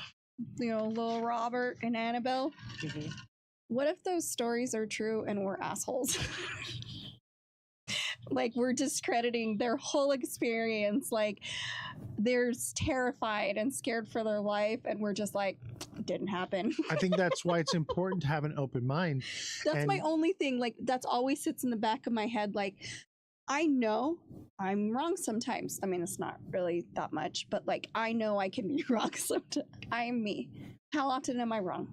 little Robert and Annabelle. What if those stories are true and we're assholes? Like, we're discrediting their whole experience. Like, they're terrified and scared for their life, and we're just like, it didn't happen.
I think that's why it's important to have an open mind.
That's my only thing. Like, that's always sits in the back of my head. Like, I know I'm wrong sometimes. I mean, it's not really that much, but like, I know I can be wrong sometimes. I am me. How often am I wrong?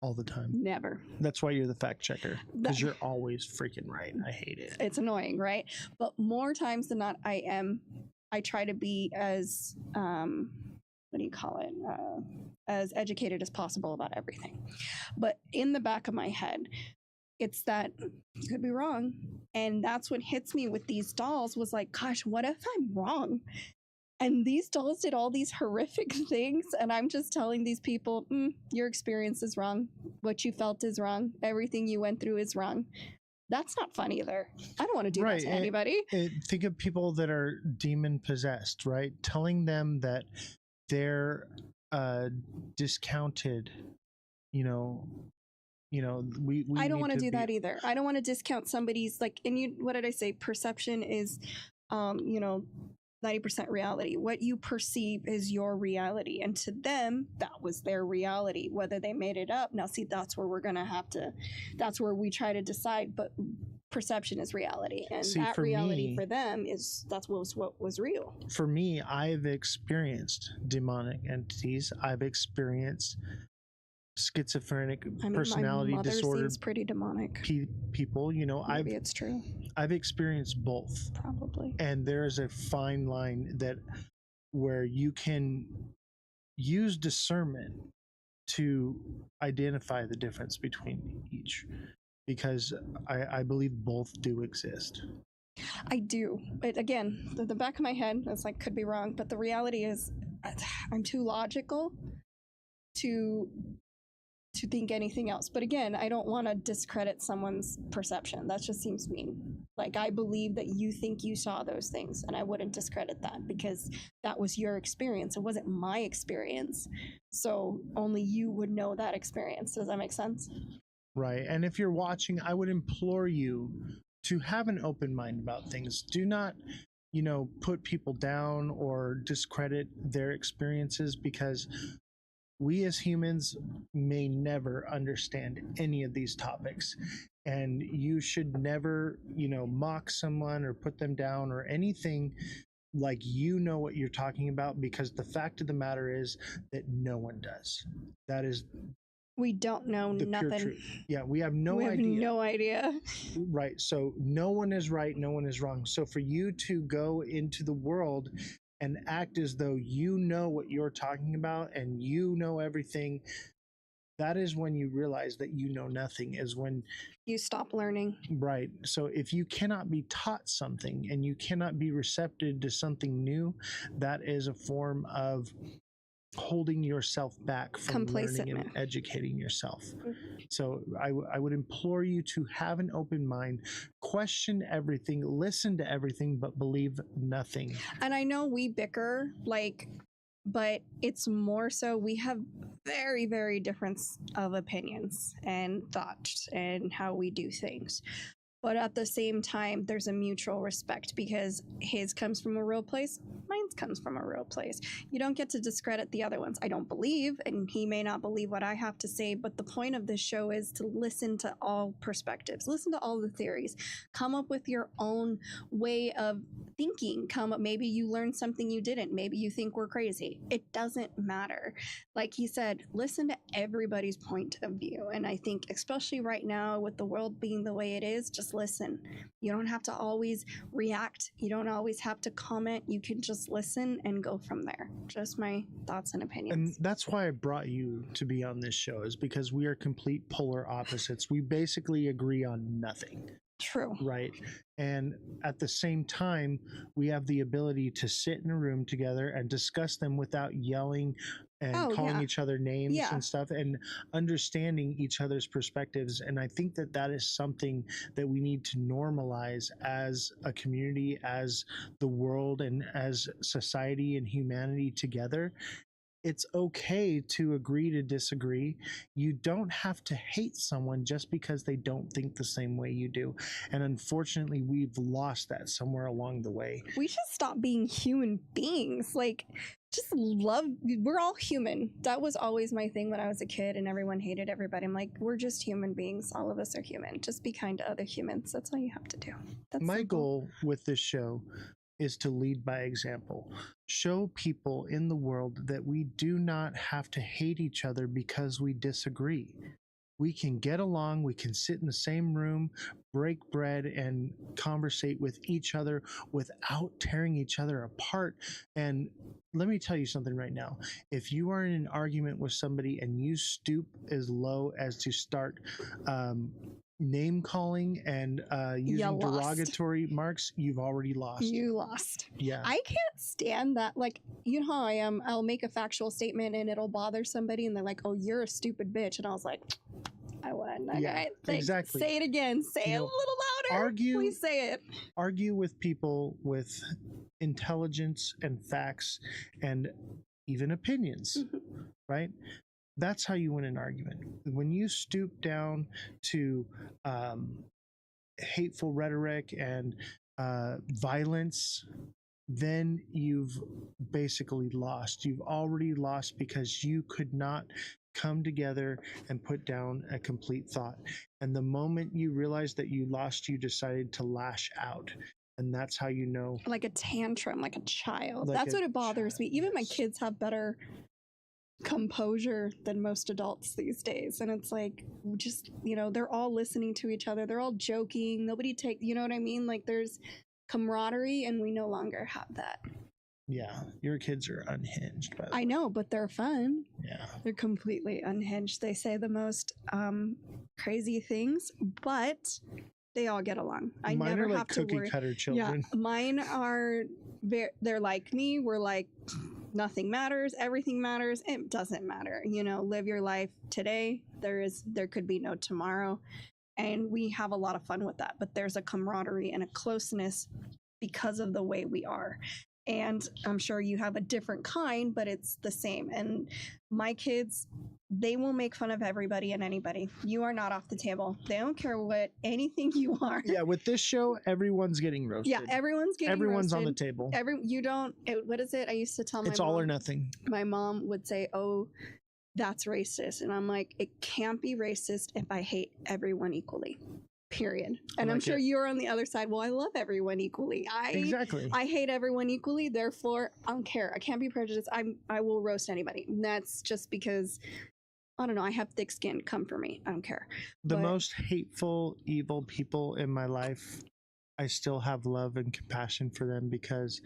All the time.
Never.
That's why you're the fact checker, because you're always freaking right. I hate it.
It's annoying, right? But more times than not, I try to be as, what do you call it? As educated as possible about everything. But in the back of my head, it's that you could be wrong. And that's what hits me with these dolls was like, gosh, what if I'm wrong? And these dolls did all these horrific things. And I'm just telling these people, your experience is wrong. What you felt is wrong. Everything you went through is wrong. That's not fun either. I don't want to do that to anybody.
Think of people that are demon possessed, right? Telling them that they're discounted, we
I don't want to do that either. I don't want to discount somebody's like, and what did I say? Perception is, 90% reality. What you perceive is your reality. And to them, that was their reality, whether they made it up. Now, see, that's where we're going to have to, that's where we try to decide, but perception is reality. And that reality for them that's what was real.
For me, I've experienced demonic entities. I've experienced schizophrenic personality
my mother
disorder.
Seems pretty demonic.
People,
Maybe it's true.
I've experienced both.
Probably.
And there is a fine line where you can use discernment to identify the difference between each, because I believe both do exist.
I do. But again, the back of my head, it's like, could be wrong, but the reality is I'm too logical to think anything else. But again, I don't want to discredit someone's perception. That just seems mean. Like, I believe that you think you saw those things, and I wouldn't discredit that because that was your experience. It wasn't my experience. So only you would know that experience. Does that make sense?
Right. And if you're watching, I would implore you to have an open mind about things. Do not, put people down or discredit their experiences, because we as humans may never understand any of these topics, and you should never, mock someone or put them down or anything like what you're talking about, because the fact of the matter is that no one does. That is,
we don't know nothing.
Yeah, we have no idea.
We have no idea.
Right. So no one is right, no one is wrong. So for you to go into the world and act as though you know what you're talking about and you know everything, that is when you realize that you know nothing, is when
you stop learning.
Right. So if you cannot be taught something and you cannot be receptive to something new, that is a form of holding yourself back from learning and educating yourself. So I would implore you to have an open mind, question everything, listen to everything, but believe nothing.
And I know we bicker, but it's more so we have very, very different of opinions and thoughts and how we do things. But at the same time, there's a mutual respect, because his comes from a real place, mine comes from a real place. You don't get to discredit the other ones. I don't believe, and he may not believe what I have to say, but the point of this show is to listen to all perspectives, listen to all the theories, come up with your own way of thinking. Maybe you learned something you didn't. Maybe you think we're crazy. It doesn't matter. Like he said, listen to everybody's point of view. And I think, especially right now with the world being the way it is, just listen. You don't have to always react. You don't always have to comment. You can just listen and go from there. Just my thoughts and opinions.
And that's why I brought you to be on this show, is because we are complete polar opposites. We basically agree on nothing.
True.
Right. And at the same time, we have the ability to sit in a room together and discuss them without yelling and calling each other names and stuff, and understanding each other's perspectives. And I think that is something that we need to normalize as a community, as the world, and as society and humanity together. it's okay to agree to disagree. You don't have to hate someone just because they don't think the same way you do. And unfortunately, we've lost that somewhere along the way.
We should stop being human beings. Like, just love. We're all human. That was always my thing when I was a kid and everyone hated everybody. I'm like, we're just human beings. All of us are human. Just be kind to other humans. That's all you have to do. That's
my
simple.
goal with this show is to lead by example. Show people in the world that we do not have to hate each other because we disagree. We can get along, we can sit in the same room, break bread, and conversate with each other without tearing each other apart. And let me tell you something right now. If you are in an argument with somebody and you stoop as low as to start name calling and using derogatory marks, you've already lost.
You lost.
Yeah.
I can't stand that. Like, you know how I am. I'll make a factual statement and it'll bother somebody and they're like, oh, you're a stupid bitch. And I was like, I won.
Yeah,
Okay, thanks.
exactly.
Say it again. Say it a little louder. Please say it.
Argue with people with intelligence and facts and even opinions, right? That's how you win an argument. When you stoop down to hateful rhetoric and violence, then you've basically lost. You've already lost because you could not come together and put down a complete thought. And the moment you realized that you lost, you decided to lash out. And that's how you know.
Like a tantrum, like a child.
Like
That's
a
what it bothers me. Even my kids have better composure than most adults these days. And it's like, just, you know, they're all listening to each other. They're all joking. Nobody you know what I mean? Like, there's camaraderie, and we no longer have that.
Yeah, your kids are unhinged. By the way.
I know, but they're fun.
Yeah.
They're completely unhinged. They say the most crazy things, but they all get along. I
Mine
never
are like
have to worry.
cookie cutter children.
Yeah, mine are. They're like me. We're like, nothing matters. Everything matters. It doesn't matter. You know, live your life today. There could be no tomorrow, and we have a lot of fun with that. But there's a camaraderie and a closeness because of the way we are. And I'm sure you have a different kind, but it's the same. And my kids, they will make fun of everybody and anybody. You are not off the table. They don't care what anything you are.
Yeah, with this show, everyone's getting roasted.
Yeah, everyone's
Everyone's
roasted.
on the table.
What is it? I used to tell my
It's
mom.
all or nothing.
My mom would say, oh, that's racist. And I'm like, it can't be racist if I hate everyone equally. Period. And I'm sure you're on the other side. Well, I love everyone equally.
Exactly.
I hate everyone equally. Therefore, I don't care. I can't be prejudiced. I will roast anybody. And that's just because, I don't know, I have thick skin. Come for me. I don't care.
The most hateful, evil people in my life, I still have love and compassion for them because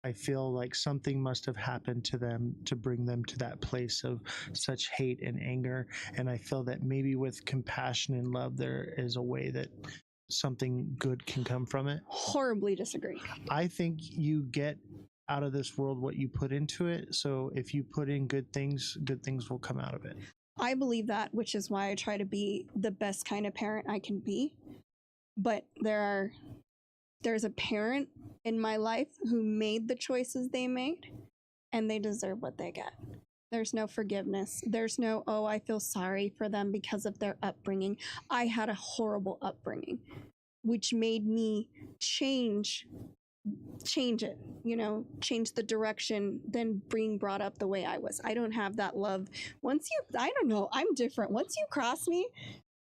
I feel like something must have happened to them to bring them to that place of such hate and anger. And I feel that maybe with compassion and love, there is a way that something good can come from it.
Horribly disagree.
I think you get out of this world what you put into it. So if you put in good things will come out of it.
I believe that, which is why I try to be the best kind of parent I can be. But there's a parent in my life who made the choices they made, and they deserve what they get. There's no forgiveness. There's no, oh, I feel sorry for them because of their upbringing. I had a horrible upbringing, which made me change it, you know, change the direction than being brought up the way I was. I don't have that love. I don't know, I'm different. Once you cross me,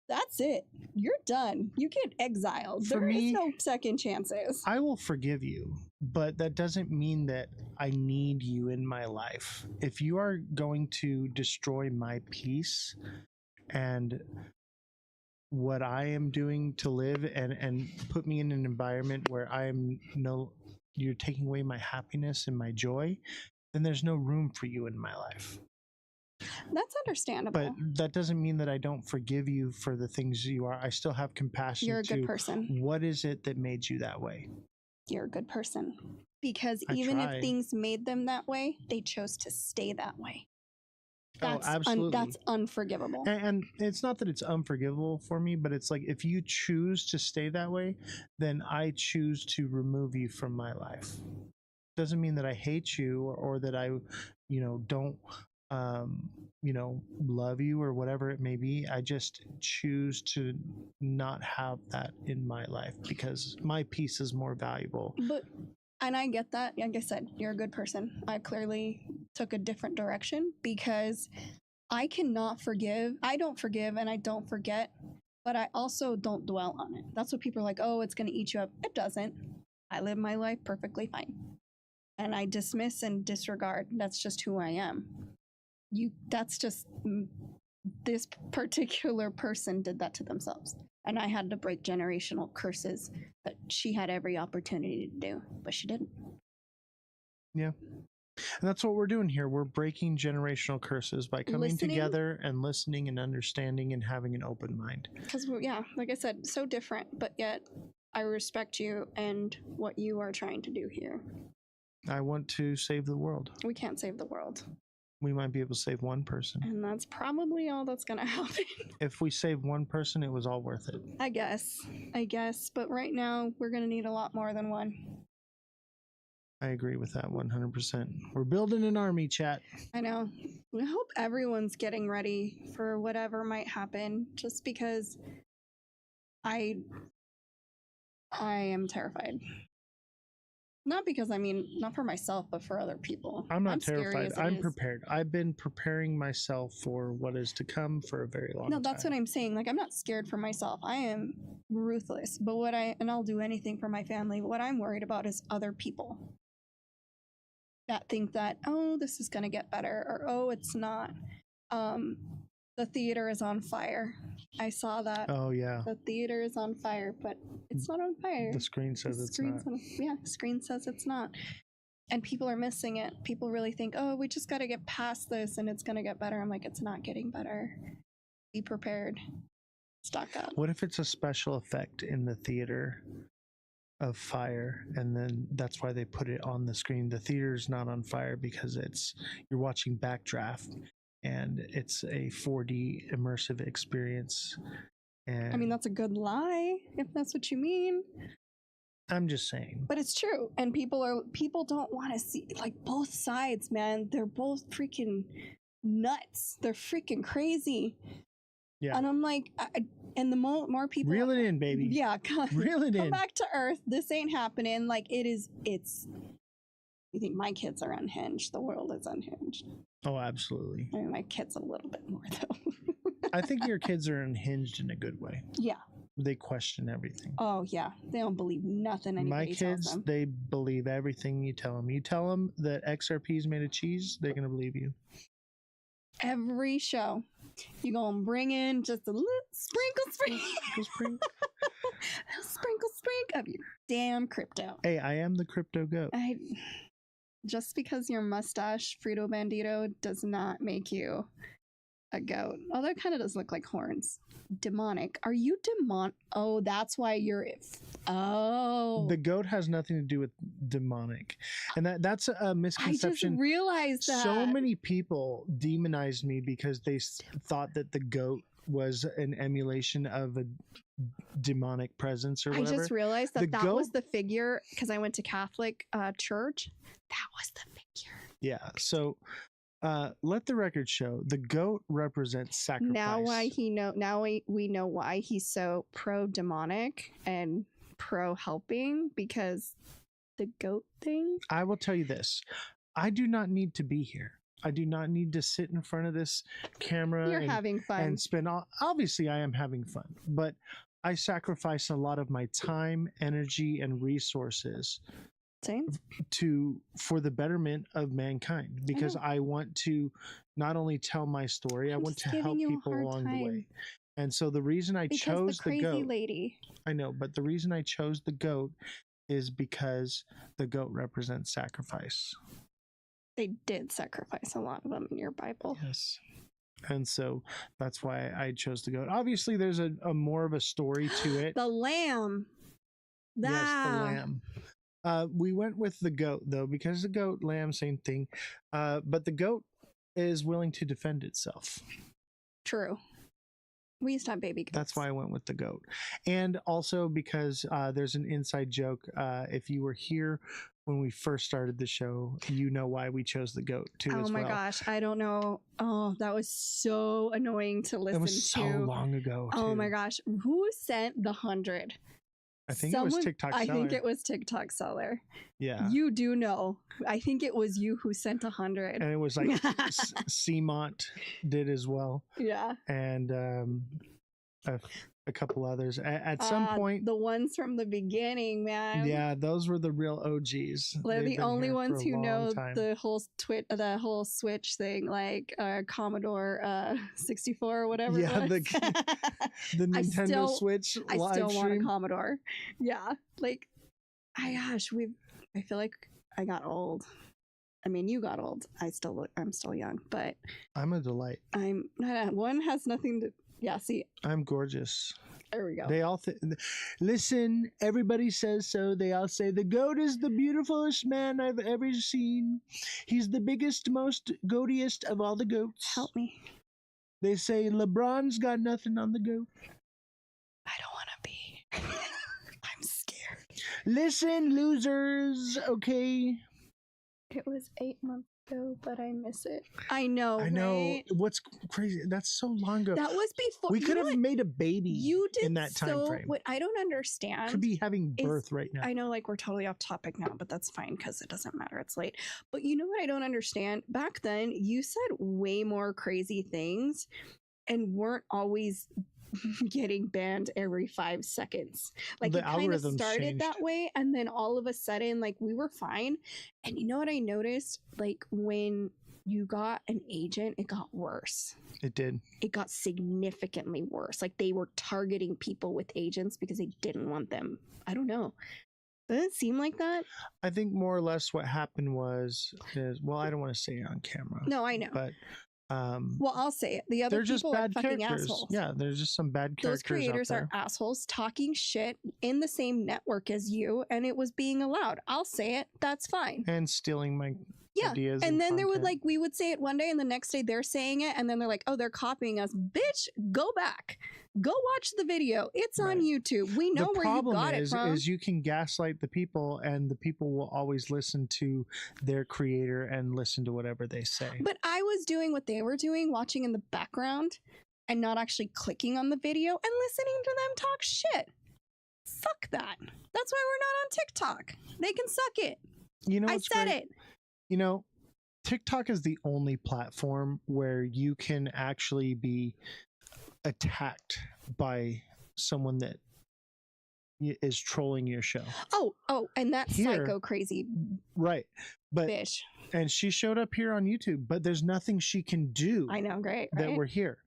that's it. You're done. You get exiled. There is no second chances.
I will forgive you, but that doesn't mean that I need you in my life. If you are going to destroy my peace and what I am doing to live and put me in an environment where you're taking away my happiness and my joy, then there's no room for you in my life.
That's understandable.
But that doesn't mean that I don't forgive you for the things you are. I still have compassion.
You're a good person.
What is it that made you that way?
You're a good person. Because even if things made them that way, they chose to stay that way.
Absolutely.
That's unforgivable.
And it's not that it's unforgivable for me, but it's like if you choose to stay that way, then I choose to remove you from my life. Doesn't mean that I hate you or that I, don't you know, love you or whatever it may be. I just choose to not have that in my life because my peace is more valuable.
But, and I get that. Like I said, you're a good person. I clearly took a different direction because I cannot forgive. I don't forgive and I don't forget, but I also don't dwell on it. That's what people are like, oh, it's going to eat you up. It doesn't. I live my life perfectly fine. And I dismiss and disregard. That's just who I am. That's just this particular person did that to themselves. And I had to break generational curses that she had every opportunity to do, but she didn't.
Yeah. And that's what we're doing here. We're breaking generational curses by coming together and listening and understanding and having an open mind.
Because, yeah, like I said, so different, but yet I respect you and what you are trying to do here.
I want to save the world.
We can't save the world.
We might be able to save one person.
And that's probably all that's going to happen.
If we save one person, it was all worth it.
I guess. But right now, we're going to need a lot more than one.
I agree with that 100%. We're building an army, chat.
I know. I hope everyone's getting ready for whatever might happen, just because I am terrified. Not because, not for myself, but for other people.
I'm not terrified. I'm prepared. I've been preparing myself for what is to come for a very long time.
No, that's what I'm saying. Like, I'm not scared for myself. I am ruthless. But I'll do anything for my family. What I'm worried about is other people that think that, oh, this is going to get better, or, oh, it's not. The theater is on fire. I saw that.
Oh, yeah.
The theater is on fire, but it's not on fire.
The screen says it's not.
Yeah, the screen says it's not. And people are missing it. People really think, oh, we just got to get past this and it's going to get better. I'm like, it's not getting better. Be prepared. Stock up.
What if it's a special effect in the theater of fire, and then that's why they put it on the screen? The theater's not on fire because you're watching Backdraft. And it's a 4D immersive experience. And
that's a good lie, if that's what you mean.
I'm just saying.
But it's true. And people don't want to see, like, both sides, man. They're both freaking nuts. They're freaking crazy. Yeah. And I'm like, and the more people
reel it in, baby.
Yeah,
reel it in.
Come back to earth. This ain't happening. Like, it's you think my kids are unhinged? The world is unhinged.
Oh, absolutely.
My kids a little bit more, though.
I think your kids are unhinged in a good way.
Yeah.
They question everything.
Oh, yeah. They don't believe nothing anybody tells them.
My kids, they believe everything you tell them. You tell them that XRP is made of cheese, they're going to believe you.
Every show, you go and bring in just a little sprinkle of your damn crypto.
Hey, I am the crypto goat.
Just because your mustache, Frito Bandito, does not make you a goat. Although it kind of does look like horns. Demonic. Are you demonic? Oh, that's why you're... Oh.
The goat has nothing to do with demonic. And that's a misconception.
I just realized that.
So many people demonized me because they thought that the goat was an emulation of a demonic presence or whatever.
I just realized that was the figure, because I went to Catholic church. That was the figure.
Yeah. So let the record show the goat represents sacrifice.
Now we know why he's so pro demonic and pro helping, because the goat thing.
I will tell you this. I do not need to be here. I do not need to sit in front of this camera.
You're having fun.
And spend obviously I am having fun, but I sacrifice a lot of my time, energy, and resources for the betterment of mankind, because I want to not only tell my story, I want to help people along the way. And so the reason I chose the goat,
lady.
I know, but the reason I chose the goat is because the goat represents sacrifice.
They did sacrifice a lot of them in your Bible.
Yes. And so that's why I chose the goat. Obviously, there's a more of a story to it.
The lamb.
Yes, the lamb. We went with the goat, though, because the goat, lamb, same thing. But the goat is willing to defend itself.
True. We used to have baby goats.
That's why I went with the goat. And also because there's an inside joke. If you were here when we first started the show, you know why we chose the goat too.
Oh
as
my
well.
gosh, I don't know. Oh, that was so annoying to listen to.
It was so long ago.
Oh
too.
my gosh, who sent the 100?
I think it was TikTok
I
seller.
think it was TikTok seller.
Yeah.
You do know. I think it was you who sent 100.
And it was like Seamont did as well.
Yeah.
And a couple others. At some point,
the ones from the beginning, man.
yeah, those were the real OGs.
They're
They've
the
been
only
here
ones
for a
who
long
know
time.
the whole Switch thing, like Commodore 64 or whatever.
Yeah,
it was.
the Nintendo Switch
I
live
still want a
stream.
Commodore. Yeah, like, I feel like I got old. I mean, you got old. I'm still young, but
I'm a delight.
One has nothing to. Yeah, see,
I'm gorgeous.
there we go.
They all listen. Everybody says so. They all say the goat is the beautifulest man I've ever seen. He's the biggest, most goatiest of all the goats.
Help me.
They say LeBron's got nothing on the goat.
I don't want to be. I'm scared.
Listen, losers. Okay.
It was 8 months ago, but I miss it. I know.
I know.
Right?
What's crazy? That's so long ago.
That was before.
We could have made a baby.
You did
in that time frame.
What I don't understand.
Could be having birth right now.
I know, like, we're totally off topic now, but that's fine because it doesn't matter. It's late. But you know what I don't understand? Back then, you said way more crazy things and weren't always getting banned every 5 seconds. Like,
The
it kind of
algorithms
started
changed.
that way, and then all of a sudden, like, we were fine. And you know what I noticed? Like, when you got an agent, it got worse.
It did.
It got significantly worse. Like, they were targeting people with agents because they didn't want them. I don't know. Doesn't it seem like that?
I think more or less what happened well, I don't want to say it on camera.
No, I know.
But
well, I'll say it. The other
they're just
people are
bad
fucking
characters.
assholes.
Yeah, there's just some bad characters.
Those creators
out
are
there.
assholes talking shit in the same network as you, and it was being allowed. I'll say it. That's fine.
And stealing my
Yeah.
ideas.
And then there would,
content.
like, we would say it one day, and the next day they're saying it, and then they're like, oh, they're copying us. Bitch, go back. Go watch the video. It's on YouTube. We know where you got it from.
Is you can gaslight the people, and the people will always listen to their creator and listen to whatever they say.
But I was doing what they were doing, watching in the background and not actually clicking on the video and listening to them talk shit. Fuck that. That's why we're not on TikTok. They can suck it.
You know,
I
what's
said
great?
it.
You know, TikTok is the only platform where you can actually be attacked by someone that is trolling your show.
Oh, and that
Here-
psycho crazy
Right. But
bitch.
and she showed up here on YouTube, but there's nothing she can do.
I know, great.
That
right?
we're here.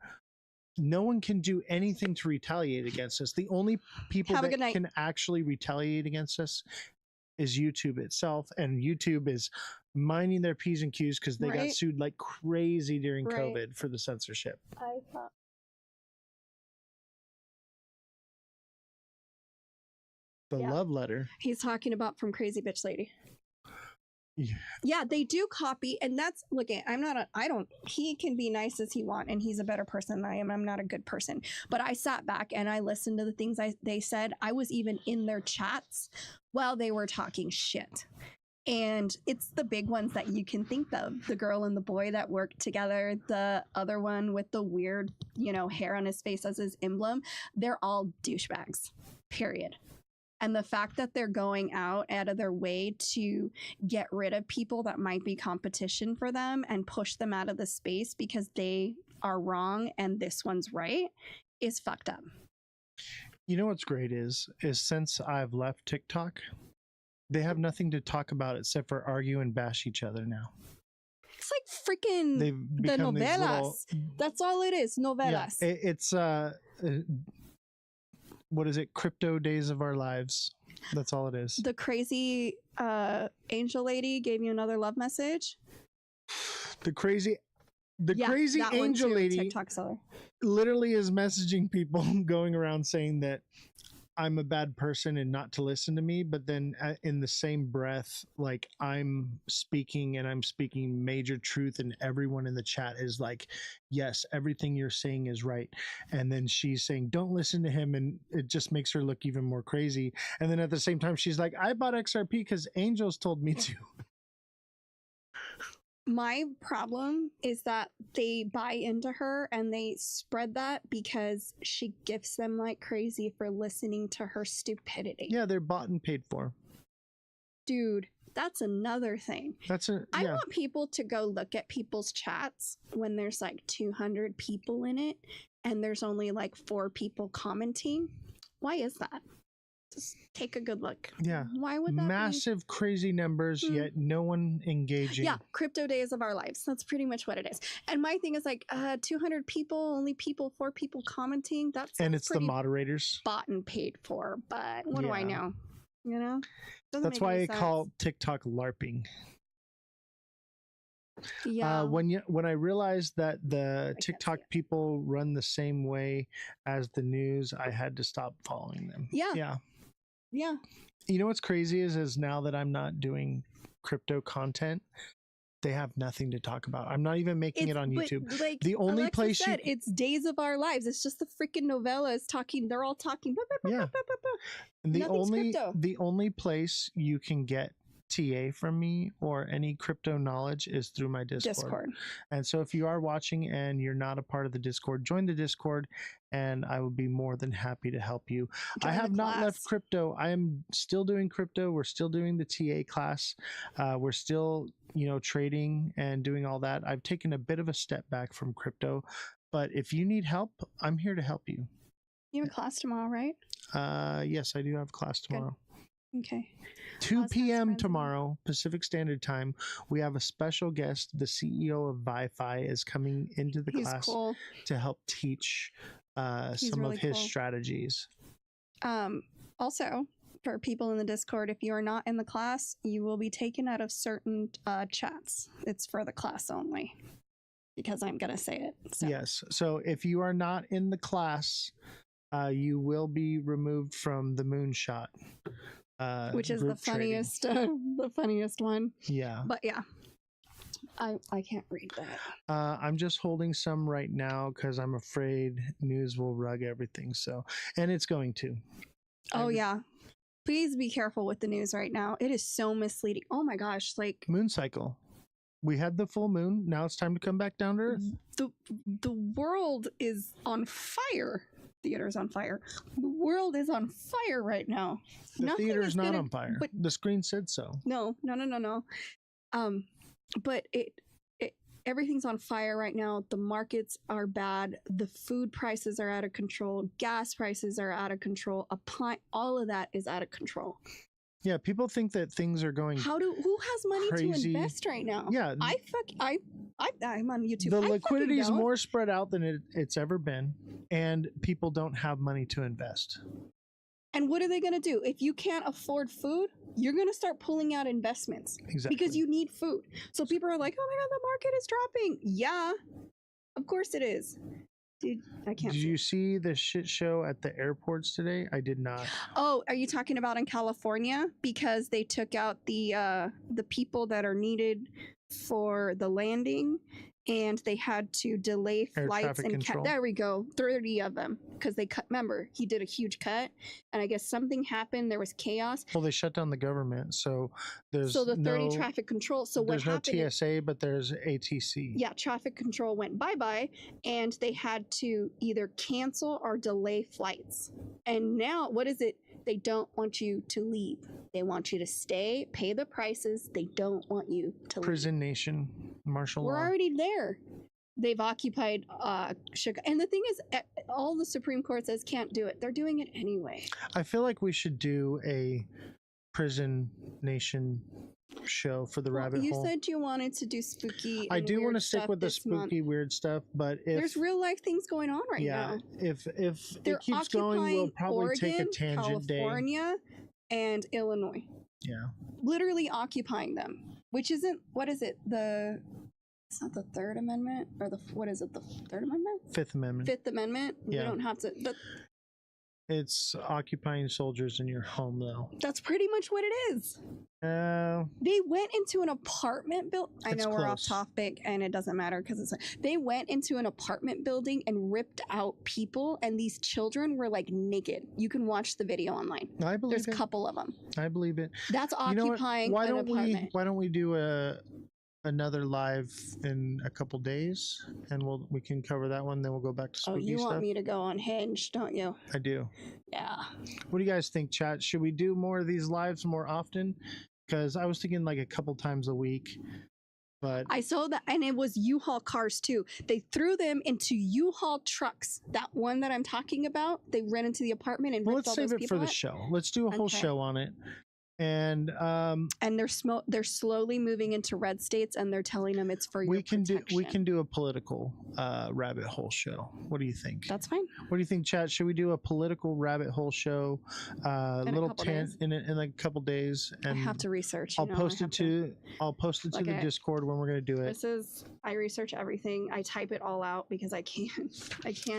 No one can do anything to retaliate against us. The only people
Have a
that
good night.
can actually retaliate against us is YouTube itself, and YouTube is minding their P's and Q's because they got
Right.
sued like crazy during
Right.
COVID for the censorship.
I thought.
The
Yeah.
love letter.
He's talking about from Crazy Bitch Lady.
Yeah.
Yeah, they do copy, and that's he can be nice as he want, and he's a better person than I am. I'm not a good person. But I sat back and I listened to the things they said. I was even in their chats while they were talking shit. And it's the big ones that you can think of. The girl and the boy that worked together, the other one with the weird, hair on his face as his emblem. They're all douchebags, period. And the fact that they're going out of their way to get rid of people that might be competition for them and push them out of the space because they are wrong and this one's right is fucked up.
You know what's great is since I've left TikTok, they have nothing to talk about except for argue and bash each other now.
It's like freaking
They've
the
become these
novelas. That's all it is, novelas.
Yeah, it's what is it? Crypto Days of Our Lives. That's all it is.
The crazy angel lady gave you another love message.
The crazy
that one
angel
too,
lady
TikTok seller
literally is messaging people going around saying that I'm a bad person and not to listen to me, but then in the same breath, like I'm speaking and I'm speaking major truth, and everyone in the chat is like, yes, everything you're saying is right. And then she's saying, don't listen to him, and it just makes her look even more crazy. And then at the same time, she's like, I bought XRP because Angels told me to.
My problem is that they buy into her and they spread that because she gifts them like crazy for listening to her stupidity.
Yeah, they're bought and paid for.
Dude, that's another thing. I want people to go look at people's chats when there's like 200 people in it and there's only like 4 people commenting. Why is that? Just take a good look.
Yeah.
Why would that
massive, crazy numbers, yet no one engaging.
Yeah, crypto days of our lives. That's pretty much what it is. And my thing is like 200 people, only 4 people commenting.
And it's the moderators.
Bought and paid for, but what do I know? You know?
That's why I call TikTok LARPing.
Yeah.
When I realized that the TikTok people run the same way as the news, I had to stop following them.
Yeah.
You know what's crazy is now that I'm not doing crypto content, they have nothing to talk about. I'm not even making it on YouTube.
Like
the only
Alexa
place
said, it's days of our lives. It's just the freaking novellas talking. They're all talking.
And
Nothing's
the only place you can get TA from me or any crypto knowledge is through my Discord. And so if you are watching and you're not a part of the Discord, join the Discord and I would be more than happy to help you. I have not left crypto. I am still doing crypto. We're still doing the TA class. We're still, trading and doing all that. I've taken a bit of a step back from crypto, but if you need help, I'm here to help you.
You have a class tomorrow, right?
Yes, I do have class tomorrow.
Okay.
2 p.m. tomorrow, Pacific Standard Time. We have a special guest. The CEO of ViFi is coming into the class to help teach some of his strategies.
Also, for people in the Discord, if you are not in the class, you will be taken out of certain chats. It's for the class only, because I'm going to say it. So.
Yes. So if you are not in the class, you will be removed from the moonshot.
Which is the funniest, the funniest one.
Yeah.
But yeah, I can't read that.
I'm just holding some right now because I'm afraid news will rug everything. So, and it's going to.
Oh yeah. Please be careful with the news right now. It is so misleading. Oh my gosh. Like
moon cycle. We had the full moon. Now it's time to come back down to earth.
The world is on fire. Theater's on fire. The world is on fire right now.
The theater is not on fire. But the screen said so.
No. But everything's on fire right now. The markets are bad. The food prices are out of control. Gas prices are out of control. All of that is out of control.
Yeah, people think that things are going.
Who has money to invest right now?
Yeah,
I'm on YouTube.
The liquidity is more spread out than it's ever been, and people don't have money to invest.
And what are they going to do? If you can't afford food, you're going to start pulling out investments.
Exactly.
Because you need food. So people are like, oh my God, the market is dropping. Yeah, of course it is. Dude, I can't.
Did you see the shit show at the airports today? I did not.
Oh, are you talking about in California? Because they took out the people that are needed for the landing, and they had to delay flights and there we go, 30 of them, because they cut. Remember, he did a huge cut, and I guess something happened. There was chaos.
Well, they shut down the government, so there's
the 30 traffic control. So what happened?
There's no TSA, but there's ATC.
Yeah, traffic control went bye-bye, and they had to either cancel or delay flights. And now, what is it? They don't want you to leave. They want you to stay, pay the prices. They don't want you to leave.
Prison nation, martial law.
We're already there. They've occupied Chicago. And the thing is, all the Supreme Court says can't do it. They're doing it anyway.
I feel like we should do a prison nation show for the rabbit hole.
You said you wanted to do spooky.
I do want to stick with the spooky weird stuff, but if
there's real life things going on right now.
If it keeps going, we'll probably
Oregon,
take a tangent
California, and Illinois.
Yeah.
Literally occupying them, which isn't, what is it? It's not the Third Amendment, or what is it? The Third Amendment?
Fifth Amendment.
Fifth Amendment.
Yeah.
You don't have to. But
It's occupying soldiers in your home, though.
That's pretty much what it is. They went into an apartment building. I know we're off topic and it doesn't matter because they went into an apartment building and ripped out people, and these children were like naked. You can watch the video online.
I believe
There's a couple of them.
I believe it.
That's occupying an apartment.
Why don't we do another live in a couple days, and we can cover that one. Then we'll go back to spooky
stuff. Oh, you want
stuff.
me to go on Hinge, don't you?
I do.
Yeah.
What do you guys think, chat? Should we do more of these lives more often? Because I was thinking like a couple times a week. But
I saw that, and it was U-Haul cars too. They threw them into U-Haul trucks. That one that I'm talking about, they ran into the apartment and
let's save it for the show. Let's do a whole show on it. And
they're slowly moving into red states, and they're telling them it's for your protection.
We can do a political rabbit hole show. What do you think?
That's fine.
What do you think, chat? Should we do a political rabbit hole show? In like a couple days. And
I have to research.
I'll post it to the Discord when we're gonna do it.
I research everything. I type it all out because I can't.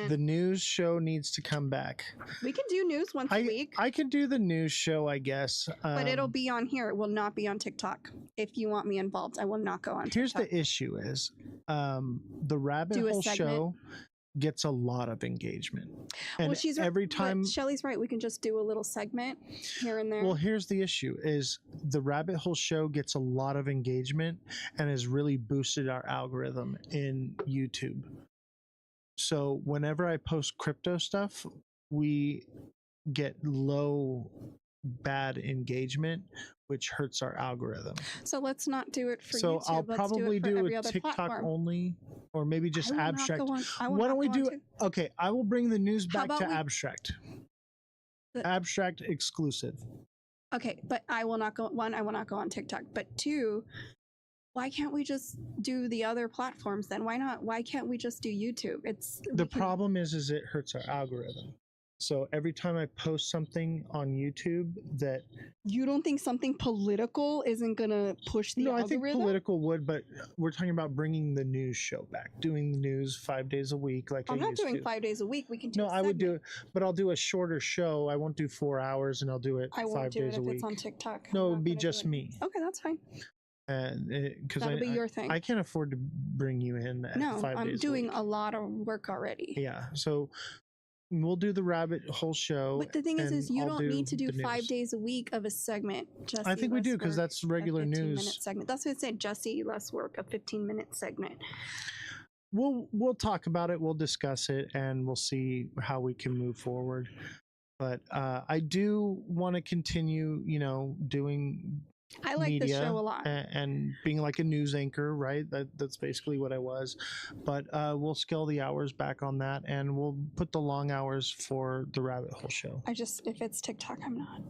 The news show needs to come back.
We can do news once a week.
I can do the news show, I guess.
But it'll be on here. It will not be on TikTok. If you want me involved, I will not go on TikTok.
Here's the issue is the rabbit hole show gets a lot of engagement. And
well, she's
every time
Shelly's right, we can just do a little segment here and there.
Well, here's the issue is the rabbit hole show gets a lot of engagement and has really boosted our algorithm in YouTube. So whenever I post crypto stuff, we get bad engagement, which hurts our algorithm.
So let's not do it for YouTube.
So I'll probably do a TikTok
platform.
only, or maybe just abstract.
Why don't we do?
Okay, I will bring the news back to abstract. Abstract exclusive.
Okay, but I will not go. One, I will not go on TikTok. But two, why can't we just do the other platforms then? Why not? Why can't we just do YouTube?
The problem is it hurts our algorithm. So every time I post something on YouTube that...
You don't think something political isn't going to push the algorithm?
No, I think political would, but we're talking about bringing the news show back, doing the news 5 days a week like I used to.
I'm not doing 5 days a week. We can do
I would do it, but I'll do a shorter show. I won't do 4 hours, and I'll do it 5 days a week. I won't do it if it's
on TikTok.
No, it would be just me.
Okay, that's fine.
And
that'll be your thing.
I can't afford to bring you in at 5 days a week.
I'm doing a lot of work already.
Yeah, so... We'll do the rabbit hole show.
But the thing is you don't need to do 5 days a week of a segment. Jesse,
I think we do because that's regular news.
15-minute segment. That's what it said. Jesse, less work, a 15-minute segment.
We'll talk about it. We'll discuss it, and we'll see how we can move forward. But I do want to continue, doing.
I like the show a lot
and being like a news anchor, right? That's basically what I was. But we'll scale the hours back on that, and we'll put the long hours for the rabbit hole show.
If it's TikTok, I'm not.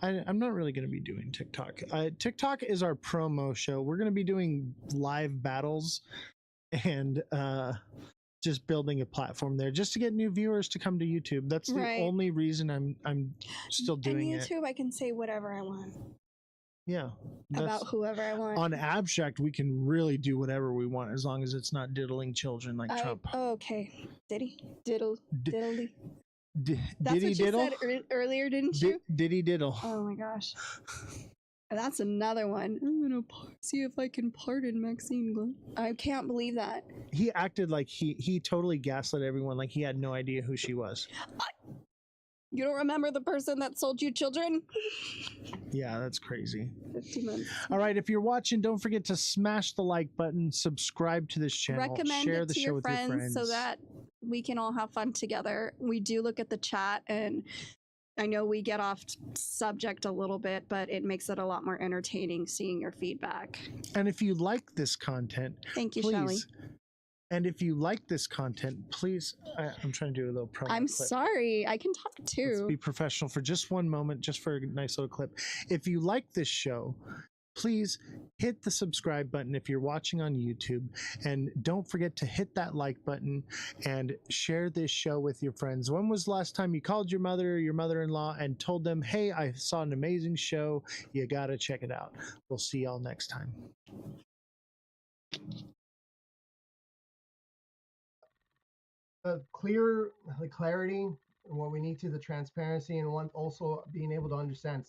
I'm not really going to be doing TikTok. TikTok is our promo show. We're going to be doing live battles and just building a platform there just to get new viewers to come to YouTube. That's the only reason I'm still doing it.
On YouTube, I can say whatever I want.
Yeah.
About whoever I want.
On abstract, we can really do whatever we want as long as it's not diddling children like Trump.
Oh, okay. Diddly.
That's
what you said earlier, didn't you?
Diddy diddle.
Oh my gosh. That's another one. I'm gonna see if I can pardon Maxine Glenn. I can't believe that.
He acted like he totally gaslit everyone, like he had no idea who she was.
You don't remember the person that sold you children?
Yeah, that's crazy.
50 months.
All right, if you're watching, don't forget to smash the like button, subscribe to this channel,
recommend
share
it
the
to
show
your
with
friends,
your friends
so that we can all have fun together. We do look at the chat, and I know we get off subject a little bit, but it makes it a lot more entertaining seeing your feedback.
And if you like this content,
thank you,
please,
Shelly.
And if you like this content, please, I'm trying to do a little promo
I'm
clip.
sorry, I can talk too.
Let's be professional for just one moment, just for a nice little clip. If you like this show, please hit the subscribe button if you're watching on YouTube, and don't forget to hit that like button and share this show with your friends. When was the last time you called your mother or your mother-in-law and told them, hey, I saw an amazing show, you gotta check it out. We'll see y'all next time.
Clarity and what we need to the transparency, and one also being able to understand.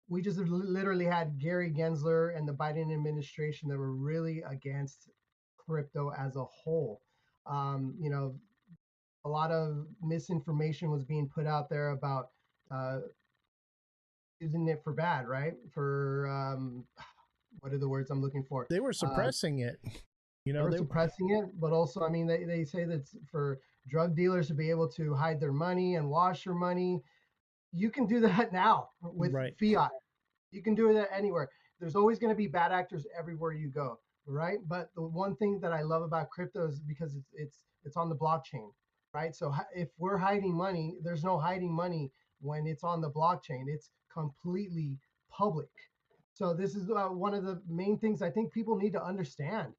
We just literally had Gary Gensler and the Biden administration that were really against crypto as a whole. You know, a lot of misinformation was being put out there about using it for bad, right? For what are the words I'm looking for?
They were suppressing it. You know,
they were suppressing it, but also, I mean, they say that's for drug dealers to be able to hide their money and wash their money. You can do that now with fiat. You can do that anywhere. There's always going to be bad actors everywhere you go, right? But the one thing that I love about crypto is because it's on the blockchain, right? So if we're hiding money, there's no hiding money when it's on the blockchain. It's completely public. So this is one of the main things I think people need to understand.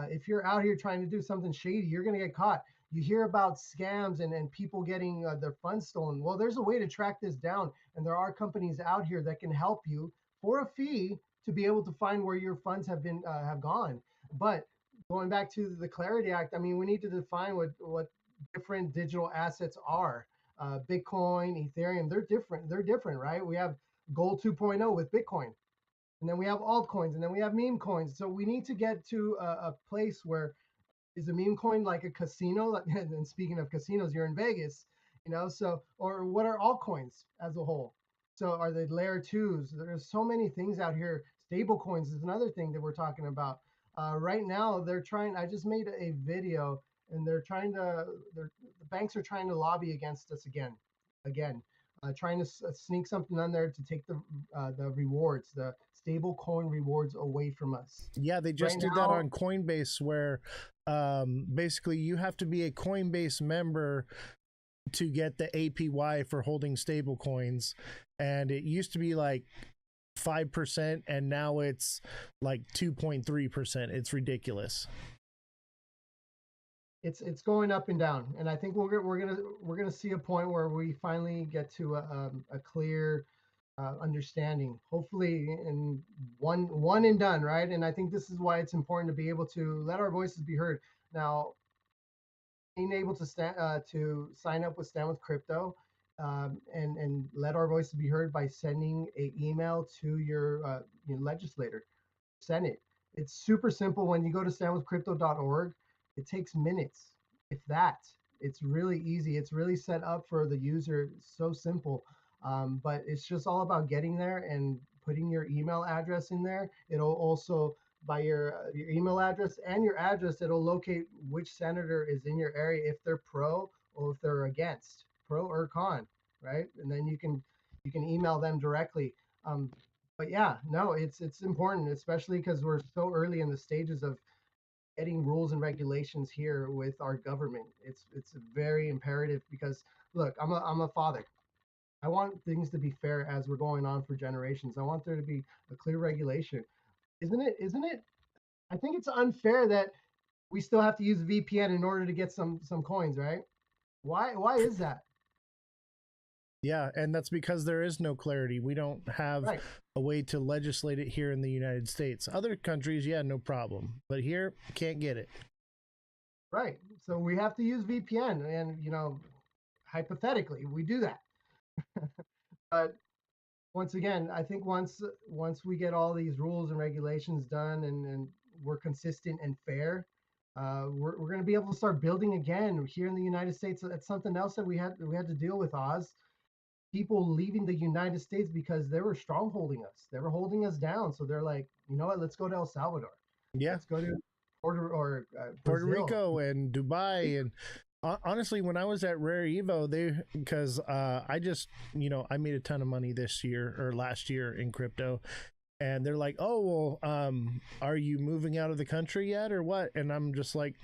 If you're out here trying to do something shady, you're going to get caught. You hear about scams and people getting their funds stolen. Well, there's a way to track this down, and there are companies out here that can help you for a fee to be able to find where your funds have been have gone. But going back to the Clarity Act, I mean, we need to define what different digital assets are. Bitcoin, Ethereum, they're different. They're different, right? We have Gold 2.0 with Bitcoin. And then we have altcoins, and then we have meme coins. So we need to get to a place where is a meme coin like a casino? And speaking of casinos, you're in Vegas, you know. So, or what are altcoins as a whole? So, are they layer twos? There's so many things out here. Stable coins is another thing that we're talking about. Right now, they're trying. I just made a video, and they're trying to. The banks are trying to lobby against us again. Trying to sneak something on there to take the rewards, the stable coin rewards away from us.
Yeah, they just did that on Coinbase, where basically you have to be a Coinbase member to get the APY for holding stable coins, and it used to be like 5%, and now it's like 2.3%. It's ridiculous.
It's going up and down, and I think we're gonna see a point where we finally get to a clear understanding. Hopefully, in one and done, right? And I think this is why it's important to be able to let our voices be heard. Now, being able to sign up with Stand with Crypto, and let our voices be heard by sending an email to your legislator, Senate. It's super simple. When you go to standwithcrypto.org. It takes minutes, if that. It's really easy. It's really set up for the user. It's so simple. But it's just all about getting there and putting your email address in there. It'll also, by your email address and your address, it'll locate which senator is in your area, if they're pro or if they're against, pro or con, right? And then you can email them directly. But yeah, no, it's important, especially because we're so early in the stages of getting rules and regulations here with our government. It's very imperative because look, I'm a father. I want things to be fair as we're going on for generations. I want there to be a clear regulation. Isn't it? I think it's unfair that we still have to use VPN in order to get some coins, right? Why is that?
Yeah, and that's because there is no clarity. We don't have a way to legislate it here in the United States. Other countries, yeah, no problem. But here, can't get it.
Right. So we have to use VPN. And, hypothetically, we do that. But once again, I think once we get all these rules and regulations done and we're consistent and fair, we're going to be able to start building again here in the United States. That's something else that we had to deal with, Oz. People leaving the United States because they were strongholding us. They were holding us down. So they're like, you know what? Let's go to El Salvador.
Yeah.
Let's go to Puerto
Rico and Dubai. And honestly, when I was at Rare Evo, because I just, I made a ton of money this year or last year in crypto. And they're like, oh, well, are you moving out of the country yet or what? And I'm just like,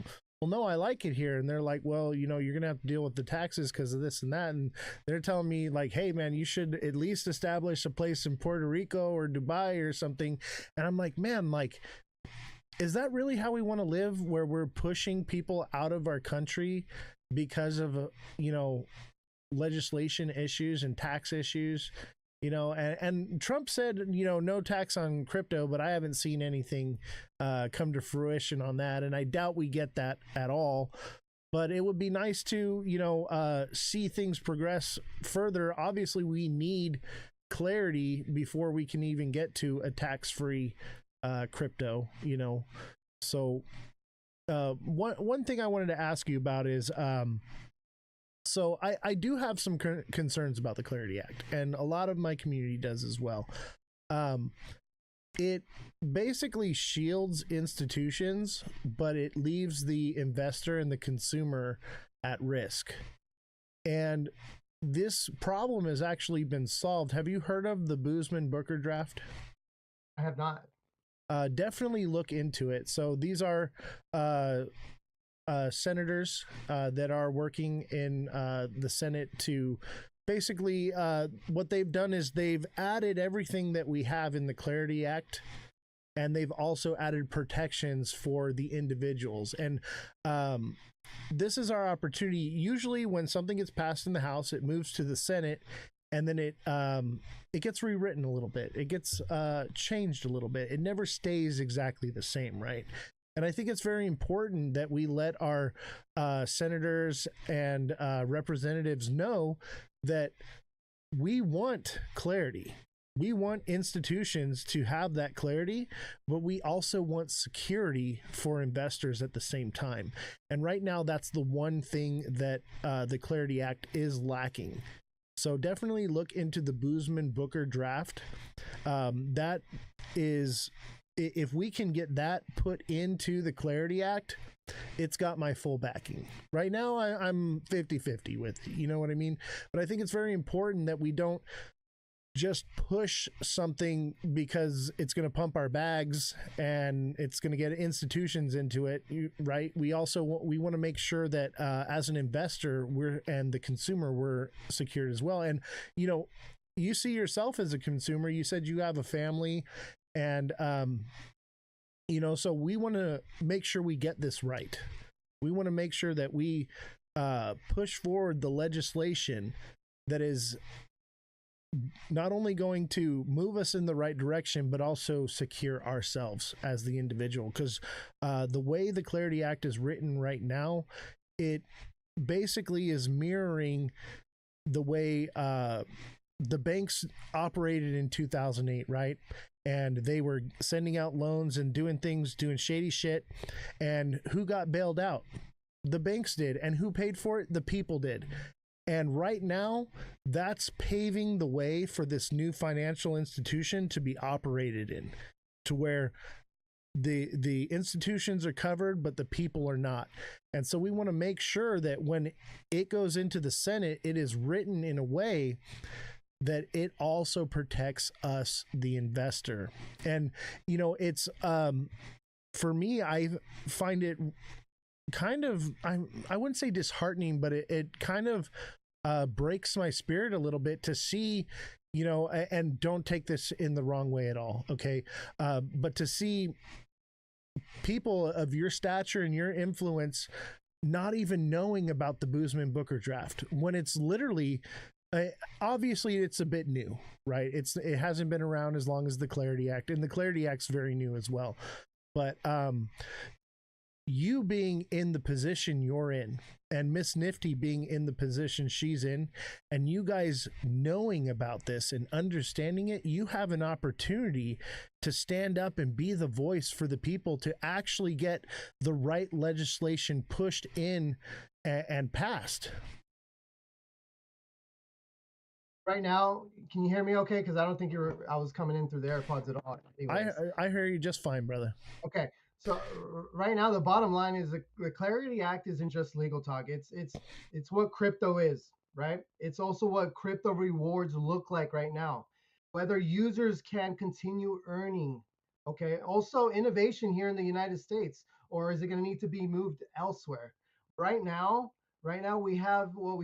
well, no, I like it here. And they're like, well, you're going to have to deal with the taxes because of this and that. And they're telling me like, hey, man, you should at least establish a place in Puerto Rico or Dubai or something. And I'm like, man, like, is that really how we want to live, where we're pushing people out of our country because of, legislation issues and tax issues? And Trump said, no tax on crypto, but I haven't seen anything come to fruition on that. And I doubt we get that at all. but it would be nice to, see things progress further. Obviously, we need clarity before we can even get to a tax-free crypto, So one thing I wanted to ask you about is, so I do have some concerns about the Clarity Act, and a lot of my community does as well. It basically shields institutions, but it leaves the investor and the consumer at risk. And this problem has actually been solved. Have you heard of the Boozman-Booker draft?
I have not.
Definitely look into it. So these are senators that are working in the Senate to basically what they've done is they've added everything that we have in the Clarity Act, and they've also added protections for the individuals. And this is our opportunity. Usually when something gets passed in the House, it moves to the Senate, and then it gets rewritten a little bit. It gets changed a little bit. It never stays exactly the same, right? And I think it's very important that we let our senators and representatives know that we want clarity. We want institutions to have that clarity, but we also want security for investors at the same time. And right now, that's the one thing that the Clarity Act is lacking. So definitely look into the Boozman-Booker draft. That is, if we can get that put into the Clarity Act, it's got my full backing. Right now, I'm 50-50 with it, you know what I mean? But I think it's very important that we don't just push something because it's going to pump our bags and it's going to get institutions into it, right? We want to make sure that as an investor, and the consumer, we're secured as well. And you see yourself as a consumer. You said you have a family, and so we want to make sure we get this right. We want to make sure that we push forward the legislation that is not only going to move us in the right direction, but also secure ourselves as the individual. Because the way the Clarity Act is written right now, it basically is mirroring the way the banks operated in 2008, right? And they were sending out loans and doing shady shit. And who got bailed out? The banks did. And who paid for it? The people did. And right now, that's paving the way for this new financial institution to be operated in, to where the institutions are covered, but the people are not. And so we want to make sure that when it goes into the Senate, it is written in a way that it also protects us, the investor. And, it's, for me, I find it kind of, I wouldn't say disheartening, but it kind of breaks my spirit a little bit to see, and don't take this in the wrong way at all, okay? But to see people of your stature and your influence not even knowing about the Boozman-Booker draft, when it's literally, obviously it's a bit new, right? It hasn't been around as long as the Clarity Act, and the Clarity Act's very new as well. But you being in the position you're in, and Miss Nifty being in the position she's in, and you guys knowing about this and understanding it, you have an opportunity to stand up and be the voice for the people to actually get the right legislation pushed in and passed.
Right now, can you hear me okay? Because I don't think I was coming in through the AirPods at all.
I hear you just fine, brother.
Okay. So right now, the bottom line is the Clarity Act isn't just legal talk. It's what crypto is, right? It's also what crypto rewards look like right now. Whether users can continue earning, okay? Also, innovation here in the United States, or is it going to need to be moved elsewhere? Right now we have what we